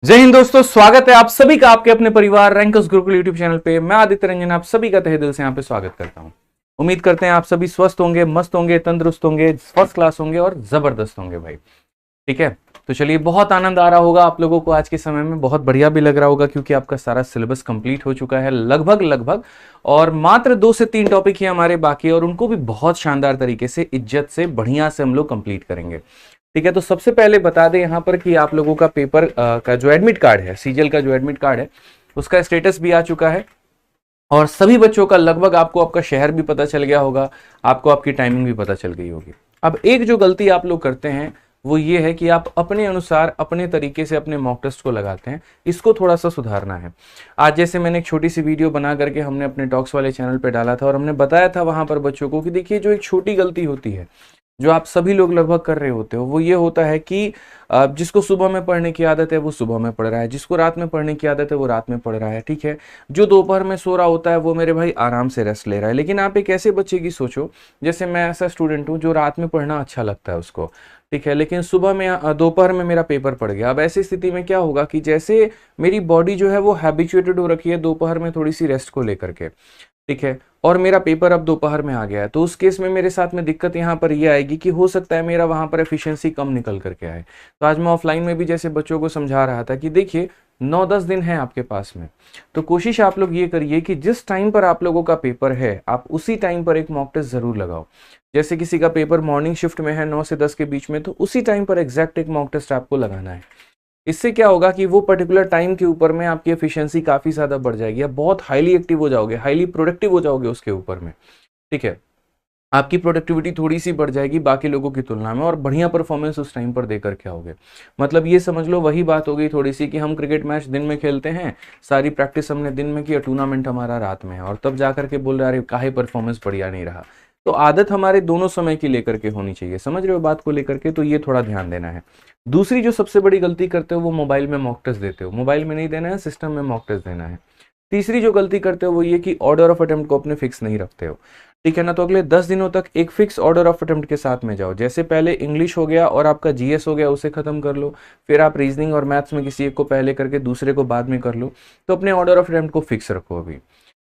जय हिंद दोस्तों, स्वागत है आप सभी का आपके अपने परिवार रैंकर्स गुरुकुल यूट्यूब चैनल पे। मैं आदित्य रंजन आप सभी का तहे दिल से यहाँ पे स्वागत करता हूँ। उम्मीद करते हैं आप सभी स्वस्थ होंगे, मस्त होंगे, तंदुरुस्त होंगे, फर्स्ट क्लास होंगे और जबरदस्त होंगे भाई। ठीक है, तो चलिए, बहुत आनंद आ रहा होगा आप लोगों को आज के समय में, बहुत बढ़िया भी लग रहा होगा क्योंकि आपका सारा सिलेबस कंप्लीट हो चुका है लगभग लगभग। और मात्र 2 से 3 टॉपिक ही हमारे बाकी है और उनको भी बहुत शानदार तरीके से, इज्जत से, बढ़िया से हम लोग कंप्लीट करेंगे। ठीक है, तो सबसे पहले बता दें यहाँ पर कि आप लोगों का पेपर का जो एडमिट कार्ड है, सीजीएल का जो एडमिट कार्ड है, उसका स्टेटस भी आ चुका है। और सभी बच्चों का लगभग आपको आपका शहर भी पता चल गया होगा, आपको आपकी टाइमिंग भी पता चल गई होगी। अब एक जो गलती आप लोग करते हैं वो ये है कि आप अपने अनुसार अपने तरीके से अपने मॉक टेस्ट को लगाते हैं। इसको थोड़ा सा सुधारना है। आज जैसे मैंने एक छोटी सी वीडियो बना करके हमने अपने टॉक्स वाले चैनल पे डाला था और हमने बताया था वहां पर बच्चों को कि देखिए, जो एक छोटी गलती होती है जो आप सभी लोग लगभग कर रहे होते हो, वो ये होता है कि जिसको सुबह में पढ़ने की आदत है वो सुबह में पढ़ रहा है, जिसको रात में पढ़ने की आदत है वो रात में पढ़ रहा है। ठीक है, जो दोपहर में सो रहा होता है वो मेरे भाई आराम से रेस्ट ले रहा है। लेकिन आप एक ऐसे बच्चे की सोचो, जैसे मैं ऐसा स्टूडेंट हूँ जो रात में पढ़ना अच्छा लगता है उसको, ठीक है, लेकिन सुबह में दोपहर में मेरा पेपर पड़ गया। अब ऐसी स्थिति में क्या होगा कि जैसे मेरी बॉडी जो है वो हैबिचुएटेड हो रखी है दोपहर में थोड़ी सी रेस्ट को लेकर के, ठीक है, और मेरा पेपर अब दोपहर में आ गया है, तो उस केस में मेरे साथ में दिक्कत यहाँ पर ये आएगी कि हो सकता है मेरा वहां पर एफिशिएंसी कम निकल करके आए। तो आज मैं ऑफलाइन में भी जैसे बच्चों को समझा रहा था कि देखिए, 9-10 दिन है आपके पास में, तो कोशिश आप लोग ये करिए कि जिस टाइम पर आप लोगों का पेपर है आप उसी टाइम पर एक मॉक टेस्ट जरूर लगाओ। जैसे किसी का पेपर मॉर्निंग शिफ्ट में है 9 से 10 के बीच में, तो उसी टाइम पर एग्जैक्ट एक मॉक टेस्ट आपको लगाना है। इससे क्या होगा कि वो पर्टिकुलर टाइम के ऊपर में आपकी एफिशिएंसी काफी ज्यादा बढ़ जाएगी, आप बहुत हाईली एक्टिव हो जाओगे, हाईली प्रोडक्टिव हो जाओगे उसके ऊपर में। ठीक है, आपकी प्रोडक्टिविटी थोड़ी सी बढ़ जाएगी बाकी लोगों की तुलना में और बढ़िया परफॉर्मेंस उस टाइम पर देकर के आओगे। मतलब ये समझ लो वही बात हो गई थोड़ी सी कि हम क्रिकेट मैच दिन में खेलते हैं, सारी प्रैक्टिस हमने दिन में की और टूर्नामेंट हमारा रात में है, और तब जाकर के बोल रहे अरे काहे परफॉर्मेंस बढ़िया नहीं रहा। तो आदत हमारे दोनों समय की लेकर के होनी चाहिए, समझ रहे हो बात को लेकर के, तो ये थोड़ा ध्यान देना है। दूसरी जो सबसे बड़ी गलती करते हो वो मोबाइल में मॉक टेस्ट देते हो। मोबाइल में नहीं देना है, सिस्टम में मॉक टेस्ट देना है। तीसरी जो गलती करते हो वो ये कि ऑर्डर ऑफ अटेम्प्ट को अपने फिक्स नहीं रखते हो। ठीक है ना, तो अगले 10 दिनों तक एक फिक्स ऑर्डर ऑफ अटेम्प्ट के साथ में जाओ। जैसे पहले इंग्लिश हो गया और आपका जीएस हो गया, उसे खत्म कर लो, फिर आप रीजनिंग और मैथ्स में किसी एक को पहले करके दूसरे को बाद में कर लो। तो अपने ऑर्डर ऑफ अटेम्प्ट को फिक्स रखो अभी।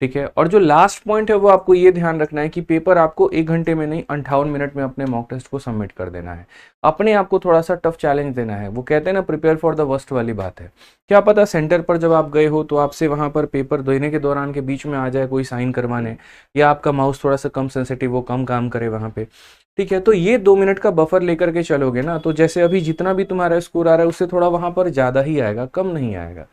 ठीक है, और जो लास्ट पॉइंट है वो आपको ये ध्यान रखना है कि पेपर आपको 1 घंटे में नहीं 58 मिनट में अपने मॉक टेस्ट को सबमिट कर देना है। अपने आप को थोड़ा सा टफ चैलेंज देना है। वो कहते हैं ना, प्रिपेयर फॉर द वर्स्ट वाली बात है। क्या पता सेंटर पर जब आप गए हो तो आपसे वहां पर पेपर देने के दौरान के बीच में आ जाए कोई साइन करवाने, या आपका माउस थोड़ा सा कम सेंसिटिव हो, कम काम करे वहां पे। ठीक है, तो ये 2 मिनट का बफर लेकर के चलोगे ना, तो जैसे अभी जितना भी तुम्हारा स्कोर आ रहा है उससे थोड़ा वहां पर ज्यादा ही आएगा, कम नहीं आएगा।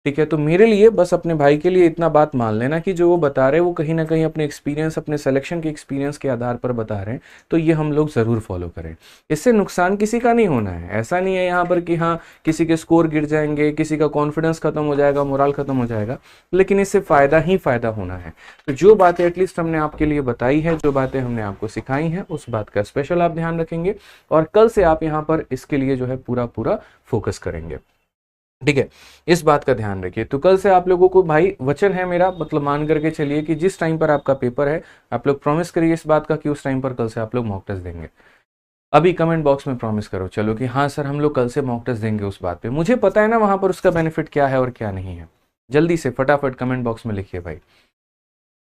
ठीक है, तो मेरे लिए बस अपने भाई के लिए इतना बात मान लेना कि जो वो बता रहे हैं वो कहीं ना कहीं अपने एक्सपीरियंस, अपने सिलेक्शन के एक्सपीरियंस के आधार पर बता रहे हैं, तो ये हम लोग जरूर फॉलो करें। इससे नुकसान किसी का नहीं होना है। ऐसा नहीं है यहाँ पर कि हाँ किसी के स्कोर गिर जाएंगे, किसी का कॉन्फिडेंस खत्म हो जाएगा, मोरल खत्म हो जाएगा, लेकिन इससे फायदा ही फायदा होना है। तो जो बातें एटलीस्ट हमने आपके लिए बताई है, जो बातें हमने आपको सिखाई हैं, उस बात का स्पेशल आप ध्यान रखेंगे और कल से आप यहाँ पर इसके लिए जो है पूरा पूरा फोकस करेंगे। ठीक है, इस बात का ध्यान रखिए। तो कल से आप लोगों को भाई वचन है मेरा, मतलब मान करके चलिए कि जिस टाइम पर आपका पेपर है आप लोग प्रॉमिस करिए इस बात का कि उस टाइम पर कल से आप लोग मॉक टेस्ट देंगे। अभी कमेंट बॉक्स में प्रॉमिस करो चलो कि हाँ सर हम लोग कल से मॉक टेस्ट देंगे। उस बात पे मुझे पता है ना वहां पर उसका बेनिफिट क्या है और क्या नहीं है। जल्दी से फटाफट कमेंट बॉक्स में लिखिए भाई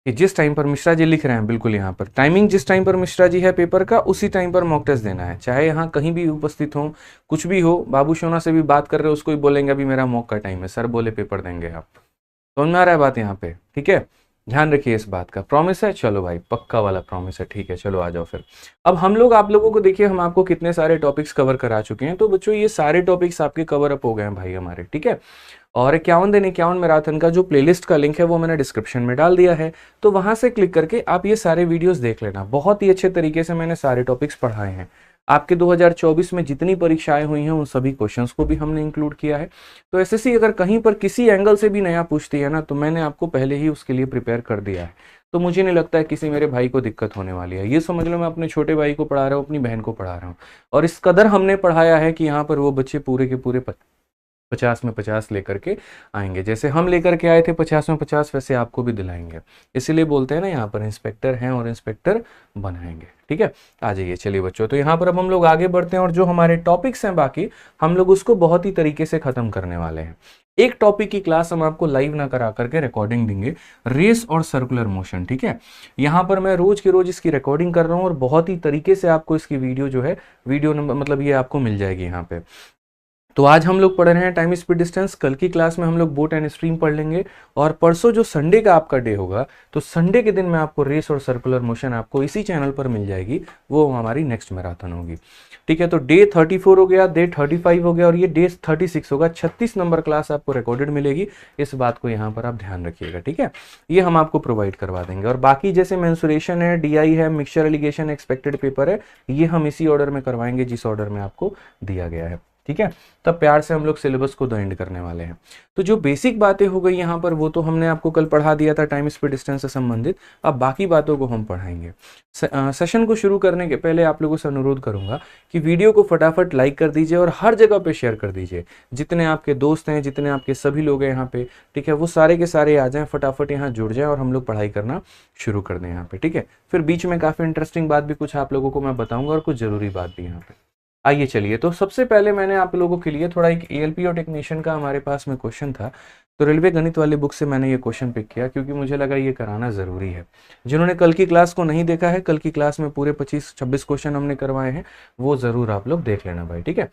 कि जिस टाइम पर मिश्रा जी लिख रहे हैं, बिल्कुल यहाँ पर टाइमिंग जिस टाइम पर मिश्रा जी है पेपर का, उसी टाइम पर मॉक टेस्ट देना है। चाहे यहाँ कहीं भी उपस्थित हो, कुछ भी हो, बाबू सोना से भी बात कर रहे हो उसको ही बोलेंगे अभी मेरा मॉक का टाइम है, सर बोले पेपर देंगे आप। समझ में आ रहा है बात यहाँ पे? ठीक है, ध्यान रखिए इस बात का। प्रॉमिस है? चलो भाई पक्का वाला प्रॉमिस है। ठीक है, चलो आ जाओ फिर। अब हम लोग आप लोगों को देखिए, हम आपको कितने सारे टॉपिक्स कवर करा चुके हैं। तो बच्चों ये सारे टॉपिक्स आपके कवर अप हो गए हैं भाई हमारे। ठीक है, और 51 दिन 51 मैराथन का जो प्लेलिस्ट का लिंक है वो मैंने डिस्क्रिप्शन में डाल दिया है, तो वहां से क्लिक करके आप ये सारे वीडियोस देख लेना। बहुत ही अच्छे तरीके से मैंने सारे टॉपिक्स पढ़ाए हैं। आपके 2024 में जितनी परीक्षाएं हुई हैं उन सभी क्वेश्चंस को भी हमने इंक्लूड किया है। तो एसएससी अगर कहीं पर किसी एंगल से भी नया पूछती है ना, तो मैंने आपको पहले ही उसके लिए प्रिपेयर कर दिया है। तो मुझे नहीं लगता है किसी मेरे भाई को दिक्कत होने वाली है। ये समझ लो मैं अपने छोटे भाई को पढ़ा रहा हूँ, अपनी बहन को पढ़ा रहा हूँ, और इस कदर हमने पढ़ाया है कि यहाँ पर वो बच्चे पूरे के पूरे 50 में 50 लेकर के आएंगे। जैसे हम लेकर के आए थे 50 में 50, वैसे आपको भी दिलाएंगे। इसीलिए बोलते हैं ना यहाँ पर इंस्पेक्टर हैं और इंस्पेक्टर बनाएंगे। ठीक है, आ जाइए। चलिए बच्चों, तो यहाँ पर अब हम लोग आगे बढ़ते हैं और जो हमारे टॉपिक्स हैं बाकी, हम लोग उसको बहुत ही तरीके से खत्म करने वाले हैं। एक टॉपिक की क्लास हम आपको लाइव ना करा करके रिकॉर्डिंग देंगे, रेस और सर्कुलर मोशन। ठीक है, यहाँ पर मैं रोज के रोज इसकी रिकॉर्डिंग कर रहा हूँ और बहुत ही तरीके से आपको इसकी वीडियो जो है, वीडियो नंबर मतलब ये आपको मिल जाएगी यहाँ पे। तो आज हम लोग पढ़ रहे हैं टाइम स्पीड डिस्टेंस। कल की क्लास में हम लोग बोट एंड स्ट्रीम पढ़ लेंगे और परसों जो संडे का आपका डे होगा, तो संडे के दिन में आपको रेस और सर्कुलर मोशन आपको इसी चैनल पर मिल जाएगी, वो हमारी नेक्स्ट मैराथन होगी। ठीक है, तो डे 34 हो गया, डे 35 हो गया और ये डे 36 होगा। 36 नंबर क्लास आपको रिकॉर्डेड मिलेगी, इस बात को यहाँ पर आप ध्यान रखिएगा। ठीक है, ये हम आपको प्रोवाइड करवा देंगे। और बाकी जैसे मेंसुरेशन है, डीआई है, मिक्सचर एलिगेशन, एक्सपेक्टेड पेपर है, ये हम इसी ऑर्डर में करवाएंगे जिस ऑर्डर में आपको दिया गया है। ठीक है, तब प्यार से हम लोग सिलेबस को एंड करने वाले हैं। तो जो बेसिक बातें हो गई यहाँ पर, वो तो हमने आपको कल पढ़ा दिया था टाइम स्पीड डिस्टेंस से संबंधित। अब बाकी बातों को हम पढ़ाएंगे। सेशन को शुरू करने के पहले आप लोगों से अनुरोध करूंगा कि वीडियो को फटाफट लाइक कर दीजिए और हर जगह पे शेयर कर दीजिए। जितने आपके दोस्त हैं, जितने आपके सभी लोग हैं यहाँ पे, ठीक है, वो सारे के सारे आ जाएं, फटाफट यहाँ जुड़ जाएं और हम लोग पढ़ाई करना शुरू कर दें यहाँ पे। ठीक है, फिर बीच में काफी इंटरेस्टिंग बात भी कुछ आप लोगों को मैं बताऊंगा और कुछ जरूरी बात भी यहाँ पे। आइए चलिए, तो सबसे पहले मैंने आप लोगों के लिए थोड़ा एक एएलपी और टेक्नीशियन का हमारे पास में क्वेश्चन था, तो रेलवे गणित वाली बुक से मैंने ये क्वेश्चन पिक किया क्योंकि मुझे लगा ये कराना ज़रूरी है। जिन्होंने कल की क्लास को नहीं देखा है, कल की क्लास में पूरे 25-26 क्वेश्चन हमने करवाए हैं, वो ज़रूर आप लोग देख लेना भाई। ठीक है,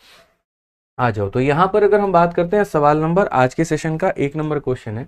आ जाओ। तो यहाँ पर अगर हम बात करते हैं सवाल नंबर, आज के सेशन का 1 नंबर क्वेश्चन है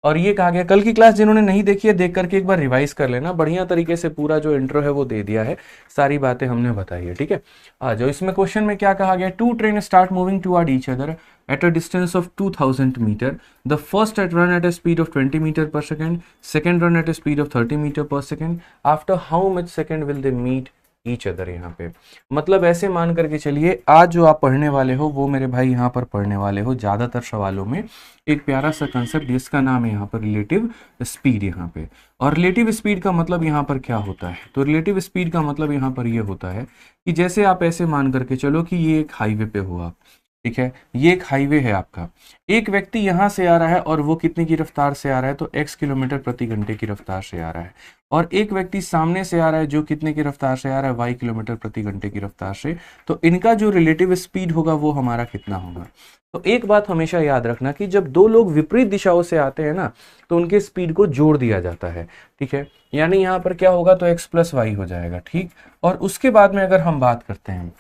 और ये कहा गया, कल की क्लास जिन्होंने नहीं देखी है देख करके एक बार रिवाइज कर लेना, बढ़िया तरीके से पूरा जो इंट्रो है वो दे दिया है, सारी बातें हमने बताई है। ठीक है, आ जाओ। इसमें क्वेश्चन में क्या कहा गया, 2 train start moving toward each other at a distance of 2000 meter. The first run at a speed of 20 meter per second, second run at a speed of 30 meter per second. After how much second will they meet each other? यहाँ पे मतलब ऐसे मान करके चलिए, आज जो आप पढ़ने वाले हो वो मेरे भाई यहाँ पर पढ़ने वाले हो ज्यादातर सवालों में एक प्यारा सा कंसेप्ट जिसका नाम है यहाँ पर रिलेटिव स्पीड। यहाँ पे और रिलेटिव स्पीड का मतलब यहाँ पर क्या होता है, तो रिलेटिव स्पीड का मतलब यहाँ पर ये होता है कि जैसे आप ऐसे मान करके चलो कि ये एक हाईवे पे हो आप, ठीक है, ये एक हाईवे है आपका, एक व्यक्ति यहां से आ रहा है और वो कितने की रफ्तार से आ रहा है, तो x किलोमीटर प्रति घंटे की रफ्तार से आ रहा है, और एक व्यक्ति सामने से आ रहा है जो कितने की रफ्तार से आ रहा है, y किलोमीटर प्रति घंटे की रफ्तार से। तो इनका जो रिलेटिव स्पीड होगा वो हमारा कितना होगा। तो एक बात हमेशा याद रखना कि जब दो लोग विपरीत दिशाओं से आते हैं ना, तो उनके स्पीड को जोड़ दिया जाता है। ठीक है, यानी यहाँ पर क्या होगा, तो x + y हो जाएगा। ठीक, और उसके बाद में अगर हम बात करते हैं,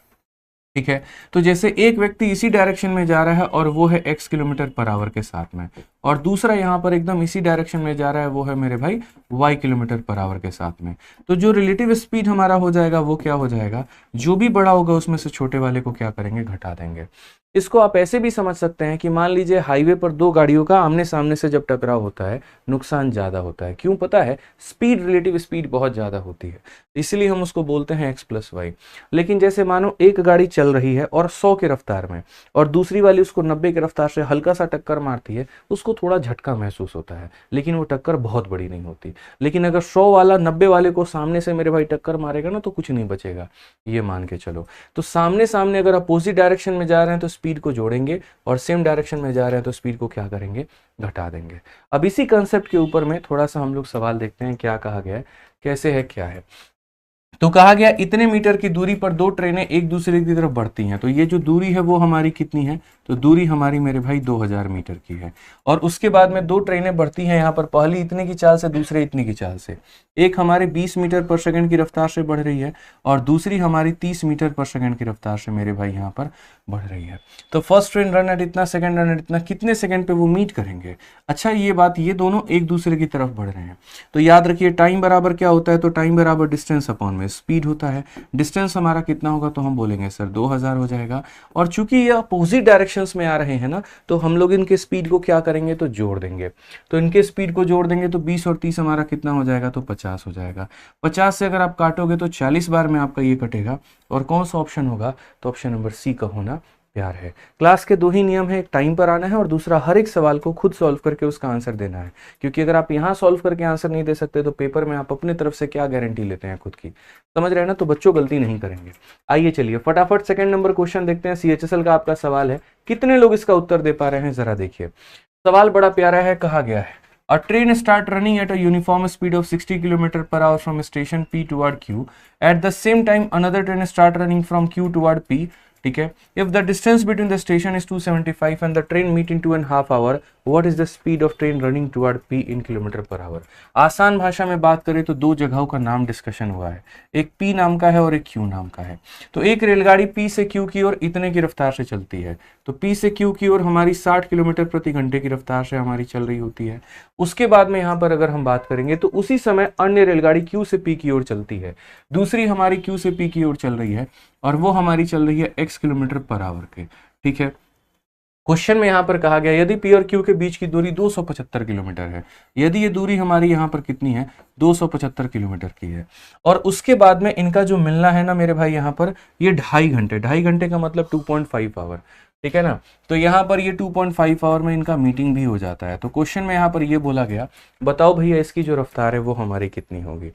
ठीक है, तो जैसे एक व्यक्ति इसी डायरेक्शन में जा रहा है और वो है x किलोमीटर पर आवर के साथ में, और दूसरा यहाँ पर एकदम इसी डायरेक्शन में जा रहा है, वो है मेरे भाई y किलोमीटर पर आवर के साथ में। तो जो रिलेटिव स्पीड हमारा हो जाएगा वो क्या हो जाएगा, जो भी बड़ा होगा उसमें से छोटे वाले को क्या करेंगे, घटा देंगे। इसको आप ऐसे भी समझ सकते हैं कि मान लीजिए हाईवे पर दो गाड़ियों का आमने सामने से जब टकराव होता है, नुकसान ज्यादा होता है। क्यों पता है, स्पीड, रिलेटिव स्पीड बहुत ज्यादा होती है, इसलिए हम उसको बोलते हैं x + y। लेकिन जैसे मानो एक गाड़ी चल रही है और 100 के रफ्तार में और दूसरी वाली उसको 90 के रफ्तार से हल्का सा टक्कर मारती है, उसको थोड़ा झटका महसूस होता है, लेकिन वो टक्कर बहुत बड़ी नहीं होती। लेकिन अगर 100 वाला 90 वाले को सामने से मेरे भाई टक्कर मारेगा ना, तो कुछ नहीं बचेगा, ये मान के चलो। तो सामने सामने अगर अपोजिट डायरेक्शन में जा रहे हैं तो स्पीड को जोड़ेंगे, और सेम डायरेक्शन में जा रहे हैं तो स्पीड को क्या करेंगे, घटा देंगे। अब इसी कंसेप्ट के ऊपर में थोड़ा सा हम लोग सवाल देखते हैं, क्या कहा गया है, कैसे है, क्या है। तो कहा गया इतने मीटर की दूरी पर दो ट्रेनें एक दूसरे की तरफ बढ़ती हैं। तो ये जो दूरी है वो हमारी कितनी है, तो दूरी हमारी मेरे भाई 2000 मीटर की है। और उसके बाद में दो ट्रेनें बढ़ती हैं यहाँ पर, पहली इतने की चाल से, दूसरे इतनी की चाल से। एक हमारे 20 मीटर पर सेकंड की रफ्तार से बढ़ रही है और दूसरी हमारी 30 मीटर पर सेकंड की रफ्तार से मेरे भाई यहाँ पर बढ़ रही है। तो फर्स्ट ट्रेन रन एट इतना, सेकंड रन एट इतना, कितने सेकंड पे वो मीट करेंगे। अच्छा ये बात, ये दोनों एक दूसरे की तरफ बढ़ रहे हैं। तो याद रखिए टाइम बराबर क्या होता है, तो टाइम बराबर डिस्टेंस अपॉन में स्पीड होता है। डिस्टेंस हमारा कितना होगा, तो हम बोलेंगे सर 2000 हो जाएगा। और चूंकि ये अपोजिट डायरेक्शंस में आ रहे हैं ना, तो हम लोग इनके स्पीड को क्या करेंगे, तो जोड़ देंगे। तो इनके स्पीड को जोड़ देंगे तो 20 और 30 हमारा कितना हो जाएगा, तो 50 हो जाएगा। 50 से अगर आप काटोगे तो 40 बार में आपका ये कटेगा। और कौन सा ऑप्शन होगा, तो ऑप्शन नंबर सी का होना प्यार है। क्लास के दो ही नियम है, एक टाइम पर आना है और दूसरा हर एक सवाल को खुद सॉल्व करके उसका आंसर देना है, क्योंकि अगर आप यहाँ सॉल्व करके आंसर नहीं दे सकते तो पेपर में आप अपने तरफ से क्या गारंटी लेते हैं खुद की, समझ रहे हैं ना। तो बच्चों गलती नहीं करेंगे। आइए चलिए फटाफट सेकंड नंबर क्वेश्चन देखते हैं। CHSL का आपका सवाल है, कितने लोग इसका उत्तर दे पा रहे हैं जरा देखिए। सवाल बड़ा प्यारा है, कहा गया है A train start running at a uniform speed of 60 km per hour from station P toward Q. At the same time, another train start running from Q toward P. ठीक है, if the distance between the station is 275 and the train meet in 2.5 hour, what is the speed of train running toward P in kilometre per hour. आसान भाषा में बात करें तो दो जगहों का नाम डिस्कशन हुआ है, एक P नाम का है और एक Q नाम का है। तो एक रेलगाड़ी P से Q की ओर इतने की रफ्तार से चलती है, तो P से Q की ओर हमारी 60 किलोमीटर प्रति घंटे की रफ्तार से हमारी चल रही होती है। उसके बाद में यहाँ पर अगर हम बात करेंगे तो उसी समय अन्य रेलगाड़ी Q से P की ओर चलती है, दूसरी हमारी Q से P की ओर चल रही है और वो हमारी चल रही है x किलोमीटर पर आवर के। ठीक है, क्वेश्चन में यहाँ पर कहा गया यदि P और Q के बीच की दूरी 275 किलोमीटर है, यदि ये दूरी हमारी यहाँ पर कितनी है 275 किलोमीटर की है, और उसके बाद में इनका जो मिलना है ना मेरे भाई यहाँ पर ये 2.5 घंटे, 2.5 घंटे का मतलब 2.5 आवर, ठीक है ना। तो यहाँ पर ये 2.5 आवर में इनका मीटिंग भी हो जाता है। तो क्वेश्चन में यहाँ पर ये बोला गया बताओ भैया इसकी जो रफ्तार है वो हमारी कितनी होगी।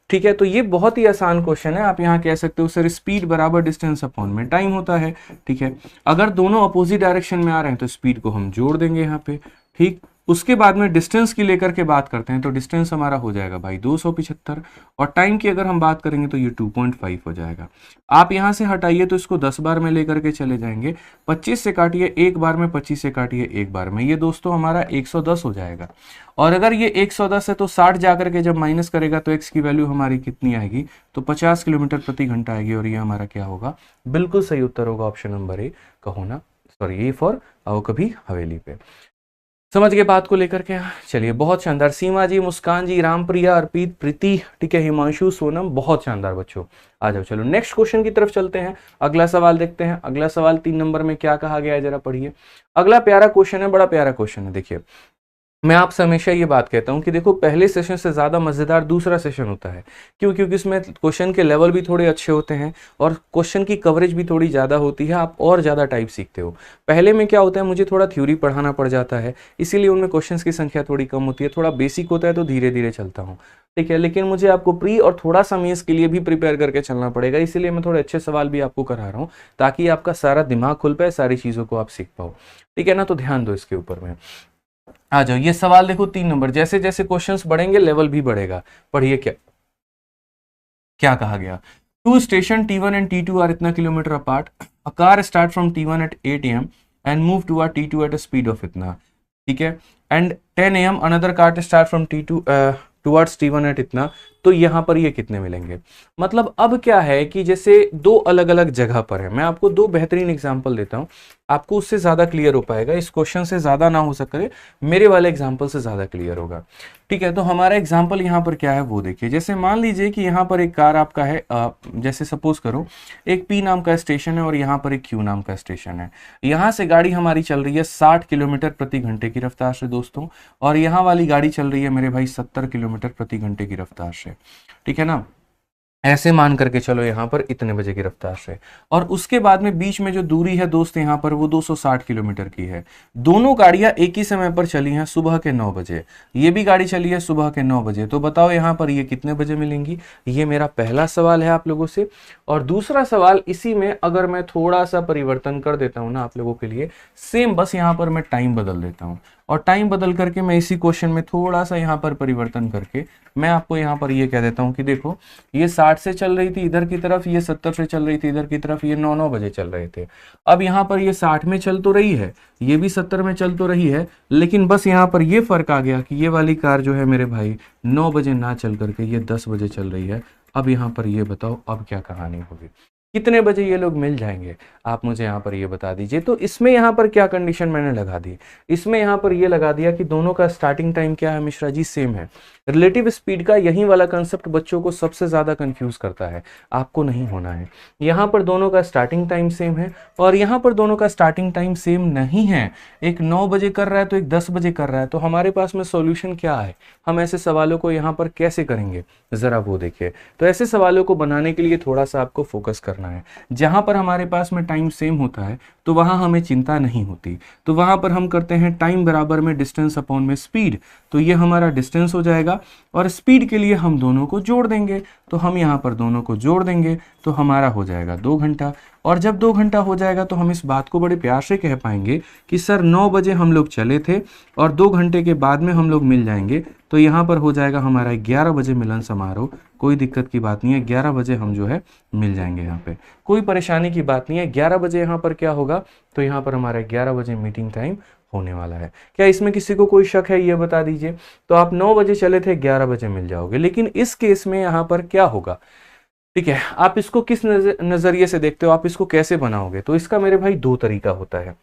ठीक है, तो ये बहुत ही आसान क्वेश्चन है। आप यहाँ कह सकते हो सर स्पीड बराबर डिस्टेंस अपॉन में टाइम होता है। ठीक है, अगर दोनों अपोजिट डायरेक्शन में आ रहे हैं तो स्पीड को हम जोड़ देंगे यहाँ पे। ठीक, उसके बाद में डिस्टेंस की लेकर के बात करते हैं तो डिस्टेंस हमारा हो जाएगा भाई 275, और टाइम की अगर हम बात करेंगे तो ये 2.5 हो जाएगा। आप यहाँ से हटाइए तो इसको 10 बार में लेकर के चले जाएंगे, 25 से काटिए एक बार में, 25 से काटिए एक बार में, ये दोस्तों हमारा 110 हो जाएगा। और अगर ये 110 है तो 60 जाकर के जब माइनस करेगा तो x की वैल्यू हमारी कितनी आएगी, तो 50 किलोमीटर प्रति घंटा आएगी, और ये हमारा क्या होगा, बिल्कुल सही उत्तर होगा ऑप्शन नंबर ए कहो ना, सॉरी ए फॉर आओ कभी हवेली पे। समझ गए बात को लेकर के। चलिए बहुत शानदार, सीमा जी, मुस्कान जी, रामप्रिया, अर्पित, प्रीति, ठीक है, हिमांशु, सोनम, बहुत शानदार बच्चों। आ जाओ चलो नेक्स्ट क्वेश्चन की तरफ चलते हैं, अगला सवाल देखते हैं। अगला सवाल 3 नंबर में क्या कहा गया है जरा पढ़िए। अगला प्यारा क्वेश्चन है, बड़ा प्यारा क्वेश्चन है। देखिए मैं आपसे हमेशा ये बात कहता हूं कि देखो पहले सेशन से ज्यादा मजेदार दूसरा सेशन होता है। क्यों? क्योंकि इसमें क्वेश्चन के लेवल भी थोड़े अच्छे होते हैं और क्वेश्चन की कवरेज भी थोड़ी ज्यादा होती है, आप और ज्यादा टाइप सीखते हो। पहले में क्या होता है, मुझे थोड़ा थ्योरी पढ़ाना पड़ जाता है, इसीलिए उनमें क्वेश्चंस की संख्या थोड़ी कम होती है, थोड़ा बेसिक होता है तो धीरे धीरे चलता हूँ। ठीक है, लेकिन मुझे आपको प्री और थोड़ा सा मेंस के लिए भी प्रिपेयर करके चलना पड़ेगा, इसीलिए मैं थोड़े अच्छे सवाल भी आपको करा रहा हूँ ताकि आपका सारा दिमाग खुल पाए, सारी चीजों को आप सीख पाओ। ठीक है ना, तो ध्यान दो इसके ऊपर में। आ जाओ, ये सवाल देखो 3 नंबर, जैसे जैसे क्वेश्चंस बढ़ेंगे लेवल भी बढ़ेगा। पढ़िए क्या क्या कहा गया। 2 station T1 and T2 are इतना kilometre apart, a car start from T1 at 8 AM and move to T2 at a speed of इतना, ठीक है, and 10 AM another car start from T2 towards T1 at इतना, तो यहाँ पर ये कितने मिलेंगे। मतलब अब क्या है कि जैसे दो अलग अलग जगह पर है, मैं आपको 2 बेहतरीन एग्जांपल देता हूँ, आपको उससे ज्यादा क्लियर हो पाएगा। इस क्वेश्चन से ज्यादा ना हो सके, मेरे वाले एग्जांपल से ज्यादा क्लियर होगा। ठीक है, तो हमारा एग्जांपल यहाँ पर क्या है वो देखिए। जैसे मान लीजिए कि यहाँ पर एक कार आपका है, जैसे सपोज करो एक P नाम का स्टेशन है और यहाँ पर एक Q नाम का स्टेशन है। यहाँ से गाड़ी हमारी चल रही है 60 किलोमीटर प्रति घंटे की रफ्तार से दोस्तों, और यहाँ वाली गाड़ी चल रही है मेरे भाई 70 किलोमीटर प्रति घंटे की रफ्तार से। ठीक है ना, ऐसे मान करके चलो यहाँ पर इतने बजे की रफ्तार से, और उसके बाद में बीच में जो दूरी है दोस्त यहाँ पर वो 260 किलोमीटर की है। दोनों गाड़ियां एक ही समय पर चली हैं सुबह के 9 बजे, ये भी गाड़ी चली है सुबह के 9 बजे। तो बताओ यहाँ पर ये कितने बजे मिलेंगी। ये मेरा पहला सवाल है आप लोगों से। और दूसरा सवाल इसी में अगर मैं थोड़ा सा परिवर्तन कर देता हूँ ना आप लोगों के लिए, सेम बस यहाँ पर मैं टाइम बदल देता हूँ, और टाइम बदल करके मैं इसी क्वेश्चन में थोड़ा सा यहाँ पर परिवर्तन करके मैं आपको यहाँ पर ये कह देता हूँ कि देखो ये 60 से चल रही थी इधर की तरफ, ये 70 से चल रही थी इधर की तरफ, ये 9 बजे चल रहे थे। अब यहाँ पर ये 60 में चल तो रही है, ये भी 70 में चल तो रही है, लेकिन बस यहाँ पर ये फर्क आ गया कि ये वाली कार जो है मेरे भाई 9 बजे ना चल करके ये 10 बजे चल रही है। अब यहाँ पर ये बताओ अब क्या कहानी होगी, कितने बजे ये लोग मिल जाएंगे, आप मुझे यहाँ पर ये बता दीजिए। तो इसमें यहाँ पर क्या कंडीशन मैंने लगा दी, इसमें यहाँ पर ये लगा दिया कि दोनों का स्टार्टिंग टाइम क्या है मिश्रा जी, सेम है। रिलेटिव स्पीड का यही वाला कंसेप्ट बच्चों को सबसे ज्यादा कंफ्यूज करता है, आपको नहीं होना है। यहाँ पर दोनों का स्टार्टिंग टाइम सेम है और यहाँ पर दोनों का स्टार्टिंग टाइम सेम नहीं है। एक 9 बजे कर रहा है तो एक 10 बजे कर रहा है। तो हमारे पास में सॉल्यूशन क्या है, हम ऐसे सवालों को यहाँ पर कैसे करेंगे जरा वो देखिए। तो ऐसे सवालों को बनाने के लिए थोड़ा सा आपको फोकस करना है। जहां पर हमारे पास में टाइम सेम होता है तो वहाँ हमें चिंता नहीं होती। तो वहाँ पर हम करते हैं टाइम बराबर में डिस्टेंस अपॉन में स्पीड, तो ये हमारा डिस्टेंस हो जाएगा और स्पीड के लिए हम दोनों को जोड़ देंगे, तो हम यहाँ पर दोनों को जोड़ देंगे तो हमारा हो जाएगा 2 घंटा। और जब 2 घंटा हो जाएगा तो हम इस बात को बड़े प्यार से कह पाएंगे कि सर 9 बजे हम लोग चले थे और 2 घंटे के बाद में हम लोग मिल जाएंगे, तो यहाँ पर हो जाएगा हमारा 11 बजे मिलन समारोह। कोई दिक्कत की बात नहीं है, 11 बजे हम जो है मिल जाएंगे, यहाँ पे कोई परेशानी की बात नहीं है। 11 बजे यहाँ पर क्या होगा, तो यहाँ पर हमारा 11 बजे मीटिंग टाइम होने वाला है। क्या इसमें किसी को कोई शक है, ये बता दीजिए। तो आप 9 बजे चले थे, 11 बजे मिल जाओगे। लेकिन इस केस में यहाँ पर क्या होगा, ठीक है, आप इसको किस नजरिए से देखते हो, आप इसको कैसे बनाओगे। तो इसका मेरे भाई 2 तरीका होता है,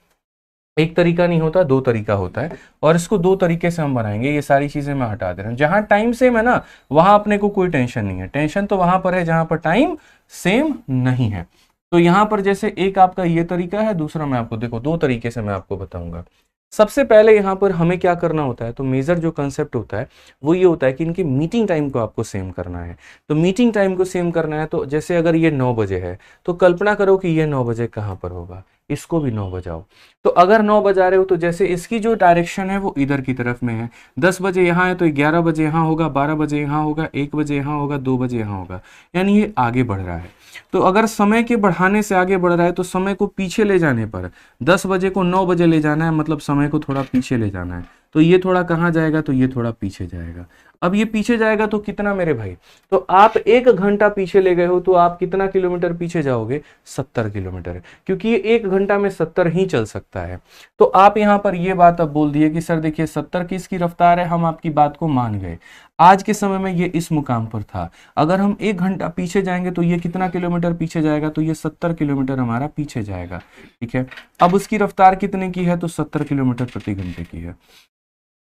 एक तरीका नहीं होता, 2 तरीका होता है। और इसको 2 तरीके से हम बनाएंगे। ये सारी चीजें मैं हटा दे रहा हूं। जहां टाइम सेम है ना, वहां अपने को कोई टेंशन नहीं है। टेंशन तो वहां पर है जहां पर टाइम सेम नहीं है। तो यहां पर जैसे एक आपका ये तरीका है, दूसरा मैं आपको देखो 2 तरीके से मैं आपको बताऊंगा। सबसे पहले यहाँ पर हमें क्या करना होता है, तो मेजर जो कंसेप्ट होता है वो ये होता है कि इनकी मीटिंग टाइम को आपको सेम करना है। तो मीटिंग टाइम को सेम करना है, तो जैसे अगर ये 9 बजे है तो कल्पना करो कि ये 9 बजे कहाँ पर होगा, इसको भी 9 बजाओ। तो अगर 9 बजा रहे हो तो जैसे इसकी जो डायरेक्शन है वो इधर की तरफ में है, 10 बजे यहाँ है तो 11 बजे यहाँ होगा, 12 बजे यहाँ होगा, 1 बजे यहाँ होगा, 2 बजे यहाँ होगा, यानी ये आगे बढ़ रहा है। तो अगर समय के बढ़ाने से आगे बढ़ रहा है तो समय को पीछे ले जाने पर 10 बजे को 9 बजे ले जाना है, मतलब समय को थोड़ा पीछे ले जाना है। तो ये थोड़ा कहाँ जाएगा, तो ये थोड़ा पीछे जाएगा। अब ये पीछे जाएगा तो कितना मेरे भाई, तो आप 1 घंटा पीछे ले गए हो तो आप कितना किलोमीटर पीछे जाओगे, 70 किलोमीटर, क्योंकि ये 1 घंटा में 70 ही चल सकता है। तो आप यहाँ पर ये बात अब बोल दिए कि सर देखिए 70 की इसकी रफ्तार है, हम आपकी बात को मान गए। आज के समय में ये इस मुकाम पर था, अगर हम 1 घंटा पीछे जाएंगे तो ये कितना किलोमीटर पीछे जाएगा, तो ये 70 किलोमीटर हमारा पीछे जाएगा। ठीक है, अब उसकी रफ्तार कितने की है, तो 70 किलोमीटर प्रति घंटे की है।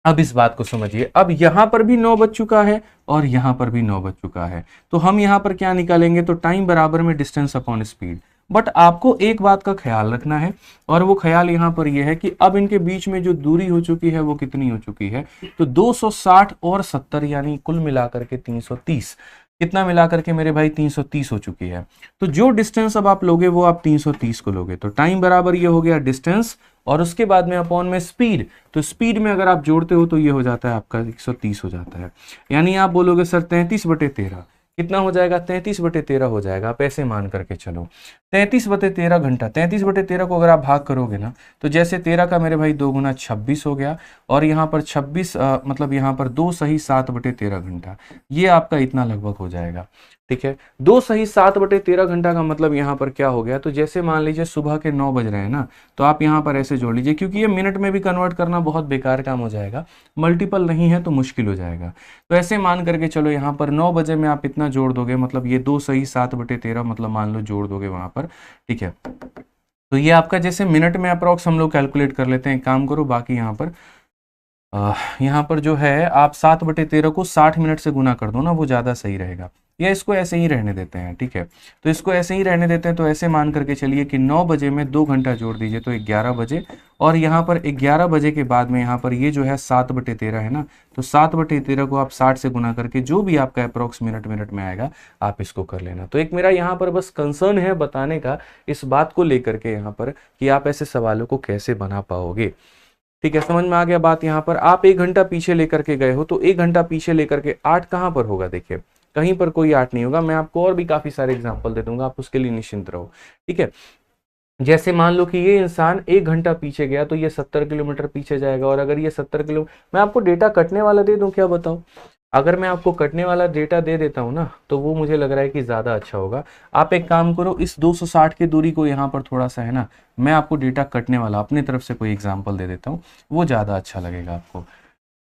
अब इस बात को समझिए, अब यहां पर भी 9 बज चुका है और यहां पर भी 9 बज चुका है, तो हम यहां पर क्या निकालेंगे, तो टाइम बराबर में डिस्टेंस अपॉन स्पीड। बट आपको एक बात का ख्याल रखना है, और वो ख्याल यहां पर यह है कि अब इनके बीच में जो दूरी हो चुकी है वो कितनी हो चुकी है, तो 260 और 70 यानी कुल मिलाकर के 330, कितना मिलाकर के मेरे भाई 330 हो चुकी है। तो जो डिस्टेंस अब आप लोगे वो आप 330 को लोगे, तो टाइम बराबर ये हो गया डिस्टेंस और उसके बाद में अपॉन में स्पीड। तो स्पीड में अगर आप जोड़ते हो तो ये हो जाता है आपका 130 हो जाता है। यानी आप बोलोगे सर 33/13 कितना हो जाएगा, 33/13 हो जाएगा। आप ऐसे मान करके चलो 33/13 घंटा, 33/13 को अगर आप भाग करोगे ना, तो जैसे 13 का मेरे भाई 2 गुना 26 हो गया, और यहाँ पर 26 मतलब यहाँ पर 2 सही 7/13 घंटा, ये आपका इतना लगभग हो जाएगा। ठीक है, 2 सही 7/13 घंटा का मतलब यहाँ पर क्या हो गया, तो जैसे मान लीजिए सुबह के 9 बज रहे हैं ना, तो आप यहाँ पर ऐसे जोड़ लीजिए, क्योंकि ये मिनट में भी कन्वर्ट करना बहुत बेकार काम हो जाएगा, मल्टीपल नहीं है तो मुश्किल हो जाएगा। तो ऐसे मान करके चलो यहाँ पर 9 बजे में आप इतना जोड़ दोगे, मतलब ये 2 सही 7/13 मतलब मान लो जोड़ दोगे वहां पर। ठीक है, तो ये आपका जैसे मिनट में अप्रॉक्स हम लोग कैलकुलेट कर लेते हैं, काम करो बाकी यहाँ पर जो है आप 7/13 को 60 मिनट से गुना कर दो ना, वो ज़्यादा सही रहेगा, या इसको ऐसे ही रहने देते हैं। ठीक है, तो इसको ऐसे ही रहने देते हैं। तो ऐसे मान करके चलिए कि 9 बजे में 2 घंटा जोड़ दीजिए तो 11 बजे, और यहाँ पर 11 बजे के बाद में यहाँ पर ये जो है 7/13 है ना, तो 7/13 को आप 60 से गुना करके जो भी आपका अप्रॉक्स मिनट में आएगा आप इसको कर लेना। तो एक मेरा यहाँ पर बस कंसर्न है बताने का इस बात को लेकर के यहाँ पर कि आप ऐसे सवालों को कैसे बना पाओगे। ठीक है, समझ में आ गया बात। यहाँ पर आप 1 घंटा पीछे लेकर के गए हो, तो 1 घंटा पीछे लेकर के 8 कहाँ पर होगा, देखिए कहीं पर कोई 8 नहीं होगा। मैं आपको और भी काफी सारे एग्जांपल दे दूंगा, आप उसके लिए निश्चिंत रहो। ठीक है, जैसे मान लो कि ये इंसान 1 घंटा पीछे गया तो ये 70 किलोमीटर पीछे जाएगा, और अगर ये 70 किलो, मैं आपको डेटा कटने वाला दे दूं क्या, बताओ। अगर मैं आपको कटने वाला डेटा दे देता हूं ना, तो वो मुझे लग रहा है कि ज्यादा अच्छा होगा। आप एक काम करो, इस 260 की दूरी को यहाँ पर थोड़ा सा है ना, मैं आपको डेटा कटने वाला अपनी तरफ से कोई एग्जाम्पल दे देता हूँ, वो ज्यादा अच्छा लगेगा आपको।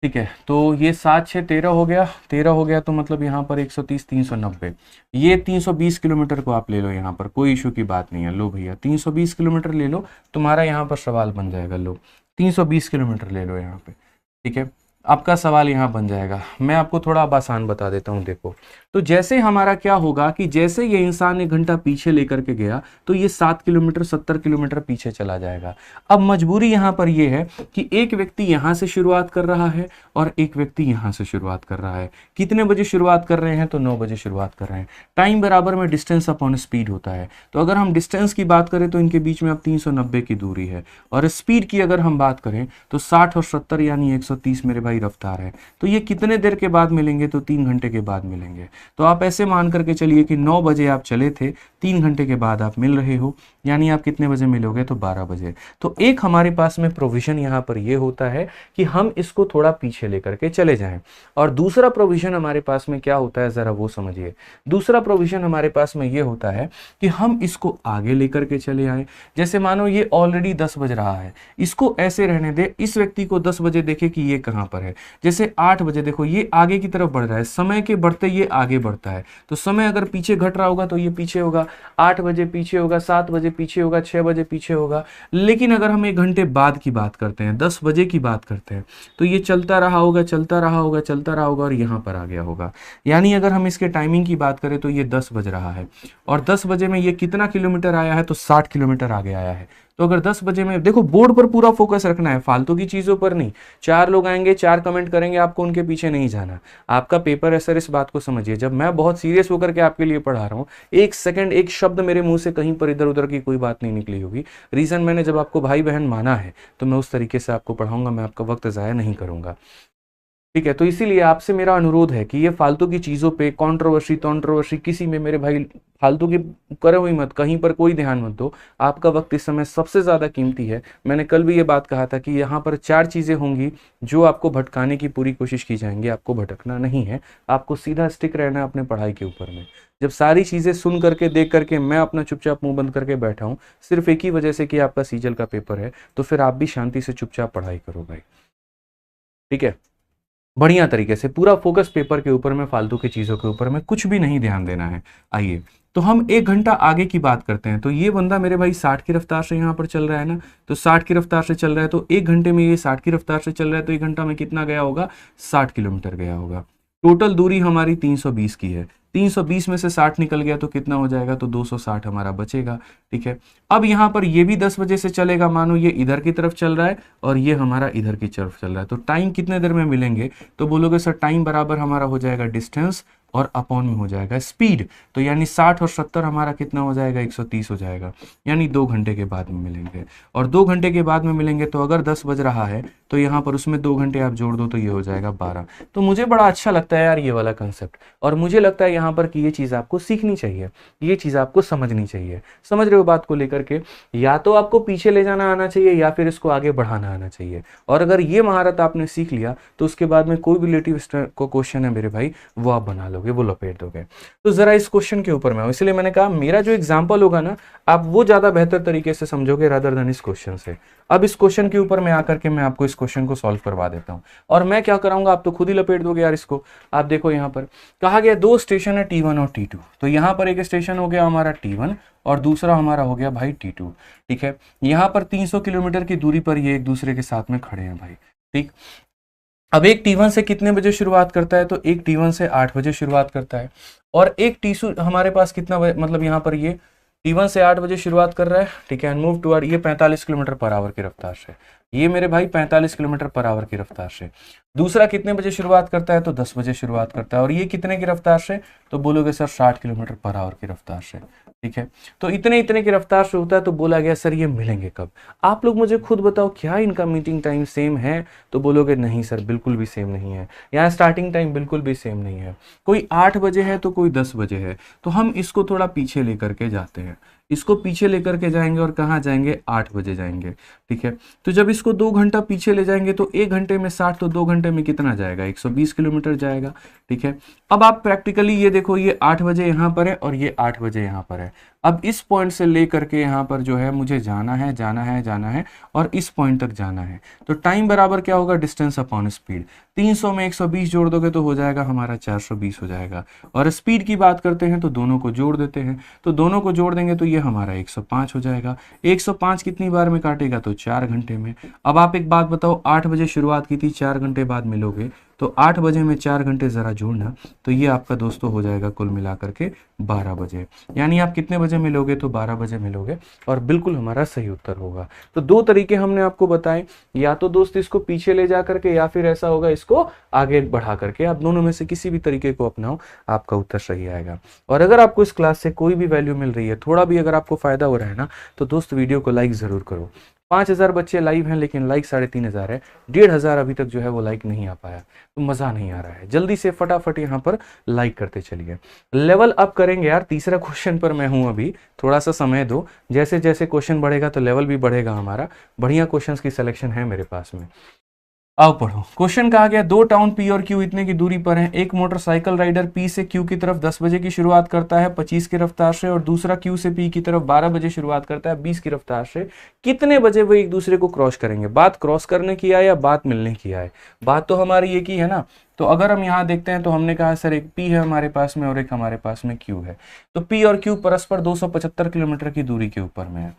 ठीक है, तो ये 7 6 13 हो गया, 13 हो गया, तो मतलब यहाँ पर 130 390, ये 320 किलोमीटर को आप ले लो, यहाँ पर कोई इशू की बात नहीं है। लो भैया 320 किलोमीटर ले लो, तुम्हारा यहाँ पर सवाल बन जाएगा। लो 320 किलोमीटर ले लो यहाँ पे। ठीक है, आपका सवाल यहाँ बन जाएगा। मैं आपको थोड़ा अब आसान बता देता हूँ। देखो, तो जैसे हमारा क्या होगा कि जैसे ये इंसान 1 घंटा पीछे लेकर के गया तो ये 7 किलोमीटर 70 किलोमीटर पीछे चला जाएगा। अब मजबूरी यहाँ पर ये है कि एक व्यक्ति यहाँ से शुरुआत कर रहा है और एक व्यक्ति यहाँ से शुरुआत कर रहा है। कितने बजे शुरुआत कर रहे हैं? तो 9 बजे शुरुआत कर रहे हैं। टाइम बराबर में डिस्टेंस अपॉन स्पीड होता है। तो अगर हम डिस्टेंस की बात करें तो इनके बीच में अब 390 की दूरी है, और स्पीड की अगर हम बात करें तो 60 और 70 यानी 130 मेरे भाई रफ्तार है। तो ये कितने देर के बाद मिलेंगे? तो 3 घंटे के बाद मिलेंगे। तो आप ऐसे मान करके चलिए कि 9 बजे आप चले थे, 3 घंटे के बाद आप मिल रहे हो, यानी आप कितने बजे मिलोगे? तो 12 बजे। तो एक हमारे पास में प्रोविजन यहाँ पर ये होता है कि हम इसको थोड़ा पीछे लेकर के चले जाएं, और दूसरा प्रोविजन हमारे पास में क्या होता है जरा वो समझिए। दूसरा प्रोविजन हमारे पास में ये होता है कि हम इसको आगे लेकर के चले आए। जैसे मानो ये ऑलरेडी 10 बज रहा है, इसको ऐसे रहने दे, इस व्यक्ति को 10 बजे देखे कि ये कहां पर है। जैसे 8 बजे देखो ये आगे की तरफ बढ़ रहा है, समय के बढ़ते ये आगे बढ़ता है, तो समय अगर पीछे घट रहा होगा तो ये पीछे होगा, 8 बजे पीछे होगा, 7 बजे पीछे होगा, 6 बजे पीछे होगा। लेकिन अगर हम 1 घंटे बाद की बात करते हैं, 10 बजे की बात करते हैं, तो ये चलता रहा होगा, चलता रहा होगा, चलता रहा होगा और यहां पर आ गया होगा। यानी अगर हम इसके टाइमिंग की बात करें तो ये 10 बज रहा है, और 10 बजे में ये कितना किलोमीटर आया है? तो 60 किलोमीटर आगे आया है। तो अगर 10 बजे में देखो, बोर्ड पर पूरा फोकस रखना है, फालतू की चीजों पर नहीं। 4 लोग आएंगे, 4 कमेंट करेंगे, आपको उनके पीछे नहीं जाना। आपका पेपर है सर, इस बात को समझिए। जब मैं बहुत सीरियस होकर के आपके लिए पढ़ा रहा हूँ, एक सेकंड, एक शब्द मेरे मुंह से कहीं पर इधर उधर की कोई बात नहीं निकली होगी। रीजन मैंने जब आपको भाई बहन माना है तो मैं उस तरीके से आपको पढ़ाऊंगा, मैं आपका वक्त जाया नहीं करूंगा। ठीक है, तो इसीलिए आपसे मेरा अनुरोध है कि ये फालतू की चीजों पे कंट्रोवर्सी किसी में मेरे भाई फालतू की करो ही मत, कहीं पर कोई ध्यान मत दो। आपका वक्त इस समय सबसे ज्यादा कीमती है। मैंने कल भी ये बात कहा था कि यहाँ पर 4 चीजें होंगी जो आपको भटकाने की पूरी कोशिश की जाएंगी। आपको भटकना नहीं है, आपको सीधा स्टिक रहना है अपने पढ़ाई के ऊपर में। जब सारी चीजें सुन करके देख करके मैं अपना चुपचाप मुंह बंद करके बैठा हूँ सिर्फ एक ही वजह से कि आपका सीजल का पेपर है, तो फिर आप भी शांति से चुपचाप पढ़ाई करो भाई। ठीक है, बढ़िया तरीके से पूरा फोकस पेपर के ऊपर में, फालतू की चीजों के ऊपर में कुछ भी नहीं ध्यान देना है। आइए, तो हम 1 घंटा आगे की बात करते हैं। तो ये बंदा मेरे भाई 60 की रफ्तार से यहाँ पर चल रहा है ना, तो 60 की रफ्तार से चल रहा है, तो 1 घंटे में ये 60 की रफ्तार से चल रहा है, तो 1 घंटा में कितना गया होगा? 60 किलोमीटर गया होगा। टोटल दूरी हमारी 320 की है। 320 में से 60 निकल गया तो कितना हो जाएगा? तो 260 हमारा बचेगा। ठीक है, अब यहाँ पर ये भी 10 बजे से चलेगा, मानो ये इधर की तरफ चल रहा है और ये हमारा इधर की तरफ चल रहा है, तो टाइम कितने देर में मिलेंगे? तो बोलोगे सर टाइम बराबर हमारा हो जाएगा डिस्टेंस और अपॉन में हो जाएगा स्पीड। तो यानी 60 और 70 हमारा कितना हो जाएगा? 130 हो जाएगा। यानी 2 घंटे के बाद में मिलेंगे, और 2 घंटे के बाद में मिलेंगे तो अगर 10 बज रहा है तो यहाँ पर उसमें 2 घंटे आप जोड़ दो तो ये हो जाएगा 12। तो मुझे बड़ा अच्छा लगता है यार ये वाला कंसेप्ट, और मुझे लगता है यहाँ पर कि ये चीज़ आपको सीखनी चाहिए, ये चीज़ आपको समझनी चाहिए। समझ रहे हो बात को लेकर के? या तो आपको पीछे ले जाना आना चाहिए या फिर इसको आगे बढ़ाना आना चाहिए। और अगर ये महारत आपने सीख लिया तो उसके बाद में कोई भी रिलेटिव को क्वेश्चन है मेरे भाई वो आप बना लोगे, वो लपेट दोगे। तो जरा इस क्वेश्चन के ऊपर मैं, इसलिए मैंने कहा मेरा जो एग्जाम्पल होगा ना आप वो ज्यादा बेहतर तरीके से समझोगे रादर देन इस क्वेश्चन से। अब इस क्वेश्चन के ऊपर मैं आकर के मैं आपको इस क्वेश्चन को सॉल्व करवा देता हूं, और मैं क्या कराऊंगा आप तो खुद ही लपेट दोगे यार इसको। आप देखो यहाँ पर कहा गया 2 स्टेशन है T1 और T2। तो यहाँ पर एक स्टेशन हो गया हमारा T1 और दूसरा हमारा हो गया भाई T2। ठीक है, यहाँ पर 300 किलोमीटर की दूरी पर ये एक दूसरे के साथ में खड़े हैं भाई। ठीक, अब एक T1 से कितने बजे शुरुआत करता है? तो एक T1 से 8 बजे शुरुआत करता है, और एक T2 हमारे पास कितना मतलब यहाँ पर ये T1 से 8 बजे शुरुआत कर रहा है। ठीक है, मूव टुवर्ड ये 45 किलोमीटर पर आवर की रफ्तार से, ये मेरे भाई 45 किलोमीटर पर आवर की रफ्तार से। दूसरा कितने बजे शुरुआत करता है? तो 10 बजे शुरुआत करता है, और ये कितने की रफ्तार से? तो बोलोगे सर 60 किलोमीटर पर आवर की रफ्तार से। ठीक है, तो इतने की रफ्तार से होता है, तो बोला गया सर ये मिलेंगे कब? आप लोग मुझे खुद बताओ क्या इनका मीटिंग टाइम सेम है? तो बोलोगे नहीं सर बिल्कुल भी सेम नहीं है, यहाँ स्टार्टिंग टाइम बिल्कुल भी सेम नहीं है, कोई 8 बजे है तो कोई 10 बजे है। तो हम इसको थोड़ा पीछे लेकर के जाते हैं, इसको पीछे लेकर के जाएंगे और कहाँ जाएंगे? 8 बजे जाएंगे। ठीक है, तो जब इसको 2 घंटा पीछे ले जाएंगे तो 1 घंटे में 60, तो 2 घंटे में कितना जाएगा? 120 किलोमीटर जाएगा। ठीक है, अब आप प्रैक्टिकली ये देखो, ये 8 बजे यहाँ पर है और ये 8 बजे यहाँ पर है। अब इस पॉइंट से लेकर के यहाँ पर जो है मुझे जाना है और इस पॉइंट तक जाना है। तो टाइम बराबर क्या होगा, डिस्टेंस अपॉन स्पीड। 300 में 120 जोड़ दोगे तो हो जाएगा हमारा 420 हो जाएगा। और स्पीड की बात करते हैं तो दोनों को जोड़ देते हैं, तो दोनों को जोड़ देंगे तो ये हमारा 105 हो जाएगा। 105 कितनी बार में काटेगा, तो 4 घंटे में। अब आप एक बात बताओ, 8 बजे शुरुआत की थी, 4 घंटे बाद मिलोगे, तो 8 बजे में 4 घंटे ज़रा जोड़ना, तो ये आपका दोस्तों हो जाएगा कुल मिलाकर के 12 बजे। यानी आप कितने बजे मिलोगे, तो 12 बजे मिलोगे, और बिल्कुल हमारा सही उत्तर होगा। तो दो तरीके हमने आपको बताए, या तो दोस्त इसको पीछे ले जा करके, या फिर ऐसा होगा इसको आगे बढ़ा करके। आप दोनों में से किसी भी तरीके को अपनाओ, आपका उत्तर सही आएगा। और अगर आपको इस क्लास से कोई भी वैल्यू मिल रही है, थोड़ा भी अगर आपको फायदा हो रहा है ना, तो दोस्त वीडियो को लाइक जरूर करो। 5000 बच्चे लाइव हैं, लेकिन लाइक 3500 है, 1500 अभी तक जो है वो लाइक नहीं आ पाया, तो मजा नहीं आ रहा है। जल्दी से फटाफट यहाँ पर लाइक करते चलिए। लेवल अप करेंगे यार, तीसरा क्वेश्चन पर मैं हूं अभी, थोड़ा सा समय दो। जैसे जैसे क्वेश्चन बढ़ेगा तो लेवल भी बढ़ेगा हमारा। बढ़िया क्वेश्चंस की सिलेक्शन है मेरे पास में। आओ पढ़ो। क्वेश्चन कहा गया, दो टाउन पी और क्यू इतने की दूरी पर हैं। एक मोटरसाइकिल राइडर पी से क्यू की तरफ 10 बजे की शुरुआत करता है 25 की रफ्तार से, और दूसरा क्यू से पी की तरफ 12 बजे शुरुआत करता है 20 की रफ्तार से। कितने बजे वो एक दूसरे को क्रॉस करेंगे? बात क्रॉस करने की है या बात मिलने की है? बात तो हमारी एक ही है ना। तो अगर हम यहाँ देखते हैं तो हमने कहा सर एक पी है हमारे पास में और एक हमारे पास में क्यू है। तो पी और क्यू परस्पर 275 किलोमीटर की दूरी के ऊपर में है।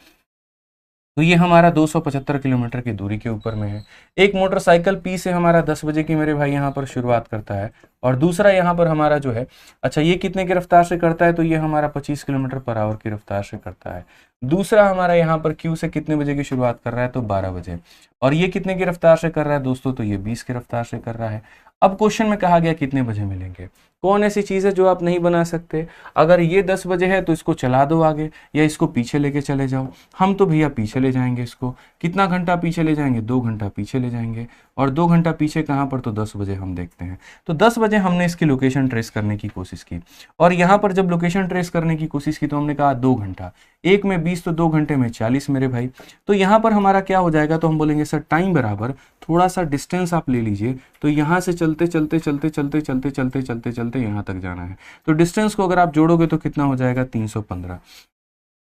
तो ये हमारा 275 किलोमीटर की दूरी के ऊपर में है। एक मोटरसाइकिल पी से हमारा 10 बजे की मेरे भाई यहाँ पर शुरुआत करता है, और दूसरा यहाँ पर हमारा जो है, अच्छा ये कितने की रफ्तार से करता है, तो ये हमारा 25 किलोमीटर पर आवर की रफ्तार से करता है। दूसरा हमारा यहाँ पर क्यू से कितने बजे की शुरुआत कर रहा है, तो 12 बजे। और ये कितने की रफ्तार से कर रहा है दोस्तों, तो ये 20 की रफ्तार से कर रहा है। अब क्वेश्चन में कहा गया कितने बजे मिलेंगे। कौन ऐसी चीज़ है जो आप नहीं बना सकते? अगर ये 10 बजे है तो इसको चला दो आगे, या इसको पीछे लेके चले जाओ। हम तो भैया पीछे ले जाएंगे इसको। कितना घंटा पीछे ले जाएंगे? 2 घंटा पीछे ले जाएंगे। और 2 घंटा पीछे कहाँ पर, तो 10 बजे हम देखते हैं। तो 10 बजे हमने इसकी लोकेशन ट्रेस करने की कोशिश की, और यहाँ पर जब लोकेशन ट्रेस करने की कोशिश की तो हमने कहा 2 घंटा, 1 में 20 तो 2 घंटे में 40 मेरे भाई। तो यहाँ पर हमारा क्या हो जाएगा, तो हम बोलेंगे सर टाइम बराबर थोड़ा सा डिस्टेंस आप ले लीजिए। तो यहाँ से चलते चलते चलते चलते चलते चलते चलते चलते यहाँ तक जाना है। तो डिस्टेंस को अगर आप जोड़ोगे तो कितना हो जाएगा, 315।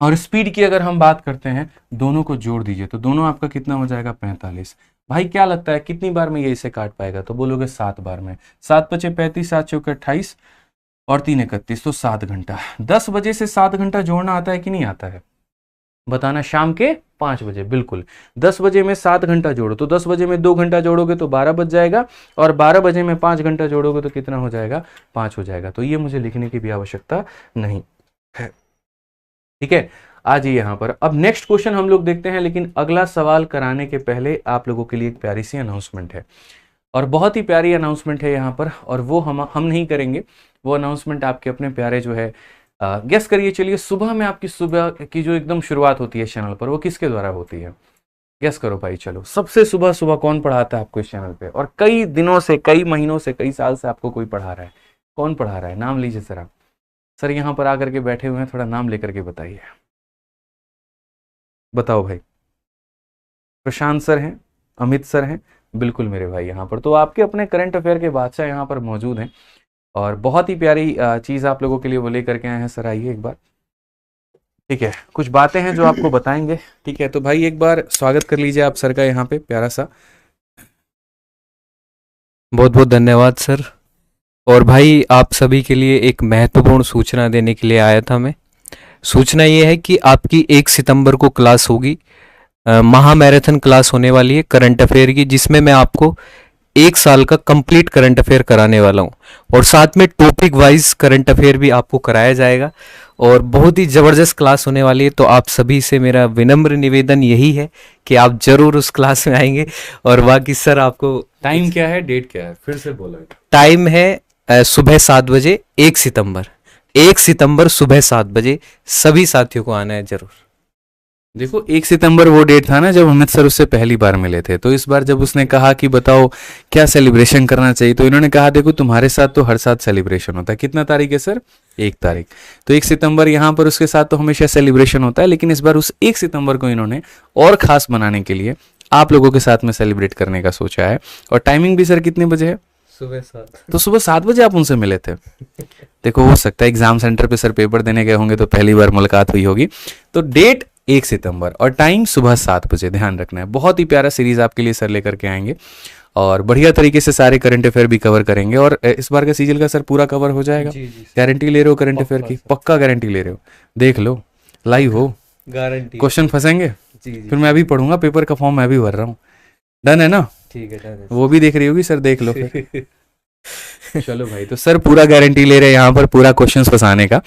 और स्पीड की अगर हम बात करते हैं, दोनों को जोड़ दीजिए तो दोनों आपका कितना हो जाएगा, 45। भाई क्या लगता है कितनी बार में ये इसे काट पाएगा, तो बोलोगे 7 बार में। 7 पचे 35, 7 चौके 28 और 3 31, तो 7 घंटा। 10 बजे से 7 घंटा जोड़ना आता है कि नहीं आता है, बताना। शाम के 5 बजे, बिल्कुल। 10 बजे में 7 घंटा जोड़ो तो 10 बजे में 2 घंटा जोड़ोगे तो 12 बज जाएगा, और 12 बजे में 5 घंटा जोड़ोगे तो कितना हो जाएगा, 5 हो जाएगा। तो ये मुझे लिखने की भी आवश्यकता नहीं है, ठीक है। आज यहाँ पर अब नेक्स्ट क्वेश्चन हम लोग देखते हैं, लेकिन अगला सवाल कराने के पहले आप लोगों के लिए एक प्यारी सी अनाउंसमेंट है, और बहुत ही प्यारी अनाउंसमेंट है यहाँ पर, और वो हम नहीं करेंगे। वो अनाउंसमेंट आपके अपने प्यारे जो है, गेस करिए। चलिए, सुबह में आपकी सुबह की जो एकदम शुरुआत होती है चैनल पर, वो किसके द्वारा होती है? गेस करो भाई। चलो, सबसे सुबह सुबह कौन पढ़ाता है आपको इस चैनल पे, और कई दिनों से, कई महीनों से, कई साल से आपको कोई पढ़ा रहा है? कौन पढ़ा रहा है? नाम लीजिए जरा। सर यहाँ पर आकर के बैठे हुए हैं, थोड़ा नाम लेकर के बताइए। बताओ भाई। प्रशांत सर हैं, अमित सर हैं, बिल्कुल मेरे भाई यहाँ पर। तो आपके अपने करंट अफेयर के बादशाह यहाँ पर मौजूद हैं, और बहुत ही प्यारी चीज़ आप लोगों के लिए वो लेकर के आए हैं। सर आइए एक बार, ठीक है। कुछ बातें हैं जो आपको बताएंगे, ठीक है। तो भाई एक बार स्वागत कर लीजिए आप सर का यहाँ पे, प्यारा सा। बहुत बहुत धन्यवाद सर। और भाई आप सभी के लिए एक महत्वपूर्ण सूचना देने के लिए आया था मैं। सूचना ये है कि आपकी 1 सितंबर को क्लास होगी, महा मैराथन क्लास होने वाली है करंट अफेयर की, जिसमें मैं आपको 1 साल का कंप्लीट करंट अफेयर कराने वाला हूँ, और साथ में टॉपिक वाइज करंट अफेयर भी आपको कराया जाएगा, और बहुत ही ज़बरदस्त क्लास होने वाली है। तो आप सभी से मेरा विनम्र निवेदन यही है कि आप जरूर उस क्लास में आएंगे। और बाकी सर आपको टाइम क्या है, डेट क्या है, फिर से बोलो। टाइम है सुबह 7 बजे, 1 सितंबर सुबह 7 बजे। सभी साथियों को आना है जरूर। देखो, 1 सितंबर वो डेट था ना जब अमित सर उससे पहली बार मिले थे। तो इस बार जब उसने कहा कि बताओ क्या सेलिब्रेशन करना चाहिए, तो इन्होंने कहा देखो तुम्हारे साथ तो हर साथ सेलिब्रेशन होता है। कितना तारीख है सर? 1 तारीख। तो 1 सितंबर यहाँ पर उसके साथ तो हमेशा सेलिब्रेशन होता है, लेकिन इस बार उस 1 सितंबर को इन्होंने और खास बनाने के लिए आप लोगों के साथ में सेलिब्रेट करने का सोचा है। और टाइमिंग भी सर कितने बजे है? सुबह 7। तो सुबह 7 बजे आप उनसे मिले थे। देखो, हो सकता है एग्जाम सेंटर पे सर पेपर देने गए होंगे तो पहली बार मुलाकात हुई होगी। तो डेट 1 सितंबर और टाइम सुबह 7 बजे, ध्यान रखना है। बहुत ही प्यारा सीरीज आपके लिए सर लेकर के आएंगे और बढ़िया तरीके से सारे करंट अफेयर भी कवर करेंगे। और इस बार का सीजन का सर पूरा कवर हो जाएगा। जी जी गारंटी ले रहे हो करंट अफेयर की? पक्का गारंटी ले रहे हो? देख लो, लाइव हो, गारंटी। क्वेश्चन फंसेंगे जी जी फिर मैं भी पढ़ूंगा, पेपर का फॉर्म मैं भी भर रहा हूँ। डन है ना? ठीक है, डन है। वो भी देख रही होगी सर, देख लो फिर। चलो भाई, तो सर पूरा गारंटी ले रहे हैं यहाँ पर पूरा क्वेश्चंस फंसाने का।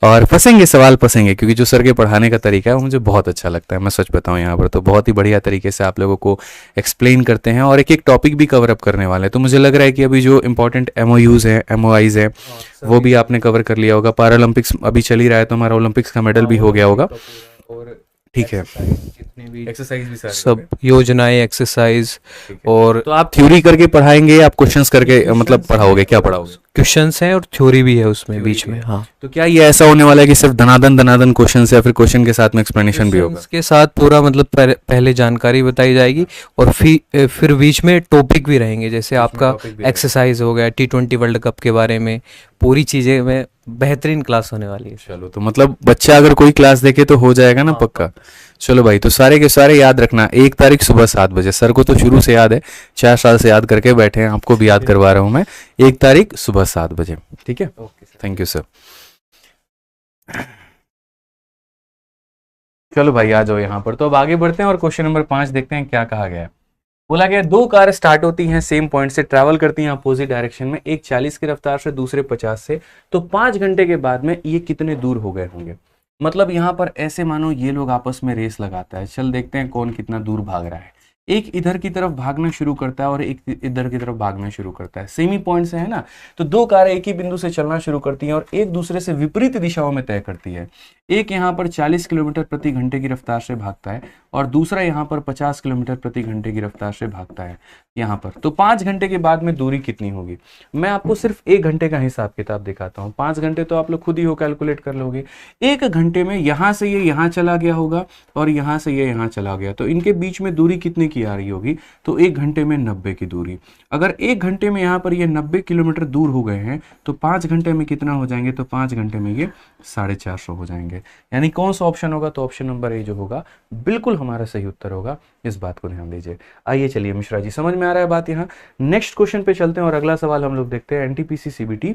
और फंसेंगे, सवाल फंसेंगे, क्योंकि जो सर के पढ़ाने का तरीका है वो मुझे बहुत अच्छा लगता है। मैं सच बताऊं, यहाँ पर तो बहुत ही बढ़िया तरीके से आप लोगों को एक्सप्लेन करते हैं और एक एक टॉपिक भी कवर अप करने वाले हैं। तो मुझे लग रहा है कि अभी जो इंपॉर्टेंट MOUs हैं, MOIs हैं, वो भी आपने कवर कर लिया होगा। पैरालंपिक्स अभी चल ही रहा है तो हमारा ओलंपिक्स का मेडल भी हो गया होगा। और ठीक है, जितनी भी एक्सरसाइज भी सब योजनाएं, एक्सरसाइज और तो आप थ्योरी करके पढ़ाएंगे, आप क्वेश्चंस करके मतलब पढ़ाओगे, क्या पढ़ाओगे? क्वेश्चंस हैं और थ्योरी भी है उसमें थ्योरी बीच भी में। है। हाँ, तो क्या ये ऐसा होने वाला है कि सिर्फ दनादन क्वेश्चन या फिर क्वेश्चन के साथ में एक्सप्लेनेशन भी होगा? क्वेश्चंस के साथ पूरा मतलब पहले जानकारी बताई जाएगी और फिर बीच में टॉपिक भी रहेंगे, जैसे आपका topic भी रहेगा। एक्सरसाइज हो गया, T20 वर्ल्ड कप के बारे में, पूरी चीजें में बेहतरीन क्लास होने वाली है। चलो, तो मतलब बच्चा अगर कोई क्लास देखे तो हो जाएगा ना? पक्का। चलो भाई, तो सारे के सारे याद रखना, 1 तारीख सुबह 7 बजे। सर को तो शुरू से याद है, 4 साल से याद करके बैठे हैं, आपको भी याद करवा रहा हूं मैं। 1 तारीख सुबह 7 बजे, ठीक है? Thank you sir. चलो भाई, आ जाओ यहाँ पर। तो अब आगे बढ़ते हैं और क्वेश्चन नंबर 5 देखते हैं क्या कहा गया है। बोला गया 2 कार स्टार्ट होती हैं सेम पॉइंट से, ट्रैवल करती हैं अपोजिट डायरेक्शन में, एक 40 की रफ्तार से, दूसरे 50 से। तो 5 घंटे के बाद में ये कितने दूर हो गए होंगे? मतलब यहाँ पर ऐसे मानो ये लोग आपस में रेस लगाता है। चल देखते हैं कौन कितना दूर भाग रहा है। एक इधर की तरफ भागना शुरू करता है और एक इधर की तरफ भागना शुरू करता है। सेमी पॉइंट से है ना, तो 2 कारें एक ही बिंदु से चलना शुरू करती हैं और एक दूसरे से विपरीत दिशाओं में तय करती है। एक यहाँ पर 40 किलोमीटर प्रति घंटे की रफ्तार से भागता है और दूसरा यहाँ पर 50 किलोमीटर प्रति घंटे की रफ्तार से भागता है यहाँ पर। तो 5 घंटे के बाद में दूरी कितनी होगी? मैं आपको सिर्फ 1 घंटे का हिसाब किताब दिखाता हूँ। 5 घंटे तो आप लोग खुद ही हो कैलकुलेट कर लोगे। 1 घंटे में यहाँ से ये यहाँ चला गया होगा और यहाँ से ये यहाँ चला गया, तो इनके बीच में दूरी कितने की आ रही होगी? तो 1 घंटे में 90 की दूरी। अगर 1 घंटे में यहाँ पर ये 90 किलोमीटर दूर हो गए हैं तो 5 घंटे में कितना हो जाएंगे? तो 5 घंटे में ये 450 हो जाएंगे। यानी कौन सा ऑप्शन होगा? तो ऑप्शन नंबर ए जो होगा बिल्कुल हमारा सही उत्तर होगा। इस बात को ध्यान दीजिए। आइए चलिए मिश्रा जी, समझ में आ रहा है बात? यहाँ नेक्स्ट क्वेश्चन पे चलते हैं और अगला सवाल हम लोग देखते हैं। NTPC CBT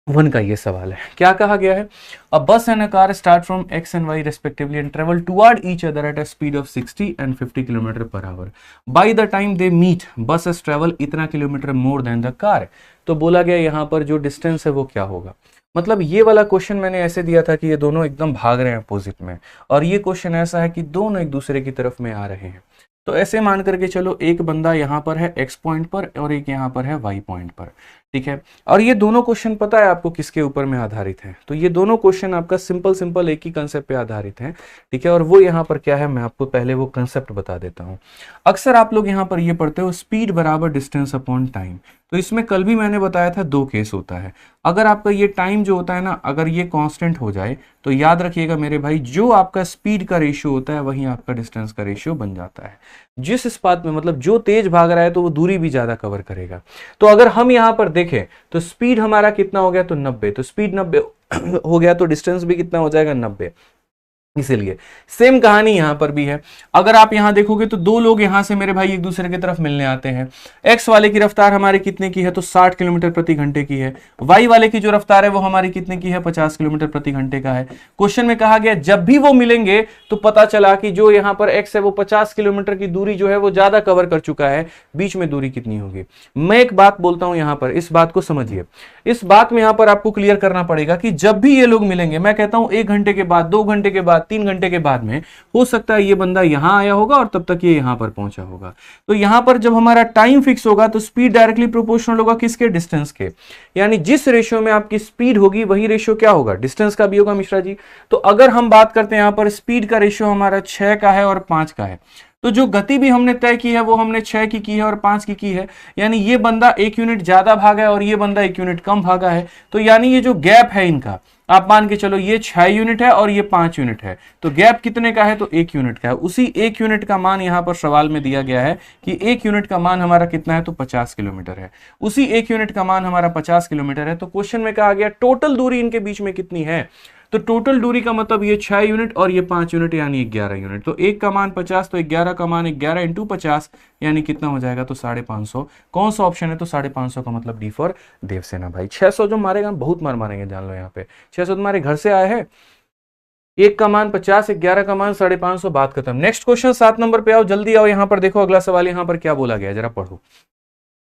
1 का ये सवाल है। क्या कहा गया है? अ बस and a car start from X and Y respectively and travel toward each other at a speed of 60 and 50 km per hour. By the time they meet, bus has travel इतना kilometre more than the car. तो बोला गया यहाँ पर जो distance है वो क्या होगा? मतलब ये वाला क्वेश्चन मैंने ऐसे दिया था कि ये दोनों एकदम भाग रहे हैं अपोजिट में, और ये क्वेश्चन ऐसा है कि दोनों एक दूसरे की तरफ में आ रहे हैं। तो ऐसे मान करके चलो, एक बंदा यहाँ पर है X पॉइंट पर और एक यहाँ पर है Y पॉइंट पर, ठीक है? और ये दोनों क्वेश्चन पता है आपको किसके ऊपर में आधारित है? तो ये दोनों क्वेश्चन आपका सिंपल एक ही कंसेप्ट पे आधारित है, ठीक है? और वो यहाँ पर क्या है, मैं आपको पहले वो कंसेप्ट बता देता हूँ। अक्सर आप लोग यहाँ पर ये पढ़ते हो स्पीड बराबर डिस्टेंस अपॉन टाइम। तो इसमें कल भी मैंने बताया था 2 केस होता है। अगर आपका ये टाइम जो होता है ना, अगर ये कांस्टेंट हो जाए तो याद रखिएगा मेरे भाई, जो आपका स्पीड का रेशियो होता है वही आपका डिस्टेंस का रेशियो बन जाता है। जिस इस्पात में मतलब जो तेज भाग रहा है तो वो दूरी भी ज्यादा कवर करेगा। तो अगर हम यहाँ पर देखें तो स्पीड हमारा कितना हो गया? तो 90। तो स्पीड 90 हो गया तो डिस्टेंस भी कितना हो जाएगा? 90। इसीलिए सेम कहानी यहां पर भी है। अगर आप यहां देखोगे तो 2 लोग यहां से मेरे भाई एक दूसरे की तरफ मिलने आते हैं। एक्स वाले की रफ्तार हमारे कितने की है? तो 60 किलोमीटर प्रति घंटे की है। वाई वाले की जो रफ्तार है वो हमारी कितने की है? 50 किलोमीटर प्रति घंटे का है। क्वेश्चन में कहा गया जब भी वो मिलेंगे तो पता चला कि जो यहां पर एक्स है वो 50 किलोमीटर की दूरी जो है वो ज्यादा कवर कर चुका है। बीच में दूरी कितनी होगी? मैं एक बात बोलता हूं यहां पर, इस बात को समझिए। इस बात में यहां पर आपको क्लियर करना पड़ेगा कि जब भी ये लोग मिलेंगे, मैं कहता हूं 1 घंटे के बाद, 2 घंटे के बाद, 3 घंटे के बाद में, हो सकता है ये बंदा यहां आया होगा और तब तक ये यहां पर पहुंचा होगा। तो यहां पर जब हमारा टाइम फिक्स होगा तो स्पीड डायरेक्टली प्रोपोर्शनल होगा किसके? डिस्टेंस के। यानी जिस रेशियो में आपकी स्पीड होगी वही रेशियो क्या होगा? डिस्टेंस का भी होगा मिश्रा जी। तो अगर हम बात करते हैं यहां पर स्पीड का रेशियो हमारा 6 का है और 5 का है, तो जो गति भी हमने तय की है वो हमने 6 की है और 5 की है, यानी ये बंदा 1 यूनिट ज्यादा भागा है और ये बंदा 1 यूनिट कम भागा है। तो यानी ये जो गैप है इनका, आप मान के चलो ये 6 यूनिट है और ये 5 यूनिट है, तो गैप कितने का है, तो 1 यूनिट का है। उसी 1 यूनिट का मान यहां पर सवाल में दिया गया है कि 1 यूनिट का मान हमारा कितना है, तो 50 किलोमीटर है। उसी 1 यूनिट का मान हमारा 50 किलोमीटर है। तो क्वेश्चन में कहा गया टोटल दूरी इनके बीच में कितनी है, तो टोटल दूरी का मतलब ये 6 यूनिट और ये 5 यूनिट यानी 11 यूनिट। तो 1 का मान 50, तो 11 का मान 11 इंटू 50 यानी कितना हो जाएगा, तो 550। कौन सा ऑप्शन है, तो 550 का मतलब डी फॉर देवसेना भाई। 600 जो मारेगा बहुत मार मारेंगे, जान लो यहाँ पे 600 तुम्हारे घर से आए हैं। 1 का मान 50, 11 का मान 550, बात खत्म। नेक्स्ट क्वेश्चन 7 नंबर पे आओ, जल्दी आओ। यहाँ पर देखो अगला सवाल यहाँ पर क्या बोला गया, जरा पढ़ो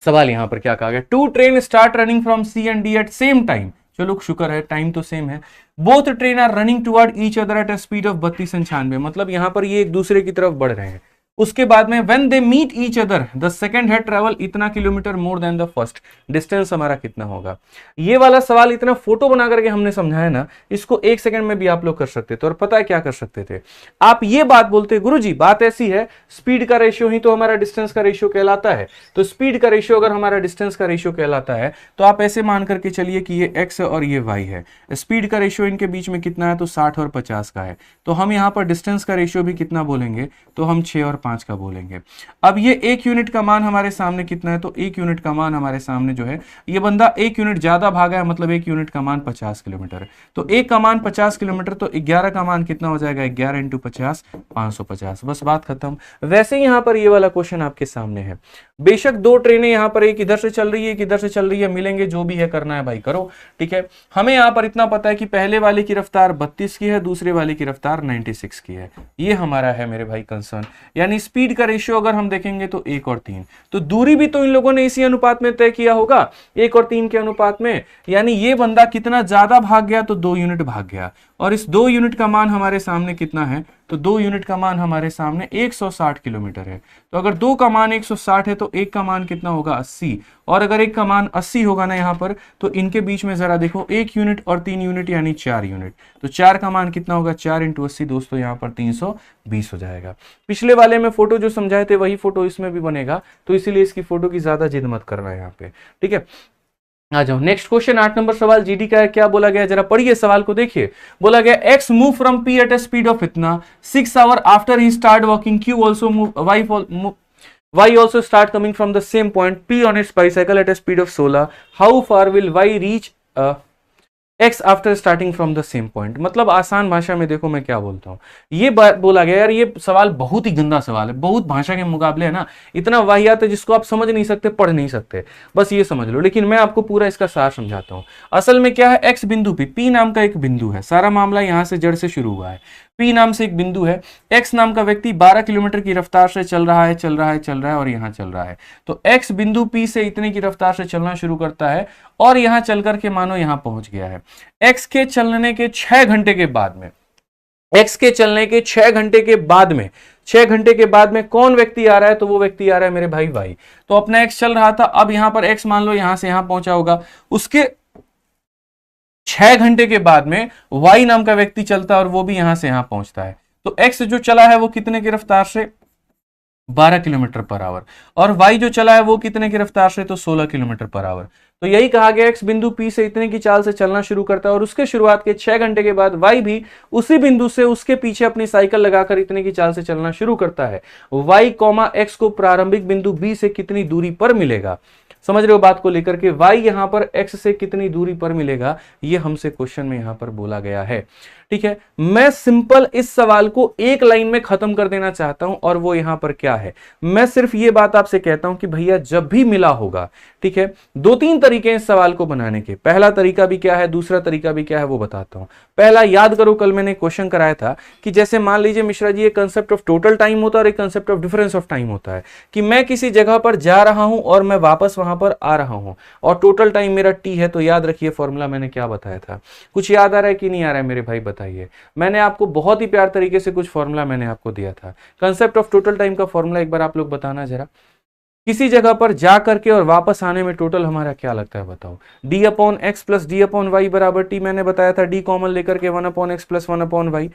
सवाल। यहाँ पर क्या कहा गया, 2 train start running from C and D at same time. चलो शुक्र है, टाइम तो सेम है। Both train are running toward each other at a speed of 32-96, मतलब यहां पर ये एक दूसरे की तरफ बढ़ रहे हैं। उसके बाद में when they meet each other the second had travel इतना kilometre more than the first. Distance हमारा कितना होगा। ये वाला सवाल इतना फोटो बना करके हमने समझाया ना, इसको 1 सेकंड में भी आप लोग कर सकते थे। और पता है क्या कर सकते थे, आप ये बात बोलते, गुरुजी बात ऐसी है, स्पीड का रेशियो ही तो हमारा डिस्टेंस का रेशियो कहलाता है। तो स्पीड का रेशियो अगर हमारा डिस्टेंस का रेशियो कहलाता है, तो आप ऐसे मान करके चलिए कि ये x और ये y है। स्पीड का रेशियो इनके बीच में कितना है, तो 60 और 50 का है। तो हम यहां पर डिस्टेंस का रेशियो भी कितना बोलेंगे, तो हम 6 और 5 का बोलेंगे। अब ये 1 यूनिट का मान हमारे सामने कितना है, तो 1 यूनिट का मान हमारे सामने जो है, ये बंदा 1 यूनिट ज्यादा भागा है, मतलब 1 यूनिट का मान 50 किलोमीटर। तो 1 का मान 50 किलोमीटर, तो 11 का मान कितना हो जाएगा, 11 इंटू 50, 550। बस बात खत्म। वैसे ही यहां पर ये वाला क्वेश्चन आपके सामने है। बेशक 2 ट्रेनें यहां पर, एक इधर से चल रही है, एक इधर से चल रही है, मिलेंगे, जो भी है करना है भाई करो, ठीक है। हमें यहां पर इतना पता है कि पहले वाले की रफ्तार 32 की है, दूसरे वाले की रफ्तार 96 की है। ये हमारा है मेरे भाई कंसर्न। यानी स्पीड का रेशियो अगर हम देखेंगे तो 1 और 3, तो दूरी भी तो इन लोगों ने इसी अनुपात में तय किया होगा, 1 और 3 के अनुपात में। यानी ये बंदा कितना ज्यादा भाग गया, तो 2 यूनिट भाग गया। और इस 2 यूनिट का मान हमारे सामने कितना है, तो 2 यूनिट का मान हमारे सामने 160 किलोमीटर है। तो अगर 2 का मान 160 है, तो 1 का मान कितना होगा, 80। और अगर 1 का मान 80 होगा ना यहाँ पर, तो इनके बीच में जरा देखो 1 यूनिट और 3 यूनिट यानी 4 यूनिट। तो 4 का मान कितना होगा, 4 इंटू 80 दोस्तों, यहाँ पर 320 हो जाएगा। पिछले वाले में फोटो जो समझाए थे वही फोटो इसमें भी बनेगा, तो इसीलिए इसकी फोटो की ज्यादा जिद मत करना है यहाँ पे, ठीक है। आ जाओ नेक्स्ट क्वेश्चन, 8 नंबर सवाल जीडी का है। क्या बोला गया, जरा पढ़िए सवाल को देखिए। बोला गया X move from P at A speed of इतना 6 hour after he start walking, Q also move y also start coming from the same point p on its bicycle at a speed of 16, how far will y reach x after starting from the same point. मतलब आसान भाषा में देखो मैं क्या बोलता हूं, ये बोला गया यार, ये सवाल बहुत ही गंदा सवाल है, बहुत भाषा के मुकाबले है ना, इतना वाहियात है जिसको आप समझ नहीं सकते, पढ़ नहीं सकते, बस ये समझ लो। लेकिन मैं आपको पूरा इसका सार समझाता हूं। असल में क्या है, एक्स बिंदु पे, पी नाम का एक बिंदु है, सारा मामला यहां से जड़ से शुरू हुआ है। पी नाम से एक बिंदु है, एक्स नाम का व्यक्ति 12 किलोमीटर की रफ्तार से चल रहा है और यहां चल रहा है। तो एक्स बिंदु पी से इतने की रफ्तार से चलना शुरू करता है और यहां चल करके मानो यहां पहुंच गया है। एक्स के चलने के 6 घंटे के बाद में, एक्स के चलने के 6 घंटे के बाद में, 6 घंटे के बाद में कौन व्यक्ति आ रहा है, तो वो व्यक्ति आ रहा है मेरे भाई वाई। तो अपना एक्स चल रहा था, अब यहां पर एक्स मान लो यहां से यहां पहुंचा होगा, उसके 6 घंटे के बाद में y नाम का व्यक्ति चलता है और वो भी यहां से यहां पहुंचता है। तो x जो चला है वो कितने की रफ्तार से, 12 किलोमीटर पर आवर, और y जो चला है वो कितने की रफ्तार से, तो 16 किलोमीटर पर आवर। तो यही कहा गया, x बिंदु P से इतने की चाल से चलना शुरू करता है और उसके शुरुआत के 6 घंटे के बाद y भी उसी बिंदु से उसके पीछे अपनी साइकिल लगाकर इतने की चाल से चलना शुरू करता है। y, x को प्रारंभिक बिंदु B से कितनी दूरी पर मिलेगा, समझ रहे हो बात को लेकर के, y यहां पर x से कितनी दूरी पर मिलेगा, ये हमसे क्वेश्चन में यहां पर बोला गया है। ठीक है, मैं सिंपल इस सवाल को एक लाइन में खत्म कर देना चाहता हूं, और वो यहां पर क्या है, मैं सिर्फ ये बात आपसे कहता हूं कि भैया जब भी मिला होगा, ठीक है, 2-3 तरीके इस सवाल को बनाने के। पहला तरीका भी क्या है, दूसरा तरीका भी क्या है, वो बताता हूं। पहला, याद करो कल मैंने क्वेश्चन कराया था कि जैसे मान लीजिए मिश्रा जी, एक कंसेप्ट ऑफ टोटल टाइम होता है और एक concept of difference of time होता है, कि मैं किसी जगह पर जा रहा हूं और मैं वापस वहां पर आ रहा हूं, और टोटल टाइम मेरा टी है। तो याद रखिए फॉर्मूला मैंने क्या बताया था, कुछ याद आ रहा है कि नहीं आ रहा है मेरे भाई, बताइए। मैंने आपको बहुत ही प्यार तरीके से कुछ फॉर्मूला मैंने आपको दिया था। कंसेप्ट ऑफ टोटल टाइम का फॉर्मूला एक बार आप लोग बताना जरा, किसी जगह पर जा करके और वापस आने में टोटल हमारा क्या लगता है, बताओ। D upon X plus D upon Y बराबर टी, मैंने बताया था डी कॉमन लेकर के 1 upon X plus 1 upon Y.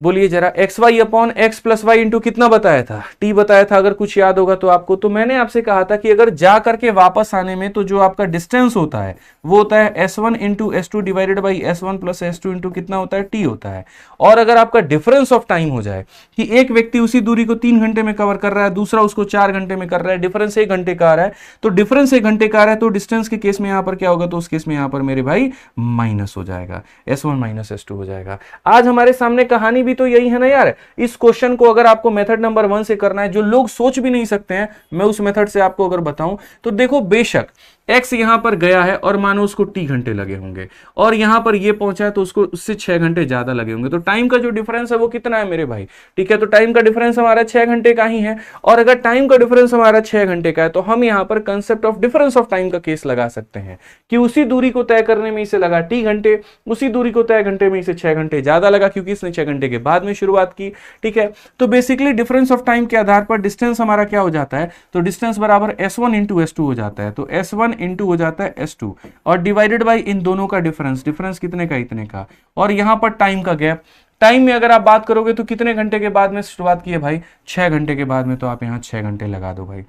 बोलिए जरा, X Y upon X plus Y into कितना बताया था, टी बताया था, अगर कुछ याद होगा तो आपको। तो मैंने आपसे कहा था कि अगर जा करके वापस आने में तो जो आपका डिस्टेंस होता है वो होता है s1 into S two divided by s1 plus s2 into कितना होता है, t होता है। और अगर आपका डिफरेंस ऑफ टाइम हो जाए कि एक व्यक्ति उसी दूरी को 3 घंटे में कवर कर रहा है, दूसरा उसको 4 घंटे में कर रहा है, डिफरेंस 1 घंटे का आ रहा है, तो डिफरेंस 1 घंटे का आ रहा है, तो डिस्टेंस के केस में यहां पर क्या होगा, तो उस केस में यहां पर मेरे भाई माइनस हो जाएगा, s1 माइनस s2 हो जाएगा। आज हमारे सामने कहानी भी तो यही है ना यार। इस क्वेश्चन को अगर आपको मेथड नंबर 1 से करना है, जो लोग सोच भी नहीं सकते हैं, मैं उस मेथड से आपको अगर बताऊं तो देखो, बेशक x यहां पर गया है और मानो उसको t घंटे लगे होंगे, और यहां पर ये पहुंचा है तो उसको उससे 6 घंटे ज्यादा लगे होंगे, तो टाइम का जो डिफरेंस है वो कितना है मेरे भाई, ठीक है। तो टाइम का डिफरेंस हमारा 6 घंटे का ही है, और अगर टाइम का डिफरेंस हमारा 6 घंटे का है तो हम यहां पर concept of difference of time का केस लगा सकते हैं कि उसी दूरी को तय करने में इसे लगा t घंटे, उसी दूरी को तय घंटे में इसे 6 घंटे ज्यादा लगा क्योंकि इसने 6 घंटे के बाद में शुरुआत की, ठीक है। तो बेसिकली डिफरेंस ऑफ टाइम के आधार पर डिस्टेंस हमारा क्या हो जाता है, तो डिस्टेंस बराबर s1 इंटू s2 हो जाता है, तो s1 इंटू हो जाता है s2 और डिवाइडेड बाई इन दोनों का डिफरेंस, डिफरेंस कितने का, इतने का, और यहां पर टाइम का गैप। टाइम में अगर आप बात करोगे तो कितने घंटे के बाद में शुरुआत की है भाई, 6 घंटे के बाद में, तो आप यहां 6 घंटे लगा दो भाई।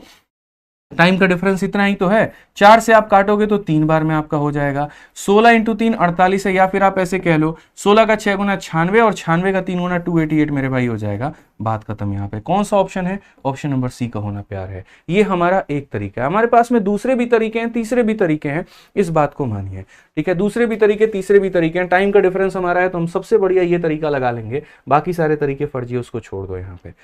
टाइम का डिफरेंस इतना ही तो है, 4 से आप काटोगे तो 3 बार में आपका हो जाएगा। 16 इंटू 3 48 है, या फिर आप ऐसे कह लो 16 का 6 गुना 96 और 96 का 3 गुना 288 मेरे भाई हो जाएगा। बात खत्म। यहाँ पे कौन सा ऑप्शन है, ऑप्शन नंबर सी का होना प्यार है। ये हमारा एक तरीका है, हमारे पास में दूसरे भी तरीके हैं, तीसरे भी तरीके हैं, इस बात को मानिए, ठीक है। दूसरे भी तरीके, तीसरे भी तरीके हैं। टाइम का डिफरेंस हमारा है तो हम सबसे बढ़िया ये तरीका लगा लेंगे, बाकी सारे तरीके फर्जी, उसको छोड़ दो यहाँ पे,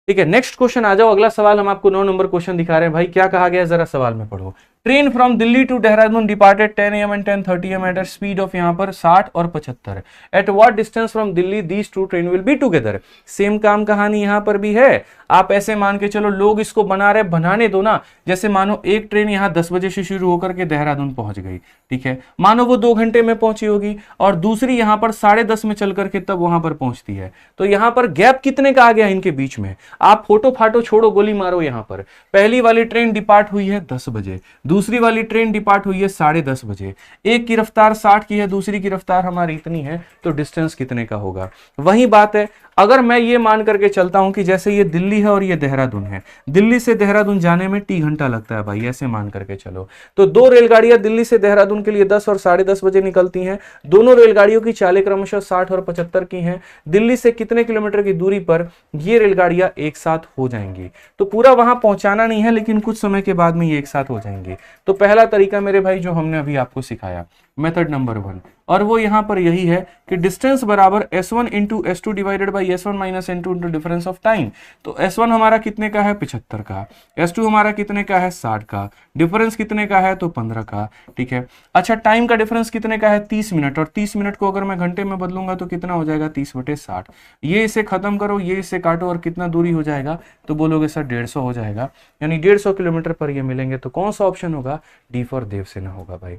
ठीक है। नेक्स्ट क्वेश्चन आ जाओ। अगला सवाल हम आपको 9 नंबर क्वेश्चन दिखा रहे हैं भाई। क्या कहा गया है जरा सवाल में पढ़ो। Train from Delhi to Dehradun departed 10 AM and 10:30 AM at speed of यहाँ पर 60 और 75। At what distance from Delhi these two train will be together. Same काम कहानी यहाँ पर भी है। आप ऐसे मान के चलो, लोग इसको बना रहे, बनाने दो ना। जैसे मानो एक ट्रेन यहाँ 10 बजे से शुरू होकर के देहरादून पहुंच गई, ठीक है, मानो वो 2 घंटे में पहुंची होगी, और दूसरी यहाँ पर 10:30 में चल करके तब वहां पर पहुंचती है, तो यहाँ पर गैप कितने का आ गया इनके बीच में। आप फोटो फाटो छोड़ो, गोली मारो। यहाँ पर पहली वाली ट्रेन डिपार्ट हुई है 10 बजे, दूसरी वाली ट्रेन डिपार्ट हुई है 10:30 बजे। एक की रफ्तार 60 की है, दूसरी की रफ्तार हमारी इतनी है, तो डिस्टेंस कितने का होगा। वही बात है, अगर मैं ये मान करके चलता हूं कि जैसे ये दिल्ली है और ये देहरादून है, दिल्ली से देहरादून जाने में t घंटा लगता है भाई, ऐसे मान करके चलो, तो 2 रेलगाड़ियां दिल्ली से देहरादून के लिए 10 और 10:30 बजे निकलती हैं। दोनों रेलगाड़ियों की चालें क्रमशः 60 और 75 की हैं। दिल्ली से कितने किलोमीटर की दूरी पर ये रेलगाड़ियां एक साथ हो जाएंगी। तो पूरा वहां पहुंचाना नहीं है, लेकिन कुछ समय के बाद में ये एक साथ हो जाएंगी। तो पहला तरीका मेरे भाई जो हमने अभी आपको सिखाया, मेथड नंबर 1, और वो यहां पर यही है कि डिस्टेंस बराबर s1 into s2 divided by s1 minus n2 into difference of time. तो s1 हमारा कितने का है, 75 का, s2 हमारा कितने का है, 60 का, डिफरेंस कितने का है, तो 15 का, ठीक है। अच्छा, टाइम का डिफरेंस कितने का है, 30 मिनट, और 30 मिनट को अगर मैं घंटे में बदलूंगा तो कितना हो जाएगा, 30/60। ये इसे खत्म करो, ये इसे काटो, और कितना दूरी हो जाएगा, तो बोलोगे सर 150 हो जाएगा, यानी 150 किलोमीटर पर ये मिलेंगे। तो कौन सा ऑप्शन होगा, डी फॉर देवसेना होगा भाई।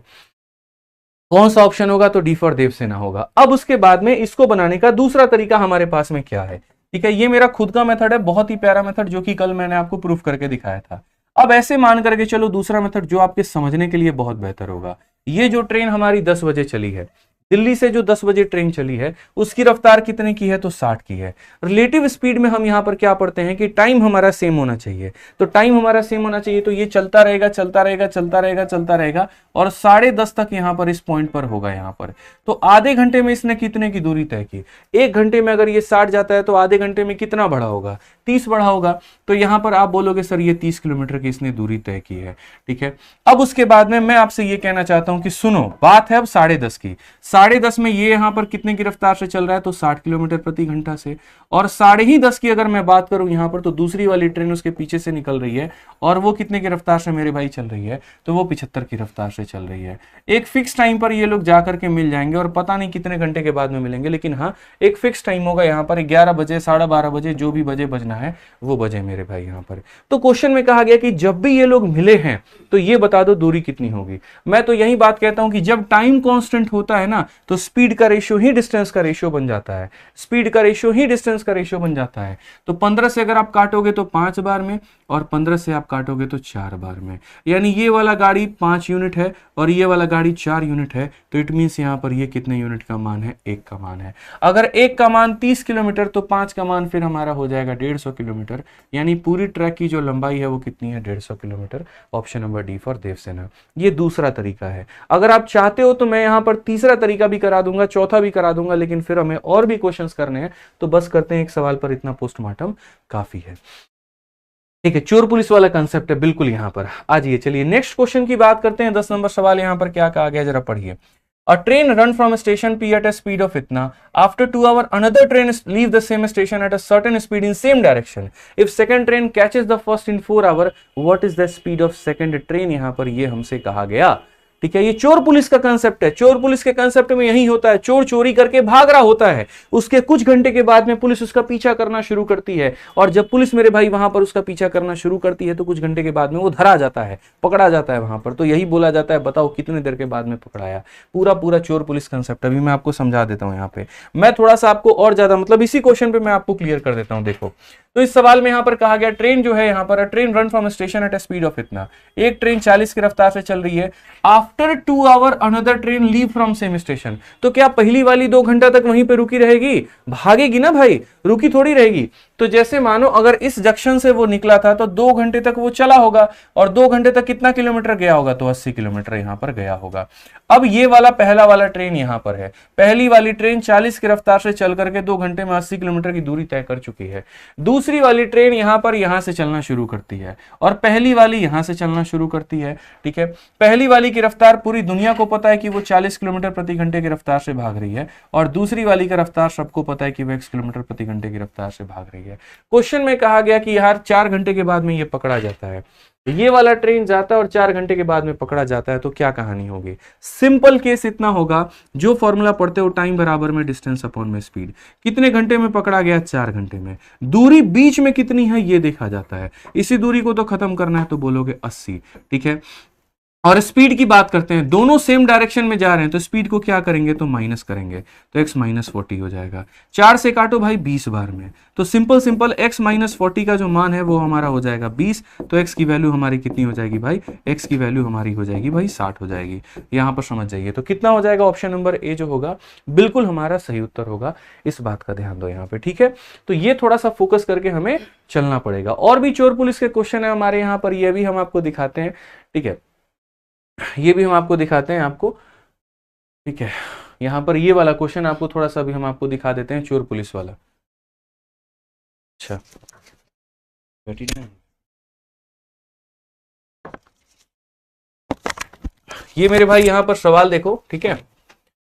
कौन सा ऑप्शन होगा, तो डी फॉर देवसेना होगा। अब उसके बाद में इसको बनाने का दूसरा तरीका हमारे पास में क्या है, ठीक है। ये मेरा खुद का मेथड है, बहुत ही प्यारा मेथड, जो कि कल मैंने आपको प्रूफ करके दिखाया था। अब ऐसे मान करके चलो दूसरा मेथड जो आपके समझने के लिए बहुत बेहतर होगा। ये जो ट्रेन हमारी 10 बजे चली है, दिल्ली से जो 10 बजे ट्रेन चली है, उसकी रफ्तार कितने की है, तो 60 की है। रिलेटिव स्पीड में हम यहां पर क्या पढ़ते हैं कि टाइम हमारा सेम होना चाहिए। तो टाइम हमारा सेम होना चाहिए, तो ये चलता रहेगा, चलता रहेगा, चलता रहेगा, चलता रहेगा, और 10:30 तक यहां पर इस पॉइंट पर होगा यहां पर। तो आधे घंटे में इसने कितने की दूरी तय की। 1 घंटे में अगर ये 60 जाता है तो आधे घंटे में कितना बढ़ा होगा, 30 बढ़ा होगा। तो यहां पर आप बोलोगे सर ये 30 किलोमीटर की इसने दूरी तय की है, ठीक है। अब उसके बाद में मैं आपसे ये कहना चाहता हूं कि सुनो, बात है अब 10:30 की। 10:30 में ये यहां पर कितने की रफ्तार से चल रहा है, तो 60 किलोमीटर प्रति घंटा से। और 10:30 की अगर मैं बात करूं यहां पर, तो दूसरी वाली ट्रेन उसके पीछे से निकल रही है, और वो कितने की रफ्तार से मेरे भाई चल रही है, तो वो 75 की रफ्तार से चल रही है। एक फिक्स टाइम पर ये लोग जाकर के मिल जाएंगे, और पता नहीं कितने घंटे के बाद में मिलेंगे, लेकिन हाँ एक फिक्स टाइम होगा यहाँ पर, 11 बजे, 12:30 बजे, जो भी बजे बजना है वो बजे मेरे भाई यहाँ पर। तो क्वेश्चन में कहा गया कि जब भी ये लोग मिले हैं तो ये बता दो दूरी कितनी होगी। मैं तो यही बात कहता हूं कि जब टाइम कांस्टेंट होता है ना, तो स्पीड का रेशियो ही डिस्टेंस का रेशियो बन जाता है, स्पीड का रेशियो ही डिस्टेंस का रेशियो बन जाता है। तो 15 से अगर आप काटोगे तो 5 बार में, और 15 से आप काटोगे तो 4 बार में, यानी ये वाला गाड़ी 5 यूनिट है और ये वाला गाड़ी 4 यूनिट है। तो इट मीन्स यहां पर ये कितने यूनिट का मान है, 1 का मान है। अगर 1 का मान 30 किलोमीटर तो 5 का मान फिर हमारा हो जाएगा 150 किलोमीटर, यानी पूरी ट्रैक की जो लंबाई है वो कितनी है, 150 kilometre. Option number D for Devasena. ये दूसरा तरीका है। अगर आप चाहते हो तो मैं यहां पर तीसरा तरीका भी करा दूंगा, चौथा भी करा दूंगा, लेकिन फिर हमें और भी क्वेश्चंस करने हैं, तो बस करते हैं एक सवाल पर इतना पोस्टमार्टम काफी है। ठीक है, चोर पुलिस वाला कंसेप्ट है बिल्कुल यहां पर। आइए चलिए नेक्स्ट क्वेश्चन की बात करते हैं। 10 नंबर सवाल यहां पर क्या कहा गया, जरा पढ़िए। A train run from station P at a speed of itna. After 2 hours, another train leave the same station at a certain speed in same direction. If second train catches the first in 4 hours, what is the speed of second train? यहाँ पर ये हमसे कहा गया। ठीक है, ये चोर पुलिस का कंसेप्ट है। चोर पुलिस के कंसेप्ट में यही होता है, चोर चोरी करके भाग रहा होता है, उसके कुछ घंटे के बाद में पुलिस उसका पीछा करना शुरू करती है, और जब पुलिस मेरे भाई वहां पर उसका पीछा करना शुरू करती है तो कुछ घंटे के बाद में वो धरा जाता है, पकड़ा जाता है वहां पर। तो यही बोला जाता है, बताओ कितने देर के बाद में पकड़ाया। पूरा पूरा चोर पुलिस कंसेप्ट अभी मैं आपको समझा देता हूं। यहाँ पे मैं थोड़ा सा आपको और ज्यादा मतलब इसी क्वेश्चन पे मैं आपको क्लियर कर देता हूं। देखो, तो इस सवाल में यहां पर कहा गया ट्रेन जो है, यहां पर train run from station at speed of इतना, एक ट्रेन 40 की रफ्तार से चल रही है। After 2 hour another train leave from same station. तो क्या पहली वाली 2 घंटा तक वहीं पे रुकी रहेगी? भागेगी ना भाई, रुकी थोड़ी रहेगी। तो जैसे मानो अगर इस जंक्शन से वो निकला था तो 2 घंटे तक वो चला होगा, और 2 घंटे तक कितना किलोमीटर गया होगा, तो 80 किलोमीटर यहां पर गया होगा। अब ये वाला पहला वाला ट्रेन यहां पर है, पहली वाली ट्रेन 40 की रफ्तार से चल करके 2 घंटे में 80 किलोमीटर की दूरी तय कर चुकी है। दूसरी वाली ट्रेन यहां पर यहां से चलना शुरू करती है, और पहली वाली यहां से चलना शुरू करती है। ठीक है, पहली वाली की रफ्तार पूरी दुनिया को पता है कि वो 40 किलोमीटर प्रति घंटे की रफ्तार से भाग रही है, और दूसरी वाली का रफ्तार सबको पता है कि वो 1 किलोमीटर प्रति घंटे की रफ्तार से भाग रही है। क्वेश्चन में कहा गया कि यार 4 घंटे के बाद में ये पकड़ा जाता है, ये वाला ट्रेन जाता है और 4 घंटे के बाद में पकड़ा जाता है, तो क्या कहानी होगी? सिंपल केस इतना होगा, जो फॉर्मूला पढ़ते हो, टाइम बराबर में डिस्टेंस अपॉन में स्पीड। कितने घंटे में पकड़ा गया? 4 घंटे में। दूरी बीच में कितनी है ये देखा जाता है, इसी दूरी को तो खत्म करना है, तो बोलोगे 80। ठीक है, और स्पीड की बात करते हैं, दोनों सेम डायरेक्शन में जा रहे हैं, तो स्पीड को क्या करेंगे, तो माइनस करेंगे, तो x माइनस 40 हो जाएगा। 4 से काटो भाई 20 बार में, तो सिंपल सिंपल x माइनस 40 का जो मान है वो हमारा हो जाएगा 20। तो x की वैल्यू हमारी कितनी हो जाएगी भाई? x की वैल्यू हमारी हो जाएगी भाई 60 हो जाएगी। यहां पर समझ जाइए, तो कितना हो जाएगा? ऑप्शन नंबर ए जो होगा बिल्कुल हमारा सही उत्तर होगा। इस बात का ध्यान दो यहाँ पे। ठीक है, तो ये थोड़ा सा फोकस करके हमें चलना पड़ेगा। और भी चोर पुलिस के क्वेश्चन है हमारे यहाँ पर, ये भी हम आपको दिखाते हैं। ठीक है, ये भी हम आपको दिखाते हैं आपको। ठीक है, यहां पर ये वाला क्वेश्चन आपको थोड़ा सा भी हम आपको दिखा देते हैं, चोर पुलिस वाला। अच्छा, ये मेरे भाई यहां पर सवाल देखो। ठीक है,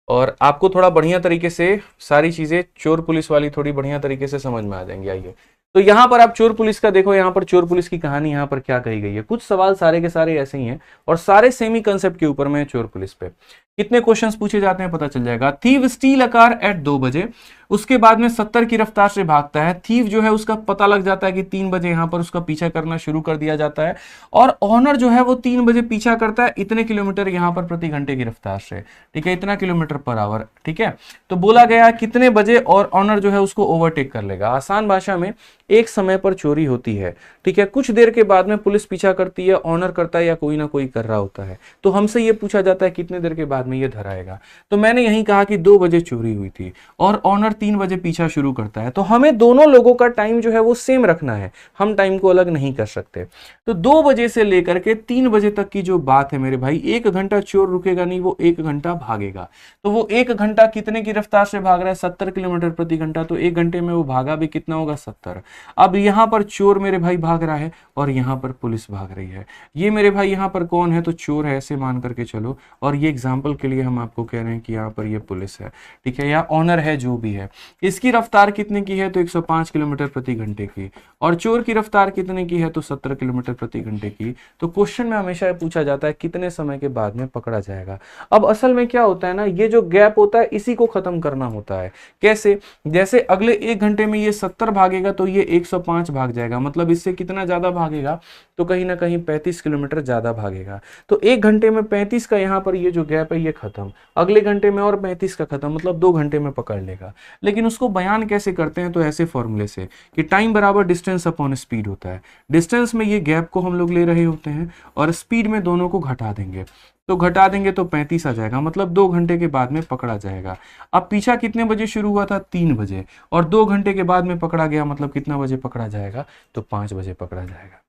और आपको थोड़ा बढ़िया तरीके से सारी चीजें चोर पुलिस वाली थोड़ी बढ़िया तरीके से समझ में आ जाएंगी। आइए, तो यहां पर आप चोर पुलिस का देखो, यहां पर चोर पुलिस की कहानी यहां पर क्या कही गई है। कुछ सवाल सारे के सारे ऐसे ही हैं, और सारे सेमी कंसेप्ट के ऊपर में चोर पुलिस पे कितने क्वेश्चंस पूछे जाते हैं पता चल जाएगा। Thief steel a car eight 2 बजे, उसके बाद में 70 की रफ्तार से भागता है। थीव जो है उसका पता लग जाता है कि 3 बजे यहां पर उसका पीछा करना शुरू कर दिया जाता है, और ऑनर जो है वो 3 बजे पीछा करता है इतने किलोमीटर यहां पर प्रति घंटे की रफ्तार से। ठीक है, इतना किलोमीटर पर आवर। ठीक है, तो बोला गया कितने बजे और ऑनर जो है उसको ओवरटेक कर लेगा। आसान भाषा में एक समय पर चोरी होती है। ठीक है, कुछ देर के बाद में पुलिस पीछा करती है, ऑनर करता है या कोई ना कोई कर रहा होता है, तो हमसे ये पूछा जाता है कितने देर के बाद में ये धराएगा। तो मैंने यही कहा कि 2 बजे चोरी हुई थी और ऑनर 3 बजे पीछा शुरू करता है, तो हमें दोनों लोगों का टाइम जो है वो सेम रखना है, हम टाइम को अलग नहीं कर सकते। तो 2 बजे से लेकर के 3 बजे तक की जो बात है मेरे भाई, 1 घंटा चोर रुकेगा नहीं, वो 1 घंटा भागेगा। तो वो 1 घंटा कितने की रफ्तार से भाग रहा है? 70 किलोमीटर प्रति घंटा। तो 1 घंटे में वो भागा भी कितना होगा? 70। अब यहां पर चोर मेरे भाई भाग रहा है और यहां पर पुलिस भाग रही है। ये मेरे भाई यहां पर कौन है? तो चोर है, ऐसे मान करके चलो, और ये एग्जाम्पल के लिए हम आपको कह रहे हैं कि यहाँ पर ये पुलिस है। ठीक है, या ऑनर है, जो भी है। इसकी रफ्तार कितने की है? तो 105 किलोमीटर प्रति घंटे की, और चोर की रफ्तार कितने की है? तो 70 किलोमीटर प्रति घंटे की। तो क्वेश्चन में हमेशा पूछा जाता है कितने समय के बाद में पकड़ा जाएगा। अब असल में क्या होता है ना, ये जो गैप होता है इसी को खत्म करना होता है। कैसे? जैसे अगले 1 घंटे में ये 70 भागेगा तो ये 105 भाग जाएगा, मतलब इससे कितना ज्यादा भागेगा? तो कहीं ना कहीं 35 किलोमीटर ज्यादा भागेगा। तो 1 घंटे में 35 का यहाँ पर ये जो गैप है ये खत्म, अगले घंटे में और 35 का खत्म, मतलब 2 घंटे में पकड़ लेगा। लेकिन उसको बयान कैसे करते हैं, तो ऐसे फॉर्मूले से कि टाइम बराबर डिस्टेंस अपॉन स्पीड होता है। डिस्टेंस में ये गैप को हम लोग ले रहे होते हैं और स्पीड में दोनों को घटा देंगे, तो घटा देंगे तो 35 आ जाएगा, मतलब 2 घंटे के बाद में पकड़ा जाएगा। अब पीछा कितने बजे शुरू हुआ था, 3 बजे, और 2 घंटे के बाद में पकड़ा गया, मतलब कितना बजे पकड़ा जाएगा, तो 5 बजे पकड़ा जाएगा।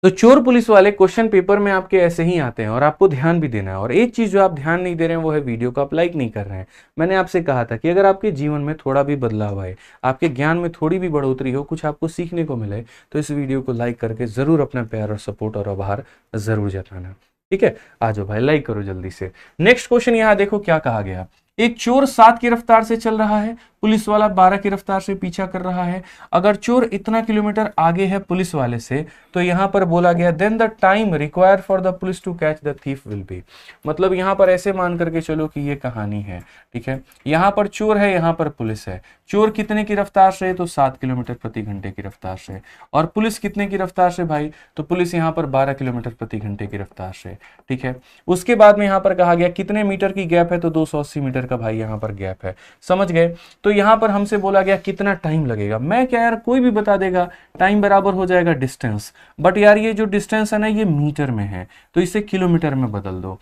तो चोर पुलिस वाले क्वेश्चन पेपर में आपके ऐसे ही आते हैं और आपको ध्यान भी देना है। और एक चीज जो आप ध्यान नहीं दे रहे हैं वो है वीडियो को आप लाइक नहीं कर रहे हैं। मैंने आपसे कहा था कि अगर आपके जीवन में थोड़ा भी बदलाव आए, आपके ज्ञान में थोड़ी भी बढ़ोतरी हो, कुछ आपको सीखने को मिले, तो इस वीडियो को लाइक करके जरूर अपना प्यार और सपोर्ट और आभार जरूर जताना। ठीक है, आ जाओ भाई, लाइक करो जल्दी से। नेक्स्ट क्वेश्चन यहाँ देखो क्या कहा गया। एक चोर 7 की रफ्तार से चल रहा है, पुलिस वाला 12 की रफ्तार से पीछा कर रहा है। अगर चोर इतना किलोमीटर आगे है पुलिस वाले से, तो यहां पर बोला गया then the time required for the police to catch the thief will be. मतलब यहां पर ऐसे मान करके चलो कि ये कहानी है। ठीक है, यहां पर चोर है, यहां पर पुलिस है। चोर कितने की रफ्तार से, तो 7 किलोमीटर प्रति घंटे की रफ्तार से, और पुलिस कितने की रफ्तार से भाई, तो पुलिस यहाँ पर 12 किलोमीटर प्रति घंटे की रफ्तार से। ठीक है, उसके बाद में यहाँ पर कहा गया कितने मीटर की गैप है, तो 280 मीटर का भाई यहाँ पर गैप है। समझ गए। तो यहाँ पर हमसे बोला गया कितना टाइम लगेगा। मैं क्या यार, कोई भी बता देगा, टाइम बराबर हो जाएगा डिस्टेंस। बट यार ये जो डिस्टेंस है ना, ये मीटर में है, तो इसे किलोमीटर में बदल दो।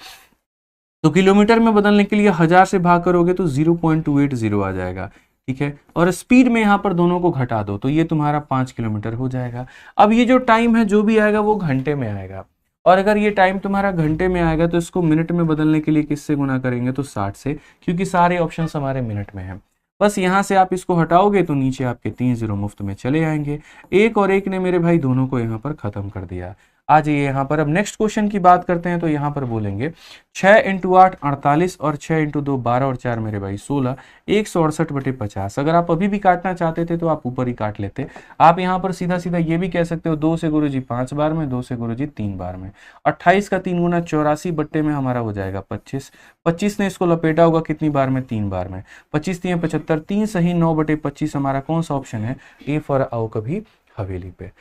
तो किलोमीटर में बदलने के लिए 1000 से भाग करोगे तो 0.280 आ जाएगा। ठीक है, और स्पीड में यहाँ पर दोनों को घटा दो तो ये तुम्हारा 5 किलोमीटर हो जाएगा। अब ये जो टाइम है जो भी आएगा वो घंटे में आएगा, और अगर ये टाइम तुम्हारा घंटे में आएगा तो इसको मिनट में बदलने के लिए किससे गुना करेंगे, तो 60 से, क्योंकि सारे ऑप्शन हमारे मिनट में हैं। बस यहाँ से आप इसको हटाओगे तो नीचे आपके 3 0 मुफ्त में चले आएंगे। एक और एक ने मेरे भाई दोनों को यहाँ पर खत्म कर दिया। आ जाइए यहाँ पर, अब नेक्स्ट क्वेश्चन की बात करते हैं। तो यहाँ पर बोलेंगे 6 × 8 48 और 6 × 2 12 और 4 मेरे भाई 16, 168/50। अगर आप अभी भी काटना चाहते थे तो आप ऊपर ही काट लेते। आप यहाँ पर सीधा सीधा ये भी कह सकते हो 2 से गुरुजी 5 बार में, 2 से गुरुजी 3 बार में। 28 का 3 गुना 84 बट्टे में हमारा हो जाएगा 25। 25 ने इसको लपेटा होगा कितनी बार में, 3 बार में। 25 3 75, 3 सही 9/25 हमारा कौन सा ऑप्शन है, ए फॉर आओ कभी हवेली पे।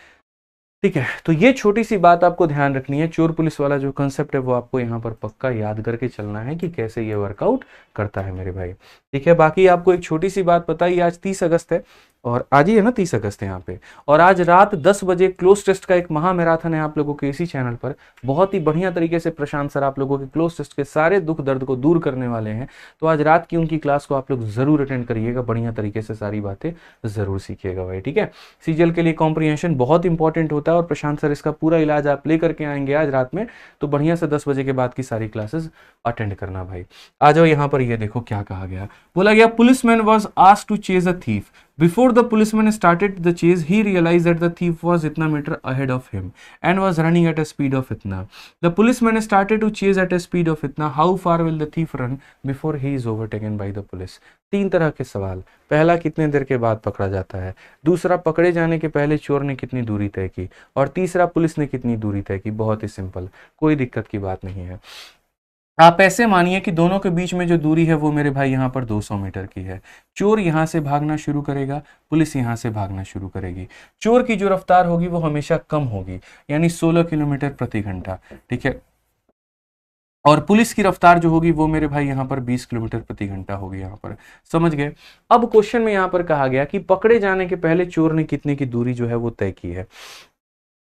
ठीक है, तो ये छोटी सी बात आपको ध्यान रखनी है। चोर पुलिस वाला जो कंसेप्ट है वो आपको यहाँ पर पक्का याद करके चलना है कि कैसे ये वर्कआउट करता है मेरे भाई। ठीक है, बाकी आपको एक छोटी सी बात पता ही, आज 30 अगस्त है, और आज ही है ना 30 अगस्त है यहाँ पे, और आज रात 10 बजे क्लोज टेस्ट का एक महा मैराथन है आप लोगों के इसी चैनल पर। बहुत ही बढ़िया तरीके से प्रशांत सर आप लोगों के क्लोज टेस्ट के सारे दुख दर्द को दूर करने वाले हैं। तो आज रात की उनकी क्लास को आप लोग जरूर अटेंड करिएगा, बढ़िया तरीके से सारी बातें जरूर सीखिएगा भाई। ठीक है, सीजीएल के लिए कॉम्प्रिहेंशन बहुत इंपॉर्टेंट होता है और प्रशांत सर इसका पूरा इलाज आप ले करके आएंगे आज रात में। तो बढ़िया से 10 बजे के बाद की सारी क्लासेस अटेंड करना भाई। आ जाओ यहाँ पर, ये देखो क्या कहा गया। बोला गया policeman was asked to chase a thief. Before the policeman started the chase, he realized that the thief was इतना metre ahead of him and was running at a speed of इतना. The policeman started to chase at a speed of इतना. How far will the thief run before he is overtaken by the police? 3 तरह के सवाल। पहला, कितने देर के बाद पकड़ा जाता है। दूसरा, पकड़े जाने के पहले चोर ने कितनी दूरी तय की। और तीसरा, पुलिस ने कितनी दूरी तय की। बहुत ही सिंपल, कोई दिक्कत की बात नहीं है। आप ऐसे मानिए कि दोनों के बीच में जो दूरी है वो मेरे भाई यहाँ पर 200 मीटर की है। चोर यहाँ से भागना शुरू करेगा, पुलिस यहाँ से भागना शुरू करेगी। चोर की जो रफ्तार होगी वो हमेशा कम होगी, यानी 16 किलोमीटर प्रति घंटा। ठीक है, और पुलिस की रफ्तार जो होगी वो मेरे भाई यहाँ पर 20 किलोमीटर प्रति घंटा होगी। यहाँ पर समझ गए। अब क्वेश्चन में यहाँ पर कहा गया कि पकड़े जाने के पहले चोर ने कितने की दूरी जो है वो तय की है।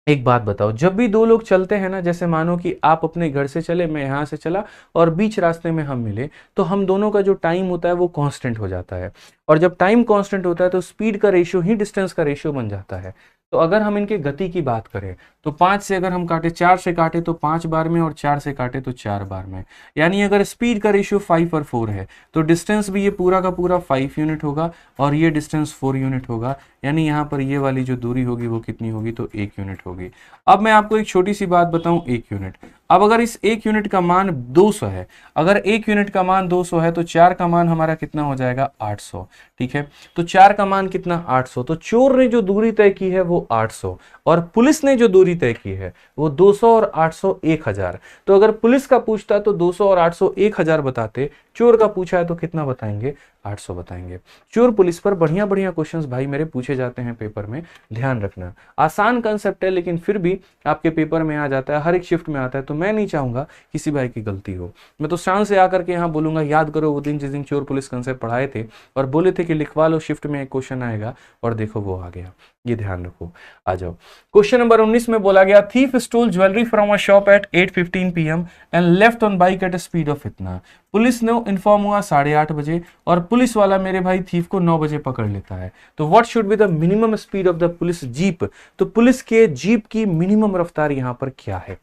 एक बात बताओ, जब भी 2 लोग चलते हैं ना, जैसे मानो कि आप अपने घर से चले, मैं यहाँ से चला, और बीच रास्ते में हम मिले, तो हम दोनों का जो टाइम होता है वो कांस्टेंट हो जाता है। और जब टाइम कांस्टेंट होता है तो स्पीड का रेशियो ही डिस्टेंस का रेशियो बन जाता है। तो अगर हम इनके गति की बात करें तो 5 से अगर हम काटे, 4 से काटे तो 5 बार में, और 4 से काटे तो 4 बार में। यानी अगर स्पीड का रेशियो 5 और 4 है तो डिस्टेंस भी ये पूरा का पूरा 5 यूनिट होगा और ये डिस्टेंस 4 यूनिट होगा। यानी यहाँ पर ये वाली जो दूरी होगी वो कितनी होगी, तो 1 यूनिट होगी। अब मैं आपको एक छोटी सी बात बताऊं, 1 यूनिट। अब अगर इस 1 यूनिट का मान 200 है, अगर 1 यूनिट का मान 200 है तो 4 का मान हमारा कितना हो जाएगा, 800। ठीक है, तो 4 का मान कितना, 800। तो चोर ने जो दूरी तय की है वो 800, और पुलिस ने जो दूरी तय की है वो 200 और 800 1000। तो अगर पुलिस का पूछता तो 200 और 800 1000 बताते, चोर का पूछा है तो कितना बताएंगे, 800 बताएंगे। चोर पुलिस पर बढ़िया बढ़िया क्वेश्चंस भाई मेरे पूछे जाते हैं पेपर में, ध्यान रखना। आसान कंसेप्ट है लेकिन फिर भी आपके पेपर में आ जाता है, हर एक शिफ्ट में आता है, तो मैं नहीं चाहूंगा किसी भाई की गलती हो। मैं तो शान से आकर के यहाँ बोलूंगा याद करो वो दिन जिस दिन चोर पुलिस कंसेप्ट पढ़ाए थे और बोले थे कि लिखवा लो शिफ्ट में एक क्वेश्चन आएगा, और देखो वो आ गया। ये ध्यान रखो। आ जाओ क्वेश्चन नंबर 19 में बोला गया thief stole jewellery from a shop at 8:15 PM and left on bike at speed of इतना। पुलिस ने इन्फॉर्म हुआ 8:30 बजे और पुलिस वाला मेरे भाई थीफ को 9 बजे पकड़ लेता है। तो what should be the minimum speed of the police jeep. तो पुलिस के जीप की मिनिमम रफ्तार यहां पर क्या है।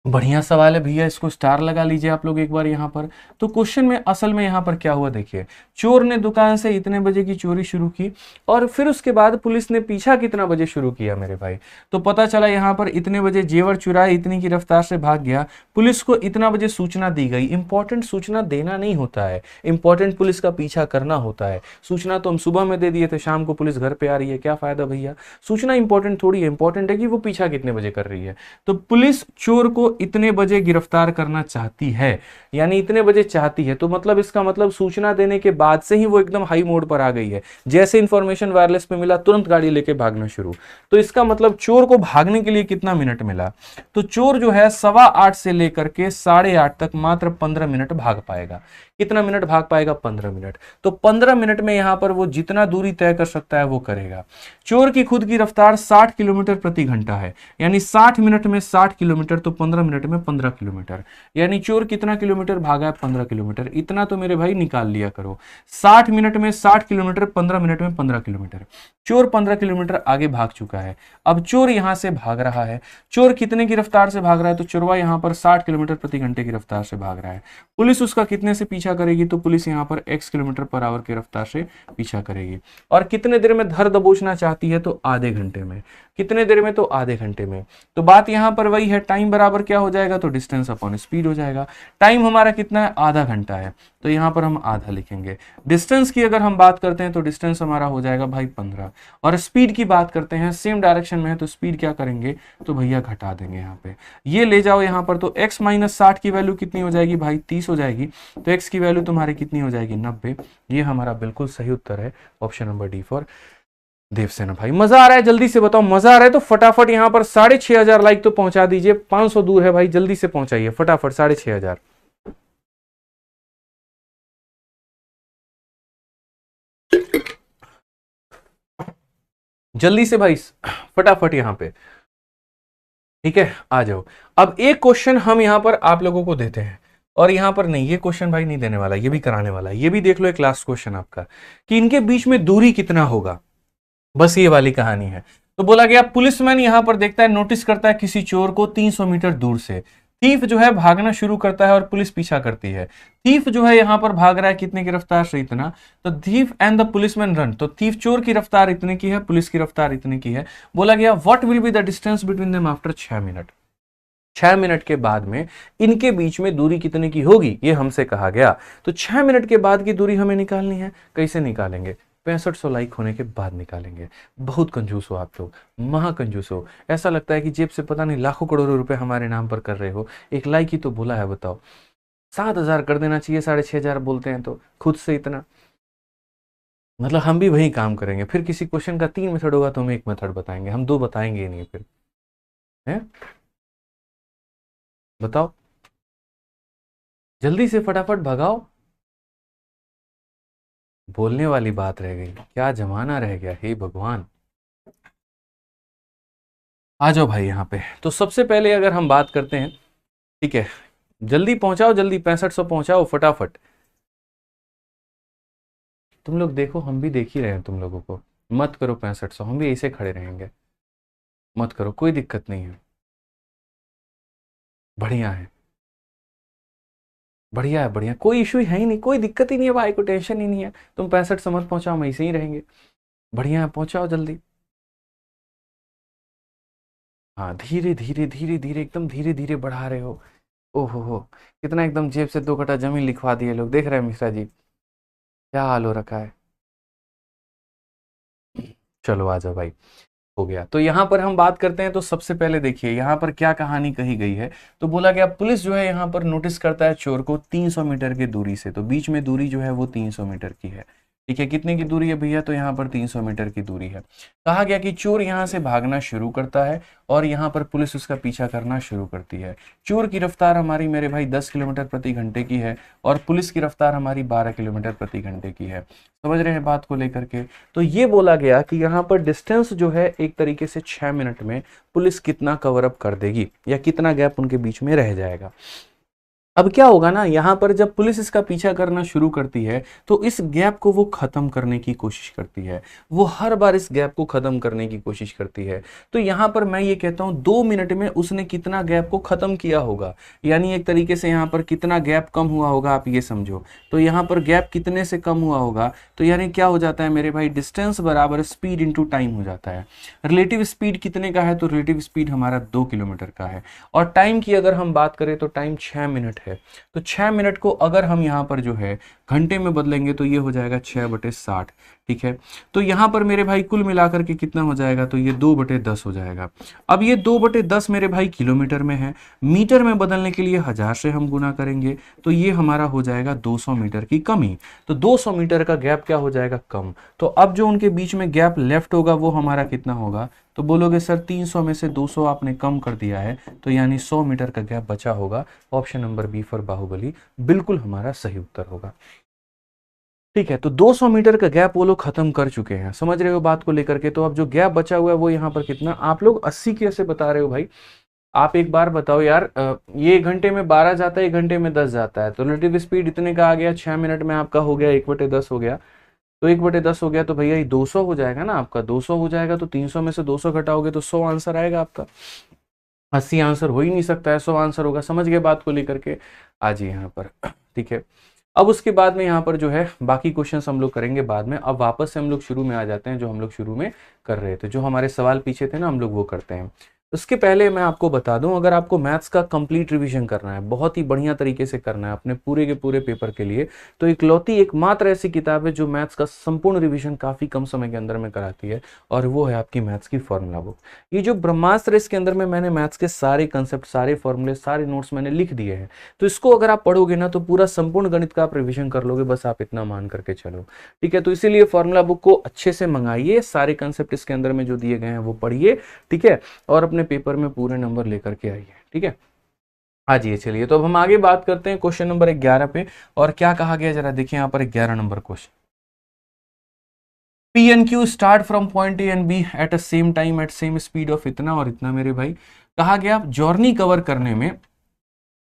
बढ़िया सवाल है भैया, इसको स्टार लगा लीजिए आप लोग एक बार यहाँ पर। तो क्वेश्चन में असल में यहाँ पर क्या हुआ देखिए, चोर ने दुकान से इतने बजे की चोरी शुरू की और फिर उसके बाद पुलिस ने पीछा कितना बजे शुरू किया मेरे भाई। तो पता चला यहाँ पर इतने बजे जेवर चुराए, इतनी की रफ्तार से भाग गया। पुलिस को इतना बजे सूचना दी गई। इंपॉर्टेंट सूचना देना नहीं होता है, इंपॉर्टेंट पुलिस का पीछा करना होता है। सूचना तो हम सुबह में दे दिए थे, शाम को पुलिस घर पे आ रही है, क्या फायदा भैया। सूचना इंपॉर्टेंट थोड़ी है, इंपॉर्टेंट है कि वो पीछा कितने बजे कर रही है। तो पुलिस चोर को इतने बजे गिरफ्तार करना चाहती है, यानी इतने बजे चाहती है, तो मतलब इसका मतलब सूचना देने के बाद से ही वो एकदम हाई मोड पर आ गई है। जैसे इंफॉर्मेशन वायरलेस पे मिला तुरंत गाड़ी लेके भागना शुरू। तो इसका मतलब चोर को भागने के लिए कितना मिनट मिला। तो चोर जो है 8:15 से लेकर के 8:30 तक मात्र 15 मिनट भाग पाएगा। कितना मिनट भाग पाएगा, 15 मिनट। तो 15 मिनट में यहां पर वो जितना दूरी तय कर सकता है वो करेगा। चोर की खुद की रफ्तार 60 किलोमीटर प्रति घंटा है, यानी 60 मिनट में 60 किलोमीटर, तो 15 मिनट में 15 किलोमीटर। यानी चोर कितना किलोमीटर भागा है, 15 किलोमीटर। इतना तो मेरे भाई निकाल लिया करो। 60 मिनट में 60 किलोमीटर, 15 मिनट में 15 किलोमीटर। चोर 15 किलोमीटर आगे भाग चुका है। अब चोर यहां से भाग रहा है। चोर कितने की रफ्तार से भाग रहा है, तो चोरवा यहां पर 60 किलोमीटर प्रति घंटे की रफ्तार से भाग रहा है। पुलिस उसका कितने से पीछा करेगी, तो पुलिस यहां पर x किलोमीटर पर आवर की रफ्तार से पीछा करेगी। और कितने देर में धर दबोचना चाहती है, तो आधे घंटे में। कितने देर में, तो आधे घंटे में। तो बात यहां पर वही है, टाइम बराबर क्या हो जाएगा, तो डिस्टेंस अपॉन स्पीड हो जाएगा। टाइम हमारा कितना है, आधा घंटा है, तो यहां पर हम आधा लिखेंगे। डिस्टेंस की अगर हम बात करते हैं तो डिस्टेंस हमारा हो जाएगा भाई 15। और स्पीड की बात करते हैं, सेम डायरेक्शन में है तो स्पीड क्या करेंगे, तो भैया घटा देंगे यहाँ पे। ये ले जाओ यहाँ पर, तो x माइनस 60 की वैल्यू कितनी हो जाएगी भाई, 30 हो जाएगी। तो x की वैल्यू तुम्हारी कितनी हो जाएगी, 90। ये हमारा बिल्कुल सही उत्तर है, option number D for Devasena. भाई मजा आ रहा है, जल्दी से बताओ मजा आ रहा है तो फटाफट यहाँ पर 6,500 लाइक तो पहुंचा दीजिए। 500 दूर है भाई, जल्दी से पहुंचाइए फटाफट 6,500। जल्दी से भाई फटाफट यहाँ पे, ठीक है। आ जाओ। अब एक क्वेश्चन हम यहां पर आप लोगों को देते हैं, और यहां पर नहीं, ये क्वेश्चन भाई नहीं देने वाला, ये भी कराने वाला है। ये भी देख लो, एक लास्ट क्वेश्चन आपका, कि इनके बीच में दूरी कितना होगा। बस ये वाली कहानी है। तो बोला गया पुलिसमैन यहां पर देखता है, नोटिस करता है किसी चोर को 300 मीटर दूर से। थीफ जो है भागना शुरू करता है और पुलिस पीछा करती है। थीफ जो है यहां पर भाग रहा है कितने की रफ्तार से, इतना। तो thief and the policeman run. तो थीफ चोर की रफ्तार इतने की है, पुलिस की रफ्तार इतने की है। बोला गया what will be the distance between them after 6 minute. 6 minute के बाद में इनके बीच में दूरी कितने की होगी, ये हमसे कहा गया। तो 6 मिनट के बाद की दूरी हमें निकालनी है। कैसे निकालेंगे, 6500 लाइक होने के बाद निकालेंगे। बहुत कंजूस हो आप लोग, महा कंजूस हो। ऐसा लगता है कि जेब से पता नहीं लाखों करोड़ों रुपए हमारे नाम पर कर रहे हो। एक लाइक ही तो बोला है, बताओ। 7,000 कर देना चाहिए, 6,500 बोलते हैं तो खुद से इतना। मतलब हम भी वही काम करेंगे। फिर किसी क्वेश्चन का 3 मेथड होगा तो हम 1 मेथड बताएंगे, हम 2 बताएंगे ही नहीं फिर, है। बताओ जल्दी से फटाफट भगाओ। बोलने वाली बात रह गई, क्या जमाना रह गया, हे भगवान। आ जाओ भाई यहाँ पे। तो सबसे पहले अगर हम बात करते हैं, ठीक है, जल्दी पहुंचाओ, जल्दी 6500 पहुंचाओ फटाफट। तुम लोग देखो, हम भी देख ही रहे हैं तुम लोगों को। मत करो 6500, हम भी ऐसे खड़े रहेंगे। मत करो, कोई दिक्कत नहीं है, बढ़िया है, बढ़िया है, बढ़िया, कोई इशू है ही नहीं, कोई दिक्कत ही नहीं है भाई को, टेंशन ही नहीं है। तुम 65 से मत पहुंचाओ, हम ऐसे ही रहेंगे। बढ़िया है, पहुंचाओ जल्दी। हाँ, धीरे धीरे धीरे धीरे, एकदम धीरे धीरे बढ़ा रहे हो। ओहो हो, कितना एकदम जेब से 2 कट्टा जमीन लिखवा दिए लोग, देख रहे हैं मिश्रा जी, क्या हाल हो रखा है। चलो आ जाओ भाई। हो गया। तो यहाँ पर हम बात करते हैं, तो सबसे पहले देखिए यहाँ पर क्या कहानी कही गई है। तो बोला गया पुलिस जो है यहाँ पर नोटिस करता है चोर को 300 मीटर की दूरी से। तो बीच में दूरी जो है वो 300 मीटर की है। ठीक है, कितने की दूरी है भैया? तो यहाँ पर 300 मीटर की दूरी है। कहा गया कि चोर यहाँ से भागना शुरू करता है और यहाँ पर पुलिस उसका पीछा करना शुरू करती है। चोर की रफ्तार हमारी मेरे भाई 10 किलोमीटर प्रति घंटे की है और पुलिस की रफ्तार हमारी 12 किलोमीटर प्रति घंटे की है। समझ रहे हैं बात को लेकर के? तो ये बोला गया कि यहाँ पर डिस्टेंस जो है एक तरीके से 6 मिनट में पुलिस कितना कवर अप कर देगी या कितना गैप उनके बीच में रह जाएगा। अब क्या होगा ना, यहां पर जब पुलिस इसका पीछा करना शुरू करती है तो इस गैप को वो खत्म करने की कोशिश करती है। वो हर बार इस गैप को खत्म करने की कोशिश करती है। तो यहां पर मैं ये कहता हूं 2 मिनट में उसने कितना गैप को खत्म किया होगा, यानी एक तरीके से यहां पर कितना गैप कम हुआ होगा, आप ये समझो। तो यहां पर गैप कितने से कम हुआ होगा, तो यानी क्या हो जाता है मेरे भाई, डिस्टेंस बराबर स्पीड इंटू टाइम हो जाता है। रिलेटिव स्पीड कितने का है? तो रिलेटिव स्पीड हमारा 2 किलोमीटर का है। और टाइम की अगर हम बात करें तो टाइम 6 मिनट है। तो 6 मिनट को अगर हम यहाँ पर जो है घंटे में बदलेंगे तो ये हो जाएगा 6/60। ठीक है, तो यहाँ पर मेरे भाई कुल मिलाकर के कितना हो जाएगा, तो ये 2/10 हो जाएगा। अब ये 2/10 मेरे भाई किलोमीटर में है, मीटर में बदलने के लिए 1000 से हम गुना करेंगे तो ये हमारा हो जाएगा 200 मीटर की कमी। तो 200 मीटर का गैप क्या हो जाएगा, कम। तो अब जो उनके बीच में गैप लेफ्ट होगा वो हमारा कितना होगा, तो बोलोगे सर 300 में से 200 आपने कम कर दिया है, तो यानी 100 मीटर का गैप बचा होगा। Option number B for Baahubali बिल्कुल हमारा सही उत्तर होगा। ठीक है, तो 200 मीटर का गैप वो लोग खत्म कर चुके हैं। समझ रहे हो बात को लेकर के? तो अब जो गैप बचा हुआ है वो यहाँ पर कितना, आप लोग 80 कैसे बता रहे हो भाई? आप एक बार बताओ यार, ये 1 घंटे में 12 जाता है, 1 घंटे में 10 जाता है, तो रिलेटिव स्पीड इतने का आ गया, 6 मिनट में आपका हो गया 1/10 हो गया। तो 1/10 हो गया तो भैया ये 200 हो जाएगा ना आपका। 200 हो जाएगा तो 300 में से 200 घटाओगे तो 100 आंसर आएगा आपका। 80 आंसर हो ही नहीं सकता है, 100 आंसर होगा। समझ गए बात को लेकर के? आज यहाँ पर ठीक है। अब उसके बाद में यहाँ पर जो है बाकी क्वेश्चंस हम लोग करेंगे बाद में। अब वापस से हम लोग शुरू में आ जाते हैं, जो हम लोग शुरू में कर रहे थे, जो हमारे सवाल पीछे थे ना, हम लोग वो करते हैं। उसके पहले मैं आपको बता दूं, अगर आपको मैथ्स का कंप्लीट रिवीजन करना है, बहुत ही बढ़िया तरीके से करना है अपने पूरे के पूरे पेपर के लिए, तो इकलौती एकमात्र ऐसी किताब है जो मैथ्स का संपूर्ण रिवीजन काफी कम समय के अंदर में कराती है, और वो है आपकी मैथ्स की फॉर्मूला बुक। ये जो ब्रह्मास्त्र, इसके अंदर में मैंने मैथ्स के सारे कंसेप्ट, सारे फॉर्मूले, सारे नोट्स मैंने लिख दिए हैं। तो इसको अगर आप पढ़ोगे ना तो पूरा संपूर्ण गणित का आप रिवीजन कर लोगे, बस आप इतना मान करके चलो। ठीक है, तो इसीलिए फॉर्मूला बुक को अच्छे से मंगाइए, सारे कंसेप्ट इसके अंदर में जो दिए गए हैं वो पढ़िए। ठीक है, और अपने पेपर में पूरे नंबर लेकर के आइए। ठीक है, आ जाइए। चलिए, तो अब हम आगे बात करते हैं क्वेश्चन नंबर 11 पे। और क्या कहा गया जरा देखिए यहाँ पर 11 नंबर question. P and Q start from point A and B at a same time at same speed of इतना और इतना। मेरे भाई कहा गया जर्नी कवर करने में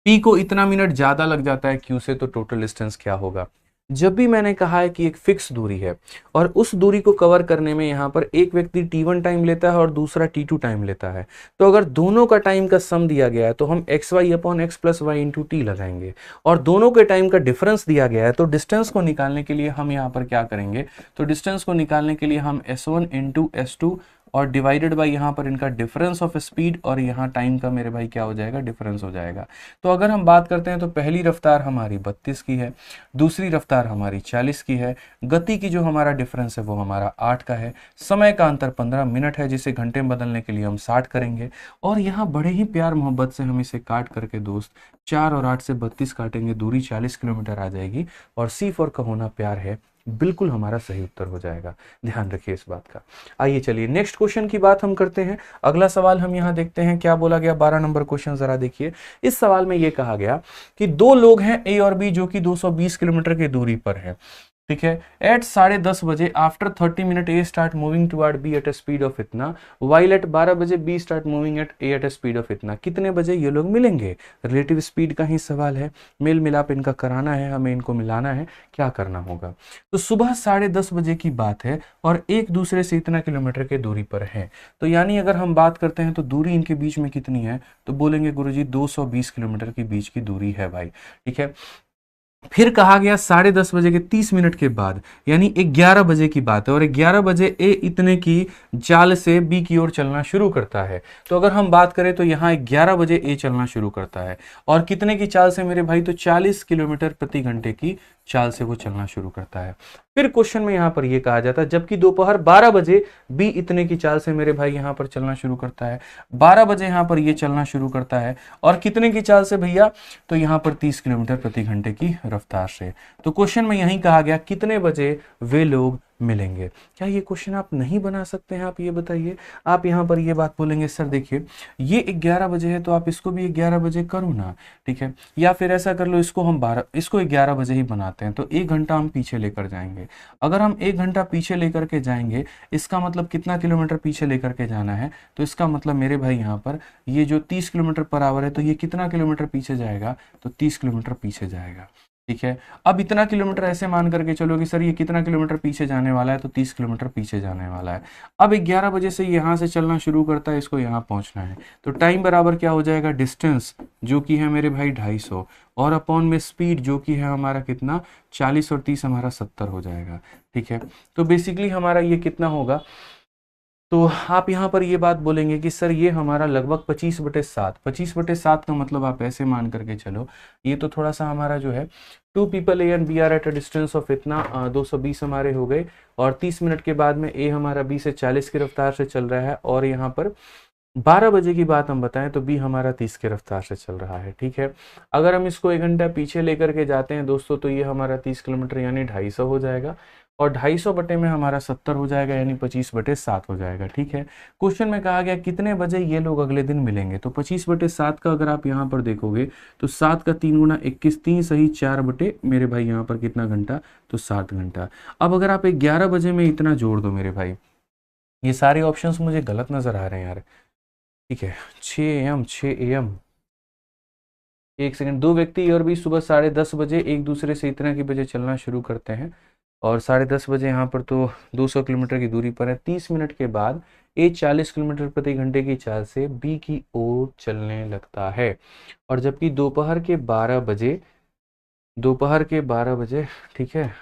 P को इतना मिनट ज्यादा लग जाता है Q से, तो टोटल डिस्टेंस क्या होगा। जब भी मैंने कहा है कि एक फिक्स दूरी है और उस दूरी को कवर करने में यहाँ पर एक व्यक्ति t1 टाइम लेता है और दूसरा t2 टाइम लेता है, तो अगर दोनों का टाइम का सम दिया गया है तो हम xy upon x plus Y into T लगाएंगे, और दोनों के टाइम का डिफरेंस दिया गया है तो डिस्टेंस को निकालने के लिए हम यहाँ पर क्या करेंगे, तो डिस्टेंस को निकालने के लिए हम s1 इंटू s2 और डिवाइडेड बाय यहाँ पर इनका डिफरेंस ऑफ स्पीड, और यहाँ टाइम का मेरे भाई क्या हो जाएगा, डिफरेंस हो जाएगा। तो अगर हम बात करते हैं तो पहली रफ्तार हमारी 32 की है, दूसरी रफ्तार हमारी 40 की है, गति की जो हमारा डिफरेंस है वो हमारा 8 का है, समय का अंतर 15 मिनट है जिसे घंटे में बदलने के लिए हम 60 करेंगे, और यहाँ बड़े ही प्यार मोहब्बत से हम इसे काट करके दोस्त 4 और 8 से 32 काटेंगे, दूरी 40 किलोमीटर आ जाएगी, और सी फॉर का होना प्यार है बिल्कुल हमारा सही उत्तर हो जाएगा। ध्यान रखिए इस बात का। आइए चलिए नेक्स्ट क्वेश्चन की बात हम करते हैं। अगला सवाल हम यहाँ देखते हैं क्या बोला गया। 12 नंबर क्वेश्चन जरा देखिए। इस सवाल में ये कहा गया कि दो लोग हैं ए और बी जो कि 220 किलोमीटर की दूरी पर है। ठीक है, एट 10:30 बजे after 30 minute A start moving toward B at A speed of इतना, वाइल एट 12 बजे B start moving at A at A speed of इतना। कितने बजे ये लोग मिलेंगे, रिलेटिव स्पीड का ही सवाल है, मेल मिलाप इनका कराना है, हमें इनको मिलाना है, क्या करना होगा। तो सुबह 10:30 बजे की बात है और एक दूसरे से इतना किलोमीटर के दूरी पर है, तो यानी अगर हम बात करते हैं तो दूरी इनके बीच में कितनी है, तो बोलेंगे गुरुजी 220 किलोमीटर के बीच की दूरी है भाई। ठीक है, फिर कहा गया 10:30 बजे के 30 मिनट के बाद, यानी 11 बजे की बात है, और 11 बजे ए इतने की चाल से बी की ओर चलना शुरू करता है। तो अगर हम बात करें तो यहाँ 11 बजे ए चलना शुरू करता है, और कितने की चाल से मेरे भाई, तो 40 किलोमीटर प्रति घंटे की चाल से वो चलना शुरू करता है। फिर क्वेश्चन में यहां पर ये कहा जाता है जबकि दोपहर 12 बजे बी इतने की चाल से मेरे भाई यहां पर चलना शुरू करता है, 12 बजे यहां पर ये चलना शुरू करता है और कितने की चाल से भैया, तो यहां पर 30 किलोमीटर प्रति घंटे की रफ्तार से। तो क्वेश्चन में यही कहा गया कितने बजे वे लोग मिलेंगे। क्या ये क्वेश्चन आप नहीं बना सकते हैं, आप ये बताइए। आप यहाँ पर ये बात बोलेंगे सर देखिए ये 11 बजे है तो आप इसको भी 11 बजे करो ना, ठीक है, या फिर ऐसा कर लो इसको हम 11 बजे ही बनाते हैं, तो 1 घंटा हम पीछे लेकर जाएंगे। अगर हम 1 घंटा पीछे लेकर के जाएंगे इसका मतलब कितना किलोमीटर पीछे लेकर के जाना है, तो इसका मतलब मेरे भाई यहाँ पर ये जो 30 किलोमीटर पर आवर है तो ये कितना किलोमीटर पीछे जाएगा, तो 30 किलोमीटर पीछे जाएगा, ठीक है। अब इतना किलोमीटर ऐसे मान करके चलो कि सर ये कितना किलोमीटर पीछे जाने वाला है, तो 30 किलोमीटर पीछे जाने वाला है। अब 11 बजे से यहाँ से चलना शुरू करता है, इसको यहाँ पहुँचना है, तो टाइम बराबर क्या हो जाएगा, डिस्टेंस जो कि है मेरे भाई 250 और अपॉन में स्पीड जो कि है हमारा कितना 40 और 30 हमारा 70 हो जाएगा, ठीक है। तो बेसिकली हमारा ये कितना होगा, तो आप यहाँ पर ये बात बोलेंगे कि सर ये हमारा लगभग 25/7, 25/7 का मतलब आप ऐसे मान करके चलो, ये तो थोड़ा सा हमारा जो है 2 people A and B are at a distance of इतना 220 हमारे हो गए, और 30 मिनट के बाद में A हमारा B से 40 की रफ्तार से चल रहा है, और यहाँ पर 12 बजे की बात हम बताएं तो B हमारा 30 की रफ्तार से चल रहा है, ठीक है। अगर हम इसको 1 घंटा पीछे लेकर के जाते हैं दोस्तों तो ये हमारा 30 किलोमीटर यानी 250 हो जाएगा, और 250 बटे में हमारा 70 हो जाएगा यानी 25/7 हो जाएगा, ठीक है। क्वेश्चन में कहा गया कितने बजे ये लोग अगले दिन मिलेंगे, तो 25/7 का अगर आप यहाँ पर देखोगे तो 7 का 3 गुना 21, 3 सही 4 बटे मेरे भाई यहाँ पर कितना घंटा, तो 7 घंटा। अब अगर आप 11 बजे में इतना जोड़ दो मेरे भाई, ये सारे ऑप्शंस मुझे गलत नजर आ रहे हैं यार, ठीक है। 6 AM, एक सेकंड, 2 व्यक्ति और भी सुबह 10:30 बजे एक दूसरे से इतना की बजे चलना शुरू करते हैं, और 10:30 बजे यहाँ पर तो 200 किलोमीटर की दूरी पर है। 30 मिनट के बाद ए 40 किलोमीटर प्रति घंटे की चाल से बी की ओर चलने लगता है, और जबकि दोपहर के 12 बजे, ठीक है,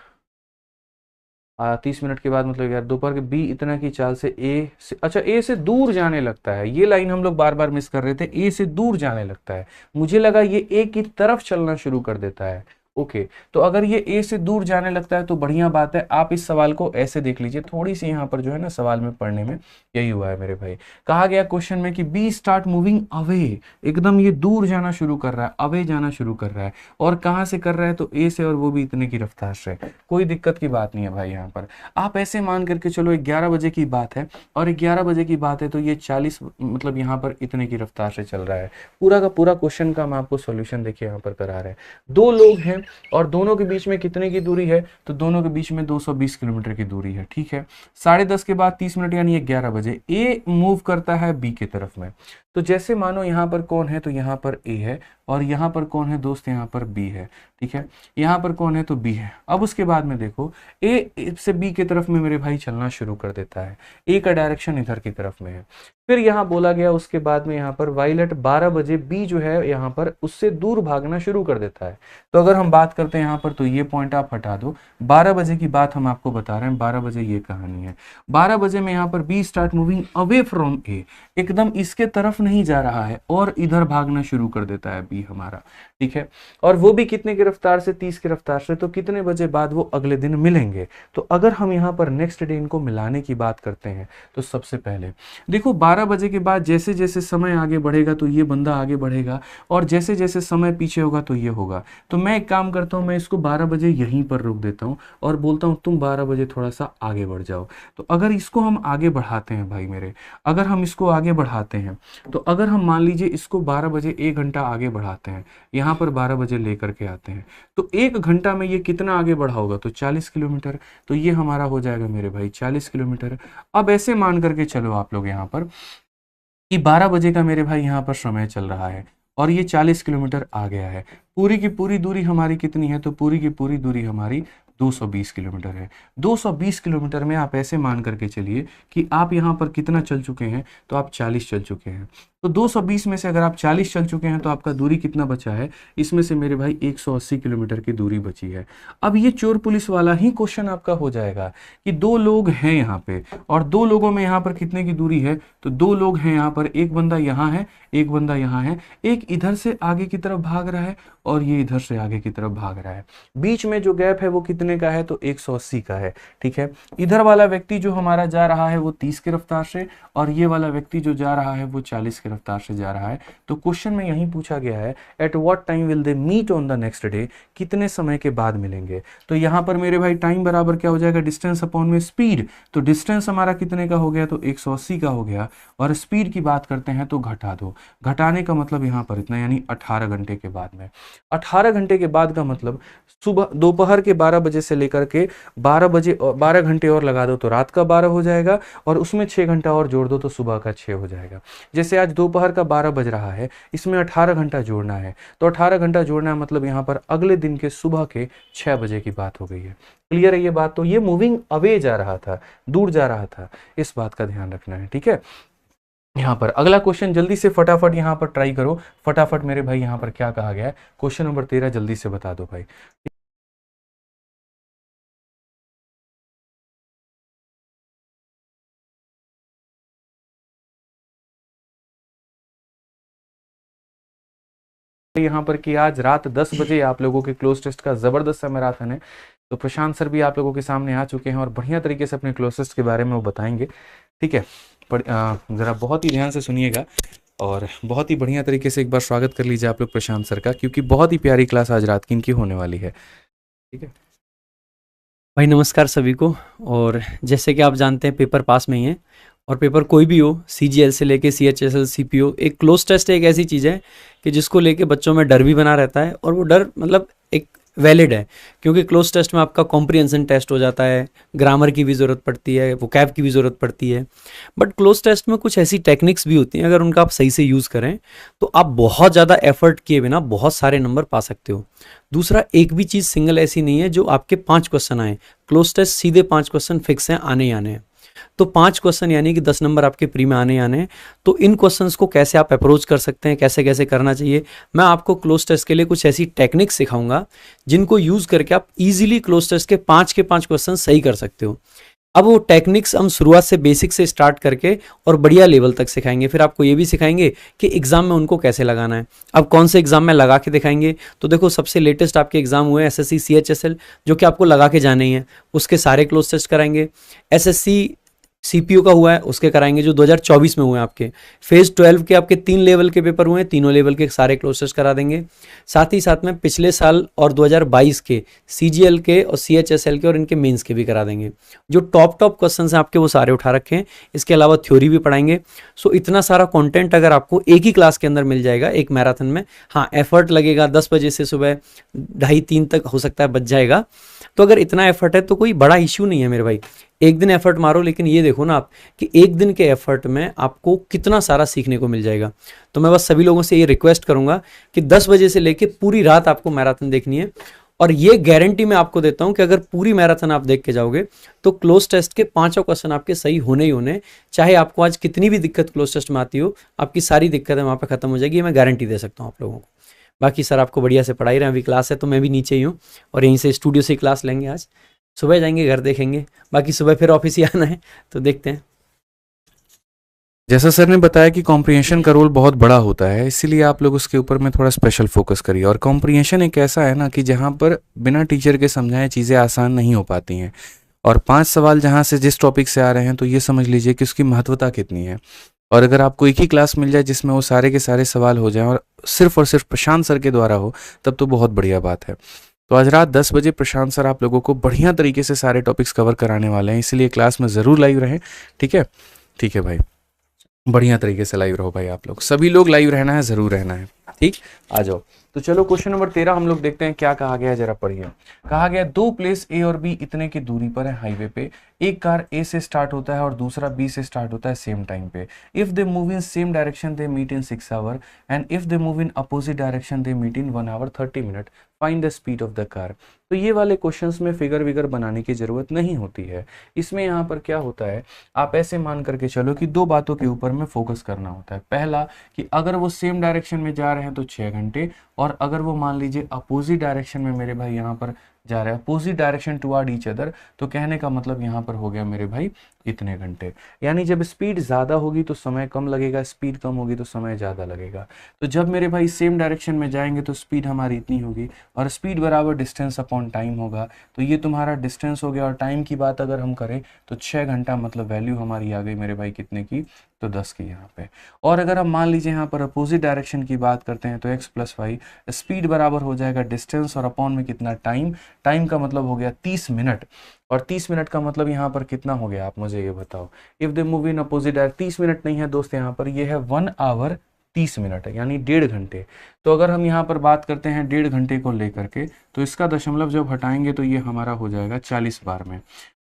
30 मिनट के बाद मतलब यार दोपहर के बी इतना की चाल से ए से, अच्छा ए से दूर जाने लगता है, ये लाइन हम लोग बार बार मिस कर रहे थे, ए से दूर जाने लगता है, मुझे लगा ये ए की तरफ चलना शुरू कर देता है, ओके। तो अगर ये ए से दूर जाने लगता है तो बढ़िया बात है, आप इस सवाल को ऐसे देख लीजिए, थोड़ी सी यहाँ पर जो है ना सवाल में पढ़ने में यही हुआ है मेरे भाई। कहा गया क्वेश्चन में कि बी स्टार्ट मूविंग अवे, एकदम ये दूर जाना शुरू कर रहा है, अवे जाना शुरू कर रहा है, और कहाँ से कर रहा है, तो ए से, और वो भी इतने की रफ्तार से। कोई दिक्कत की बात नहीं है भाई, यहाँ पर आप ऐसे मान करके चलो 11 बजे की बात है, और 11 बजे की बात है तो ये 40 मतलब यहाँ पर इतने की रफ्तार से चल रहा है। पूरा का पूरा क्वेश्चन का हम आपको सोल्यूशन देखिए यहाँ पर करा रहे हैं। 2 लोग हैं और दोनों के बीच में कितने की दूरी है, तो दोनों के बीच में 220 किलोमीटर की दूरी है, ठीक है। 10:30 के बाद 30 मिनट यानी 11 बजे ए मूव करता है बी की तरफ में, तो जैसे मानो यहाँ पर कौन है, तो यहाँ पर ए है, और यहाँ पर कौन है दोस्त, यहाँ पर बी है, ठीक है। यहाँ पर कौन है, तो बी है। अब उसके बाद में देखो ए से बी की तरफ में मेरे भाई चलना शुरू कर देता है, ए का डायरेक्शन इधर की तरफ में है। फिर यहाँ बोला गया उसके बाद में यहाँ पर वाइल एट 12 बजे बी जो है यहाँ पर उससे दूर भागना शुरू कर देता है। तो अगर हम बात करते हैं यहाँ पर, तो ये पॉइंट आप हटा दो, 12 बजे की बात हम आपको बता रहे हैं, 12 बजे ये कहानी है। 12 बजे में यहाँ पर B start moving away from A, एकदम इसके तरफ नहीं जा रहा है और इधर भागना शुरू कर देता है बी हमारा, ठीक है। और वो भी कितने की रफ्तार से, 30 की रफ्तार से। तो कितने बजे बाद वो अगले दिन मिलेंगे, तो अगर हम यहाँ पर नेक्स्ट डे इनको मिलाने की बात करते हैं, तो सबसे पहले देखो 12 बजे के बाद जैसे जैसे समय आगे बढ़ेगा तो ये बंदा आगे बढ़ेगा, और जैसे जैसे समय पीछे होगा तो ये होगा। तो मैं एक काम करता हूँ, मैं इसको 12 बजे यहीं पर रोक देता हूँ और बोलता हूँ तुम 12 बजे थोड़ा सा आगे बढ़ जाओ। तो अगर इसको हम आगे बढ़ाते हैं भाई मेरे, अगर हम इसको आगे बढ़ाते हैं, तो अगर हम मान लीजिए इसको 12 बजे 1 घंटा आगे बढ़ाते हैं, यहाँ पर 12 बजे लेकर के आते हैं, तो 1 घंटा में ये कितना आगे बढ़ा होगा, तो 40 किलोमीटर। तो ये हमारा हो जाएगा मेरे भाई 40 किलोमीटर। अब ऐसे मान करके चलो आप लोग यहाँ पर कि 12 बजे का मेरे भाई यहाँ पर समय चल रहा है और ये 40 किलोमीटर आ गया है। पूरी की पूरी दूरी हमारी कितनी है, तो पूरी की पूरी दूरी हमारी 220 किलोमीटर है। 220 किलोमीटर में आप ऐसे मान करके चलिए कि आप यहाँ पर कितना चल चुके हैं, तो आप 40 चल चुके हैं। तो 220 में से अगर आप 40 चल चुके हैं तो आपका दूरी कितना बचा है, इसमें से मेरे भाई 180 किलोमीटर की दूरी बची है। अब ये चोर पुलिस वाला ही क्वेश्चन आपका हो जाएगा कि 2 लोग हैं यहाँ पे, और 2 लोगों में यहाँ पर कितने की दूरी है, तो 2 लोग हैं यहाँ पर, एक बंदा यहाँ है, एक बंदा यहाँ है, एक इधर से आगे की तरफ भाग रहा है और ये इधर से आगे की तरफ भाग रहा है। बीच में जो गैप है वो कितने कितने का है, तो 180 का है। ठीक है, इधर वाला व्यक्ति जो हमारा जा रहा है वो 30 की रफ्तार से, और ये वाला व्यक्ति जो जा रहा है वो 40 की रफ्तार से जा रहा है। तो क्वेश्चन में यही पूछा गया है, at what time will they meet on the next day, कितने समय के बाद मिलेंगे। तो यहाँ पर मेरे भाई टाइम बराबर क्या हो जाएगा, डिस्टेंस अपॉन में स्पीड। तो डिस्टेंस हमारा कितने का हो गया, तो 180 का हो गया, और स्पीड की बात करते हैं तो घटा दो, घटाने का मतलब यहाँ पर इतना, यानी 18 घंटे के बाद में। 18 घंटे के बाद का मतलब सुबह दोपहर के 12 बजे से लेकर के 12 बजे, 12 घंटे और लगा दो तो रात का 12 हो जाएगा, और उसमें 6 घंटा और जोड़ दो तो सुबह का 6 हो जाएगा। जैसे आज दोपहर का 12 बज रहा है, इसमें 18 घंटा जोड़ना है, तो 18 घंटा जोड़ना है मतलब यहाँ पर अगले दिन के सुबह के 6 बजे की बात हो गई है। क्लियर है ये बात। तो ये मूविंग अवे जा रहा था, दूर जा रहा था, इस बात का ध्यान रखना है। ठीक है, यहाँ पर अगला क्वेश्चन जल्दी से फटाफट यहाँ पर ट्राई करो, फटाफट मेरे भाई। यहाँ पर क्या कहा गया है, क्वेश्चन नंबर 13 जल्दी से बता दो भाई। यहाँ पर कि आज रात 10 बजे आप लोगों के क्लोज टेस्ट का जबरदस्त सा मैराथन है। तो प्रशांत सर भी आप लोगों के सामने आ चुके हैं और बढ़िया तरीके से अपने क्लोज टेस्ट के बारे में वो बताएंगे। ठीक है, जरा बहुत ही ध्यान से सुनिएगा और बहुत ही बढ़िया तरीके से एक बार स्वागत कर लीजिए आप लोग प्रशांत सर का, क्योंकि बहुत ही प्यारी क्लास आज रात की इनकी होने वाली है। ठीक है भाई, नमस्कार सभी को। और जैसे कि आप जानते हैं पेपर पास में ही है, और पेपर कोई भी हो, सीजीएल से लेके सीएचएसएल सीपीओ, एक क्लोज टेस्ट एक ऐसी चीज़ है कि जिसको लेके बच्चों में डर भी बना रहता है, और वो डर मतलब एक वैलिड है, क्योंकि क्लोज टेस्ट में आपका कॉम्प्रिहेंशन टेस्ट हो जाता है, ग्रामर की भी ज़रूरत पड़ती है, वोकैब की भी ज़रूरत पड़ती है। बट क्लोज टेस्ट में कुछ ऐसी टेक्निक्स भी होती हैं, अगर उनका आप सही से यूज़ करें तो आप बहुत ज़्यादा एफर्ट किए बिना बहुत सारे नंबर पा सकते हो। दूसरा, एक भी चीज़ सिंगल ऐसी नहीं है जो आपके 5 क्वेश्चन आए। क्लोज टेस्ट सीधे 5 क्वेश्चन फिक्स हैं, आने ही आने हैं। तो 5 क्वेश्चन यानी कि 10 नंबर आपके प्री में आने ही आने हैं। तो इन क्वेश्चंस को कैसे आप अप्रोच कर सकते हैं, कैसे कैसे करना चाहिए, मैं आपको क्लोज टेस्ट के लिए कुछ ऐसी टेक्निक सिखाऊंगा जिनको यूज़ करके आप इजीली क्लोज टेस्ट के 5 क्वेश्चन सही कर सकते हो। अब वो टेक्निक्स हम शुरुआत से बेसिक से स्टार्ट करके और बढ़िया लेवल तक सिखाएंगे। फिर आपको ये भी सिखाएंगे कि एग्जाम में उनको कैसे लगाना है। अब कौन से एग्जाम में लगा के दिखाएंगे, तो देखो सबसे लेटेस्ट आपके एग्जाम हुए एसएससी सीएचएसएल, जो कि आपको लगा के जाने ही है, उसके सारे क्लोज टेस्ट कराएंगे। एसएससी सीपीयू का हुआ है, उसके कराएंगे जो 2024 में हुए आपके। फेज 12 के आपके 3 लेवल के पेपर हुए हैं, तीनों लेवल के सारे क्लोज टेस्ट करा देंगे। साथ ही साथ में पिछले साल और 2022 के सीजीएल के और सीएचएसएल के और इनके मेंस के भी करा देंगे। जो टॉप क्वेश्चन हैं आपके वो सारे उठा रखे हैं। इसके अलावा थ्योरी भी पढ़ाएंगे। सो इतना सारा कंटेंट अगर आपको एक ही क्लास के अंदर मिल जाएगा एक मैराथन में, हाँ एफर्ट लगेगा, 10 बजे से सुबह 2:30-3 तक हो सकता है बच जाएगा। तो अगर इतना एफर्ट है तो कोई बड़ा इश्यू नहीं है मेरे भाई, एक दिन एफर्ट मारो। लेकिन ये देखो ना आप कि एक दिन के एफर्ट में आपको कितना सारा सीखने को मिल जाएगा। तो मैं बस सभी लोगों से ये रिक्वेस्ट करूंगा कि 10 बजे से लेके पूरी रात आपको मैराथन देखनी है, और ये गारंटी मैं आपको देता हूं कि अगर पूरी मैराथन आप देख के जाओगे तो क्लोज टेस्ट के 5 क्वेश्चन आपके सही होने ही होने। चाहे आपको आज कितनी भी दिक्कत क्लोज टेस्ट में आती हो, आपकी सारी दिक्कतें वहां पर खत्म हो जाएगी, ये मैं गारंटी दे सकता हूं आप लोगों को। बाकी सर आपको बढ़िया से पढ़ाई रहे हैं, अभी क्लास है तो मैं भी नीचे ही हूँ, और यहीं से स्टूडियो से क्लास लेंगे। आज सुबह जाएंगे, घर देखेंगे, बाकी सुबह फिर ऑफिस ही आना है, तो देखते हैं। जैसा सर ने बताया कि कॉम्प्रिहेंशन का रोल बहुत बड़ा होता है, इसीलिए आप लोग उसके ऊपर में थोड़ा स्पेशल फोकस करिए। और कॉम्प्रिहेंशन एक ऐसा है ना कि जहाँ पर बिना टीचर के समझाए चीज़ें आसान नहीं हो पाती हैं। और 5 सवाल जहाँ से जिस टॉपिक से आ रहे हैं तो ये समझ लीजिए कि उसकी महत्वता कितनी है। और अगर आपको एक ही क्लास मिल जाए जिसमें वो सारे के सारे सवाल हो जाएं और सिर्फ प्रशांत सर के द्वारा हो, तब तो बहुत बढ़िया बात है। तो आज रात 10 बजे प्रशांत सर आप लोगों को बढ़िया तरीके से सारे टॉपिक्स कवर कराने वाले हैं, इसलिए क्लास में ज़रूर लाइव रहें। ठीक है, ठीक है भाई, बढ़िया तरीके से लाइव रहो भाई। आप लोग सभी लोग लाइव रहना है, ज़रूर रहना है। ठीक, आ जाओ। तो चलो क्वेश्चन नंबर 13 हम लोग देखते हैं क्या कहा गया है, जरा पढ़िए। कहा गया 2 प्लेस ए और बी इतने की दूरी पर है हाईवे पे। एक कार ए से स्टार्ट होता है और दूसरा बी से स्टार्ट होता है सेम टाइम पे। If they move in same direction they meet in 6 hour, and if they move in opposite direction they meet in 1 hour 30 minute. Find the speed of the car. तो ये वाले questions में figure vigour बनाने की जरूरत नहीं होती है। इसमें यहाँ पर क्या होता है, आप ऐसे मान करके चलो कि 2 बातों के ऊपर में फोकस करना होता है। पहला कि अगर वो सेम डायरेक्शन में जा रहे हैं तो 6 घंटे, और अगर वो मान लीजिए अपोजिट डायरेक्शन में मेरे भाई यहाँ पर जा रहे हैं, opposite direction toward each other, तो कहने का मतलब यहाँ पर हो गया मेरे भाई इतने घंटे। यानी जब स्पीड ज़्यादा होगी तो समय कम लगेगा, स्पीड कम होगी तो समय ज़्यादा लगेगा। तो जब मेरे भाई सेम डायरेक्शन में जाएंगे तो स्पीड हमारी इतनी होगी, और स्पीड बराबर डिस्टेंस अपॉन टाइम होगा। तो ये तुम्हारा डिस्टेंस हो गया, और टाइम की बात अगर हम करें तो 6 घंटा, मतलब वैल्यू हमारी आ गई मेरे भाई कितने की, तो 10 की यहाँ पे। और अगर हम मान लीजिए यहाँ पर अपोजिट डायरेक्शन की बात करते हैं तो x प्लस वाई, स्पीड बराबर हो जाएगा डिस्टेंस और अपॉन में कितना, टाइम। टाइम का मतलब हो गया 30 मिनट, और 30 मिनट का मतलब यहाँ पर कितना हो गया, आप मुझे ये बताओ। If they move in opposite direction, 30 minute नहीं है दोस्त यहाँ पर, ये है 1 आवर 30 मिनट है, यानी 1.5 घंटे। तो अगर हम यहाँ पर बात करते हैं 1.5 घंटे को लेकर के, तो इसका दशमलव जब हटाएंगे तो ये हमारा हो जाएगा 40 बार में।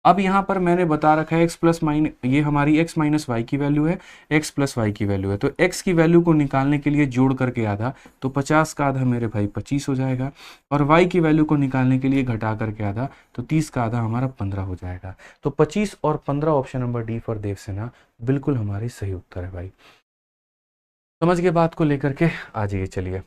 अब यहाँ पर मैंने बता रखा है x प्लस माइनस, ये हमारी x माइनस वाई की वैल्यू है, x प्लस वाई की वैल्यू है। तो x की वैल्यू को निकालने के लिए जोड़ करके आधा, तो 50 का आधा मेरे भाई 25 हो जाएगा, और y की वैल्यू को निकालने के लिए घटा करके आधा, तो 30 का आधा हमारा 15 हो जाएगा। तो 25 और 15 option number D for Devsena बिल्कुल हमारी सही उत्तर है भाई। समझ के बात को लेकर के आ जाइए। चलिए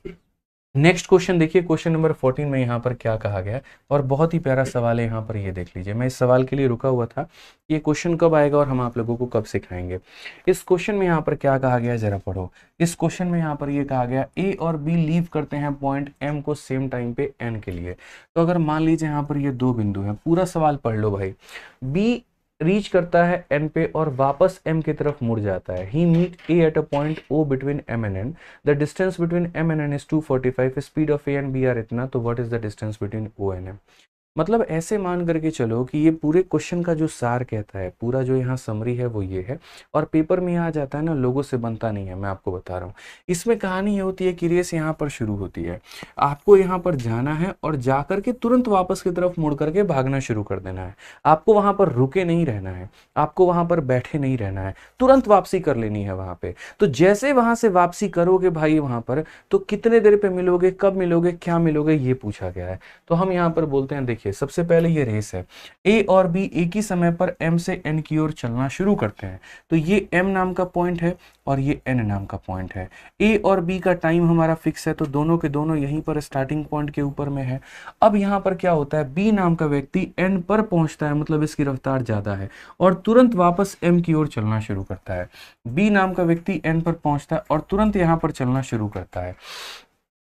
नेक्स्ट क्वेश्चन देखिए, क्वेश्चन नंबर 14 में यहाँ पर क्या कहा गया है, और बहुत ही प्यारा सवाल है यहाँ पर, ये देख लीजिए। मैं इस सवाल के लिए रुका हुआ था, ये क्वेश्चन कब आएगा और हम आप लोगों को कब सिखाएंगे। इस क्वेश्चन में यहाँ पर क्या कहा गया है, जरा पढ़ो। इस क्वेश्चन में यहाँ पर ये कहा गया ए और बी लीव करते हैं पॉइंट एम को सेम टाइम पे एन के लिए। तो अगर मान लीजिए यहाँ पर ये दो बिंदु हैं, पूरा सवाल पढ़ लो भाई। बी रीच करता है एन पे और वापस एम की तरफ मुड़ जाता है। He meet A at a point O between M and N. The distance between M and N is 245, speed of A and B are इतना, तो what is the distance between O and M. मतलब ऐसे मान करके चलो कि ये पूरे क्वेश्चन का जो सार कहता है, पूरा जो यहाँ समरी है वो ये है, और पेपर में आ जाता है ना, लोगों से बनता नहीं है, मैं आपको बता रहा हूँ। इसमें कहानी ये होती है कि रेस यहाँ पर शुरू होती है, आपको यहाँ पर जाना है और जा करके तुरंत वापस की तरफ मुड़ करके भागना शुरू कर देना है। आपको वहां पर रुके नहीं रहना है, आपको वहां पर बैठे नहीं रहना है, तुरंत वापसी कर लेनी है वहां पे। तो जैसे वहां से वापसी करोगे भाई वहां पर, तो कितने देर पे मिलोगे, कब मिलोगे, क्या मिलोगे, ये पूछा गया है। तो हम यहाँ पर बोलते हैं, देखिए सबसे पहले ये रेस है, ए और बी एक ही समय पर एम से एन की ओर चलना शुरू करते हैं। तो ये एम नाम का पॉइंट है और ये एन नाम का पॉइंट है। ए और बी का टाइम हमारा फिक्स है, तो दोनों के दोनों यहीं पर स्टार्टिंग पॉइंट के ऊपर में है। अब यहाँ पर क्या होता है, बी नाम का व्यक्ति एन पर पहुंचता है, मतलब इसकी रफ्तार ज्यादा है, और तुरंत वापस एम की ओर चलना शुरू करता है। बी नाम का व्यक्ति एन पर पहुंचता है और तुरंत यहाँ पर चलना शुरू करता है,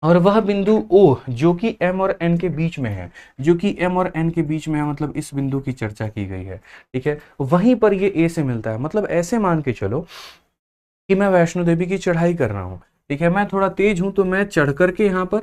और वह बिंदु O जो कि M और N के बीच में है, जो कि M और N के बीच में है, मतलब इस बिंदु की चर्चा की गई है, ठीक है। वहीं पर ये A से मिलता है। मतलब ऐसे मान के चलो कि मैं वैष्णो देवी की चढ़ाई कर रहा हूं, ठीक है, मैं थोड़ा तेज हूं, तो मैं चढ़ करके यहां पर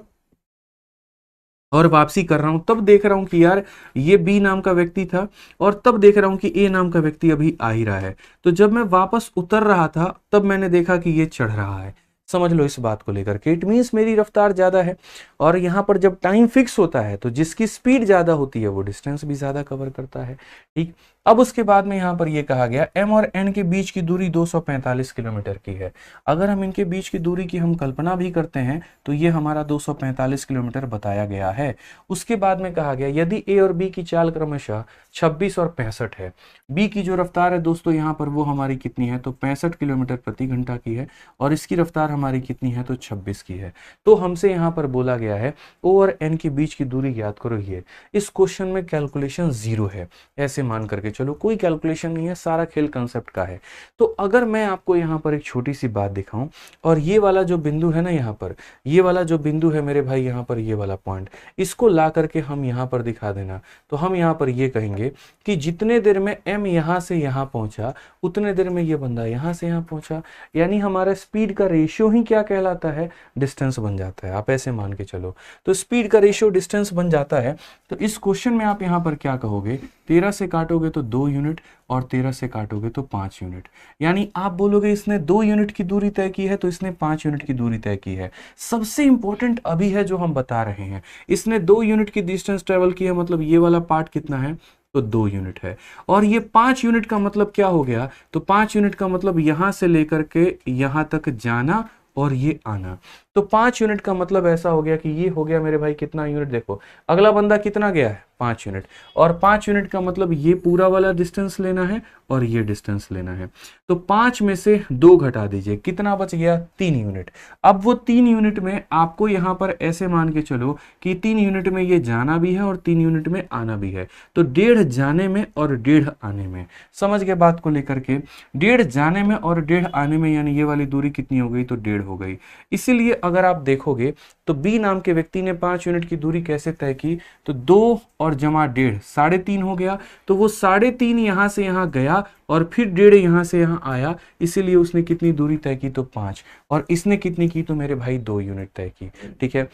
और वापसी कर रहा हूं, तब देख रहा हूं कि यार ये बी नाम का व्यक्ति था, और तब देख रहा हूं कि ए नाम का व्यक्ति अभी आ ही रहा है। तो जब मैं वापस उतर रहा था तब मैंने देखा कि ये चढ़ रहा है। समझ लो इस बात को लेकर के, इट मीन्स मेरी रफ्तार ज्यादा है, और यहाँ पर जब टाइम फिक्स होता है तो जिसकी स्पीड ज्यादा होती है वो डिस्टेंस भी ज्यादा कवर करता है, ठीक। अब उसके बाद में यहाँ पर ये कहा गया एम और एन के बीच की दूरी 245 किलोमीटर की है। अगर हम इनके बीच की दूरी की हम कल्पना भी करते हैं तो ये हमारा 245 किलोमीटर बताया गया है। उसके बाद में कहा गया यदि ए और बी की चाल क्रमशः 26 और 65 है, बी की जो रफ्तार है दोस्तों यहाँ पर वो हमारी कितनी है, तो 65 किलोमीटर प्रति घंटा की है, और इसकी रफ्तार हमारी कितनी है, तो 26 की है। तो हमसे यहाँ पर बोला गया है ओ और एन के बीच की दूरी याद करो। ये इस क्वेश्चन में कैलकुलेशन 0 है, ऐसे मान करके चलो, कोई कैलकुलेशन नहीं है, सारा खेल कंसेप्ट का है। तो अगर मैं आपको यहाँ पर एक छोटी सी बात दिखाऊं, और ये वाला जो बिंदु है ना यहाँ पर, ये वाला जो बिंदु है मेरे भाई यहाँ पर, ये वाला पॉइंट, इसको ला करके हम यहाँ पर दिखा देना, तो हम यहाँ पर ये कहेंगे कि जितने देर में एम यहाँ से यहाँ पहुंचा उतने देर में ये बंदा यहाँ से यहाँ पहुंचा। यानी हमारा स्पीड का रेशियो ही क्या कहलाता है, डिस्टेंस बन जाता है। आप ऐसे मान के चलो, तो स्पीड का रेशियो डिस्टेंस बन जाता है। तो इस क्वेश्चन में आप यहाँ पर क्या कहोगे, 13 से काटोगे तो 2 यूनिट, और 13 से काटोगे तो 5 यूनिट। यानी आप बोलोगे इसने 2 यूनिट की दूरी तय की है, तो इसने 5 यूनिट की दूरी तय की है। सबसे इंपॉर्टेंट अभी है जो हम बता रहे हैं, इसने 2 यूनिट की डिस्टेंस ट्रेवल की है, मतलब ये वाला पार्ट कितना है, तो 2 यूनिट है। और ये 5 यूनिट का मतलब क्या हो गया, तो 5 यूनिट का मतलब यहां से लेकर के यहां तक जाना और ये आना। तो 5 यूनिट का मतलब ऐसा हो गया कि ये हो गया मेरे भाई कितना यूनिट, देखो अगला बंदा कितना गया है 5 यूनिट, और 5 यूनिट का मतलब ये पूरा वाला डिस्टेंस लेना है और ये डिस्टेंस लेना है। तो 5 में से 2 घटा दीजिए, कितना बच गया 3 यूनिट। अब वो 3 यूनिट में आपको यहां पर ऐसे मान के चलो कि 3 यूनिट में ये जाना भी है और 3 यूनिट में आना भी है, तो 1.5 जाने में और 1.5 आने में, समझ गए बात को लेकर के। 1.5 जाने में और 1.5 आने में, यानी ये वाली दूरी कितनी हो गई, तो 1.5 हो गई। इसीलिए अगर आप देखोगे तो बी नाम के व्यक्ति ने 5 यूनिट की दूरी कैसे तय की, तो 2 और जमा 1.5 3.5 हो गया, तो वो 3.5 यहां से यहां गया और फिर 1.5 यहां से यहां आया, इसीलिए उसने कितनी दूरी तय की, तो 5। और इसने कितनी की, तो मेरे भाई 2 यूनिट तय की। ठीक है,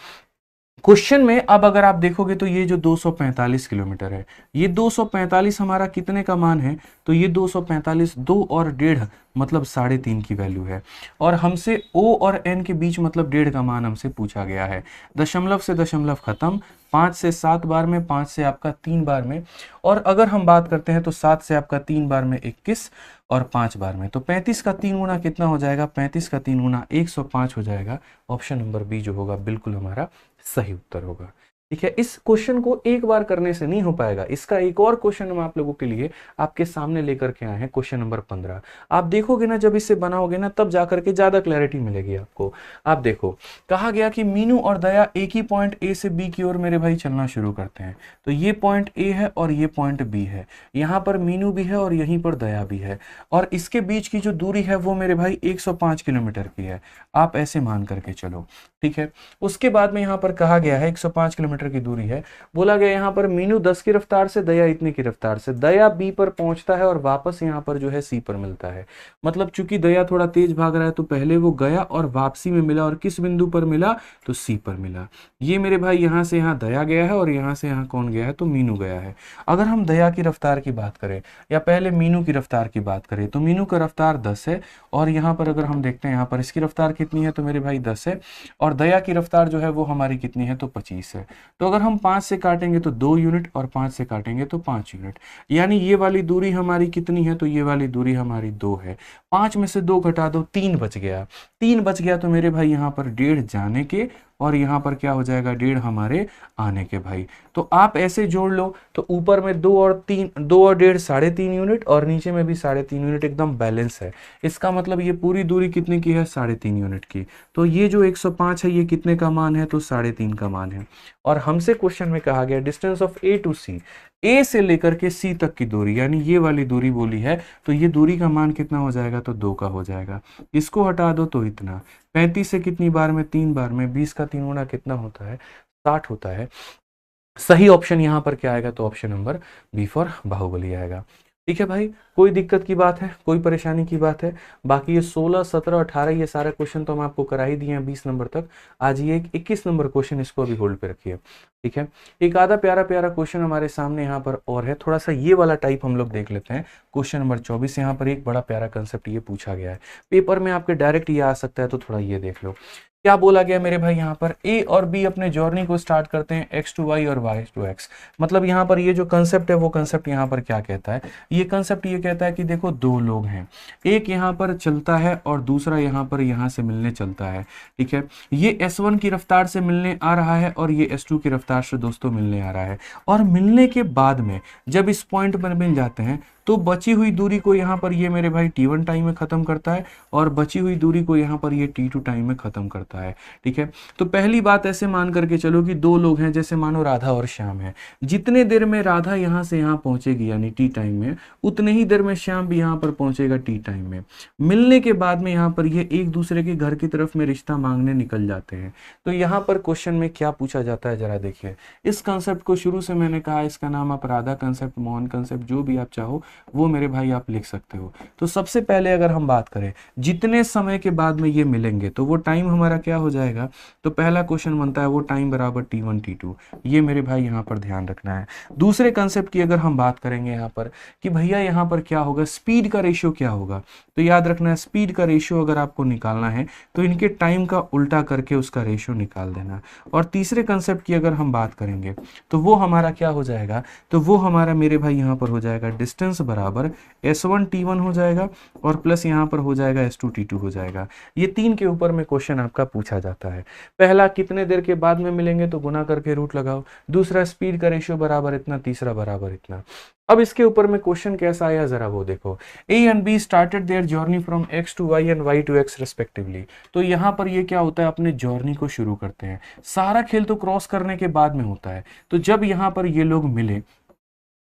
क्वेश्चन में अब अगर आप देखोगे तो ये जो 245 किलोमीटर है, ये 245 हमारा कितने का मान है, तो ये 245 2 और 1.5 मतलब 3.5 की वैल्यू है, और हमसे O और N के बीच मतलब 1.5 का मान हमसे पूछा गया है। दशमलव से दशमलव खत्म, 5 से 7 बार में, 5 से आपका 3 बार में, और अगर हम बात करते हैं तो 7 से आपका 3 बार में 21 और 5 बार में, तो 35 का 3 गुना कितना हो जाएगा, 35 का 3 गुना 105 हो जाएगा। ऑप्शन नंबर बी जो होगा बिल्कुल हमारा सही उत्तर होगा। ठीक है, इस क्वेश्चन को एक बार करने से नहीं हो पाएगा, इसका एक और क्वेश्चन हम आप लोगों के लिए आपके सामने लेकर के आए हैं, क्वेश्चन नंबर 15। आप देखोगे ना, जब इससे बनाओगे ना तब जाकर के ज्यादा क्लैरिटी मिलेगी आपको। आप देखो, कहा गया कि मीनू और दया एक ही पॉइंट ए से बी की ओर मेरे भाई चलना शुरू करते हैं। तो ये पॉइंट ए है और ये पॉइंट बी है, यहाँ पर मीनू भी है और यहीं पर दया भी है, और इसके बीच की जो दूरी है वो मेरे भाई 105 किलोमीटर की है, आप ऐसे मान करके चलो। ठीक है, उसके बाद में यहाँ पर कहा गया है 105 किलोमीटर की दूरी है, बोला गया यहाँ पर मीनू 10 की रफ्तार से, दया इतने की रफ्तार से, दया बी पर पहुंचता है और वापस यहाँ पर जो है सी पर मिलता है। मतलब चूंकि दया थोड़ा तेज भाग रहा है तो पहले वो गया और वापसी में मिला, और किस बिंदु पर मिला, तो सी पर मिला। ये मेरे भाई यहाँ से यहाँ दया गया है और यहाँ से यहाँ कौन गया है, तो मीनू गया है। अगर हम दया की रफ्तार की बात करें या पहले मीनू की रफ्तार की बात करें, तो मीनू का रफ्तार 10 है, और यहाँ पर अगर हम देखते हैं यहाँ पर इसकी रफ्तार कितनी है, तो मेरे भाई 10 है, और दया की रफ्तार जो है वो हमारी कितनी है, तो 25 है। तो अगर हम 5 से काटेंगे तो 2 यूनिट, और 5 से काटेंगे तो 5 यूनिट, यानी ये वाली दूरी हमारी कितनी है, तो ये वाली दूरी हमारी 2 है। 5 में से 2 घटा दो, 3 बच गया, 3 बच गया, तो मेरे भाई यहाँ पर 1.5 जाने के और यहाँ पर क्या हो जाएगा, 1.5 हमारे आने के भाई। तो आप ऐसे जोड़ लो, तो ऊपर में 2 और 1.5 3.5 यूनिट, और नीचे में भी 3.5 यूनिट, एकदम बैलेंस है। इसका मतलब ये पूरी दूरी कितने की है, 3.5 यूनिट की। तो ये जो 105 है ये कितने का मान है, तो 3.5 का मान है। और हमसे क्वेश्चन में कहा गया डिस्टेंस ऑफ ए टू सी, ए से लेकर के सी तक की दूरी, यानी ये वाली दूरी बोली है, तो ये दूरी का मान कितना हो जाएगा, तो 2 का हो जाएगा। इसको हटा दो तो इतना, 35 से कितनी बार में, 3 बार में, 20 का 3 गुना कितना होता है, 60 होता है। सही ऑप्शन यहाँ पर क्या आएगा, तो option number B for Baahubali आएगा। ठीक है भाई, कोई दिक्कत की बात है, कोई परेशानी की बात है? बाकी ये 16, 17, 18 ये सारे क्वेश्चन तो हम आपको करा ही दिए हैं 20 नंबर तक। आज ये 21 नंबर क्वेश्चन, इसको अभी होल्ड पे रखिए। ठीक है, एक आधा प्यारा प्यारा क्वेश्चन हमारे सामने यहाँ पर और है, थोड़ा सा ये वाला टाइप हम लोग देख लेते हैं। क्वेश्चन नंबर 24, यहाँ पर एक बड़ा प्यारा कंसेप्ट ये पूछा गया है, पेपर में आपके डायरेक्ट ये आ सकता है, तो थोड़ा ये देख लो। क्या बोला गया मेरे भाई, यहाँ पर ए और बी अपने जर्नी को स्टार्ट करते हैं x to y और y to x। मतलब यहाँ पर ये जो कंसेप्ट है वो कंसेप्ट यहाँ पर क्या कहता है, ये कंसेप्ट ये कहता है कि देखो 2 लोग हैं, एक यहाँ पर चलता है और दूसरा यहाँ पर यहाँ से मिलने चलता है। ठीक है, ये S1 की रफ्तार से मिलने आ रहा है और ये S2 की रफ्तार से दोस्तों मिलने आ रहा है, और मिलने के बाद में जब इस पॉइंट पर मिल जाते हैं तो बची हुई दूरी को यहाँ पर ये मेरे भाई t1 टाइम में खत्म करता है, और बची हुई दूरी को यहाँ पर ये t2 टाइम में खत्म करता है। ठीक है, तो पहली बात ऐसे मान करके चलो कि 2 लोग हैं, जैसे मानो राधा और श्याम है, जितने देर में राधा यहाँ से यहाँ पहुंचेगी यानी टी टाइम में, उतने ही देर में श्याम भी यहाँ पर पहुंचेगा टी टाइम में। मिलने के बाद में यहाँ पर ये एक दूसरे के घर की तरफ में रिश्ता मांगने निकल जाते हैं। तो यहाँ पर क्वेश्चन में क्या पूछा जाता है, जरा देखिए। इस कंसेप्ट को शुरू से मैंने कहा, इसका नाम आप राधा कंसेप्ट, मोहन कंसेप्ट, जो भी आप चाहो वो मेरे भाई आप लिख सकते हो। तो सबसे पहले अगर हम बात करें जितने समय के बाद में ये मिलेंगे, तो वो टाइम हमारा क्या हो जाएगा, तो पहला क्वेश्चन बनता है वो टाइम बराबर t1 t2, ये मेरे भाई यहाँ पर ध्यान रखना है। दूसरे कंसेप्ट की अगर हम बात करेंगे यहाँ पर कि भैया यहाँ पर क्या होगा, स्पीड का रेशियो क्या होगा, तो याद रखना है स्पीड का रेशियो अगर आपको निकालना है तो इनके टाइम का उल्टा करके उसका रेशियो निकाल देना। और तीसरे कंसेप्ट की अगर हम बात करेंगे तो वो हमारा क्या हो जाएगा, तो वो हमारा मेरे भाई यहाँ पर हो जाएगा डिस्टेंस बराबर S1T1 हो जाएगा और प्लस यहाँ पर हो जाएगा S2T2 हो जाएगा। ये 3 के ऊपर में क्वेश्चन आपका पूछा जाता है। पहला कितने देर के बाद में मिलेंगे तो गुना करके रूट लगाओ, दूसरा स्पीड का रेशियो बराबर इतना, तीसरा बराबर इतना। अब इसके ऊपर में क्वेश्चन कैसा आया जरा वो देखो। A and B started their journey from X to Y and Y to X respectively. तो यहाँ पर ये क्या होता है, अपने जर्नी को शुरू करते हैं। सारा खेल तो क्रॉस करने के बाद में होता है। तो जब यहाँ पर ये लोग मिले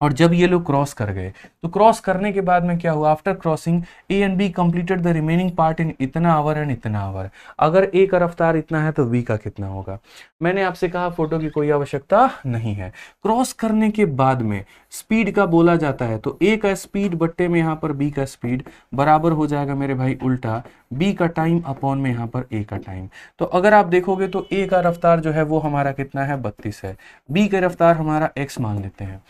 और जब ये लोग क्रॉस कर गए तो क्रॉस करने के बाद में क्या हुआ, after crossing A and B completed the remaining part in इतना आवर एंड इतना आवर। अगर A का रफ्तार इतना है तो B का कितना होगा। मैंने आपसे कहा फोटो की कोई आवश्यकता नहीं है। क्रॉस करने के बाद में स्पीड का बोला जाता है तो A का स्पीड बट्टे में यहाँ पर B का स्पीड बराबर हो जाएगा मेरे भाई उल्टा B का टाइम अपॉन में यहाँ पर A का टाइम। तो अगर आप देखोगे तो A का रफ्तार जो है वो हमारा कितना है, 32 है। B का रफ्तार हमारा x मान लेते हैं,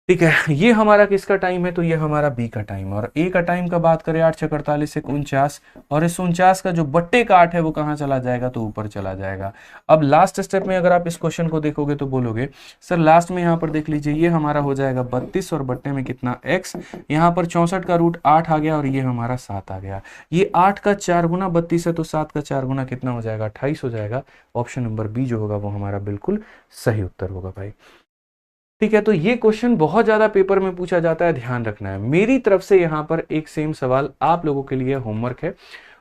ठीक है। ये हमारा किसका टाइम है, तो ये हमारा बी का टाइम। और ए का टाइम का बात करें 8 × 48 = 49 और इस 49 का जो बट्टे का 8 है वो कहाँ चला जाएगा, तो ऊपर चला जाएगा। अब लास्ट स्टेप में अगर आप इस क्वेश्चन को देखोगे तो बोलोगे सर लास्ट में यहाँ पर देख लीजिए ये हमारा हो जाएगा 32 और बट्टे में कितना x, यहाँ पर 64 का रूट 8 आ गया और ये हमारा 7 आ गया। ये 8 का 4 गुना 32 है तो 7 का 4 गुना कितना हो जाएगा, 28 हो जाएगा। ऑप्शन नंबर बी जो होगा वो हमारा बिल्कुल सही उत्तर होगा भाई, ठीक है। तो ये क्वेश्चन बहुत ज्यादा पेपर में पूछा जाता है, ध्यान रखना है। मेरी तरफ से यहाँ पर एक सेम सवाल आप लोगों के लिए होमवर्क है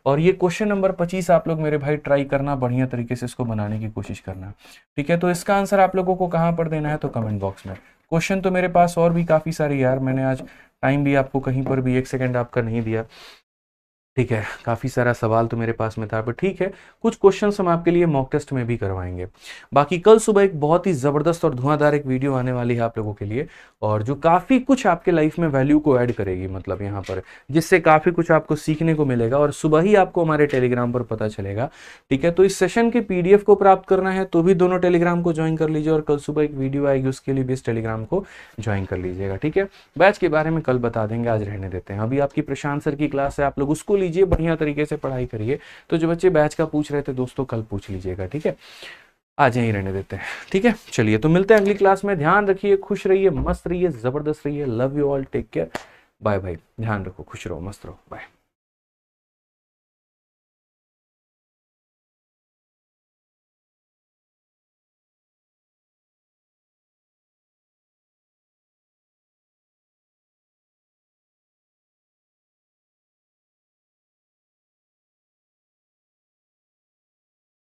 और ये क्वेश्चन नंबर 25 आप लोग मेरे भाई ट्राई करना, बढ़िया तरीके से इसको बनाने की कोशिश करना, ठीक है। तो इसका आंसर आप लोगों को कहाँ पर देना है, तो कमेंट बॉक्स में। क्वेश्चन तो मेरे पास और भी काफी सारे यार, मैंने आज टाइम भी आपको कहीं पर भी 1 सेकेंड आपका नहीं दिया, ठीक है। काफ़ी सारा सवाल तो मेरे पास में था, पर ठीक है कुछ क्वेश्चंस हम आपके लिए मॉक टेस्ट में भी करवाएंगे। बाकी कल सुबह एक बहुत ही ज़बरदस्त और धुआंधार एक वीडियो आने वाली है आप लोगों के लिए और जो काफ़ी कुछ आपके लाइफ में वैल्यू को ऐड करेगी, मतलब यहाँ पर जिससे काफ़ी कुछ आपको सीखने को मिलेगा और सुबह ही आपको हमारे टेलीग्राम पर पता चलेगा, ठीक है। तो इस सेशन के PDF को प्राप्त करना है तो भी दोनों टेलीग्राम को ज्वाइन कर लीजिए और कल सुबह एक वीडियो आएगी उसके लिए भी इस टेलीग्राम को ज्वाइन कर लीजिएगा, ठीक है। बैच के बारे में कल बता देंगे, आज रहने देते हैं। अभी आपकी प्रशांत सर की क्लास है, आप लोग उसको लीजिए, बढ़िया तरीके से पढ़ाई करिए। तो जो बच्चे बैच का पूछ रहे थे दोस्तों कल पूछ लीजिएगा, ठीक है। आज यहीं रहने देते हैं, ठीक है। चलिए तो मिलते हैं अगली क्लास में। ध्यान रखिए, खुश रहिए, मस्त रहिए, जबरदस्त रहिए। Love you all, take care, bye bye. ध्यान रखो, खुश रहो, मस्त रहो, बाय।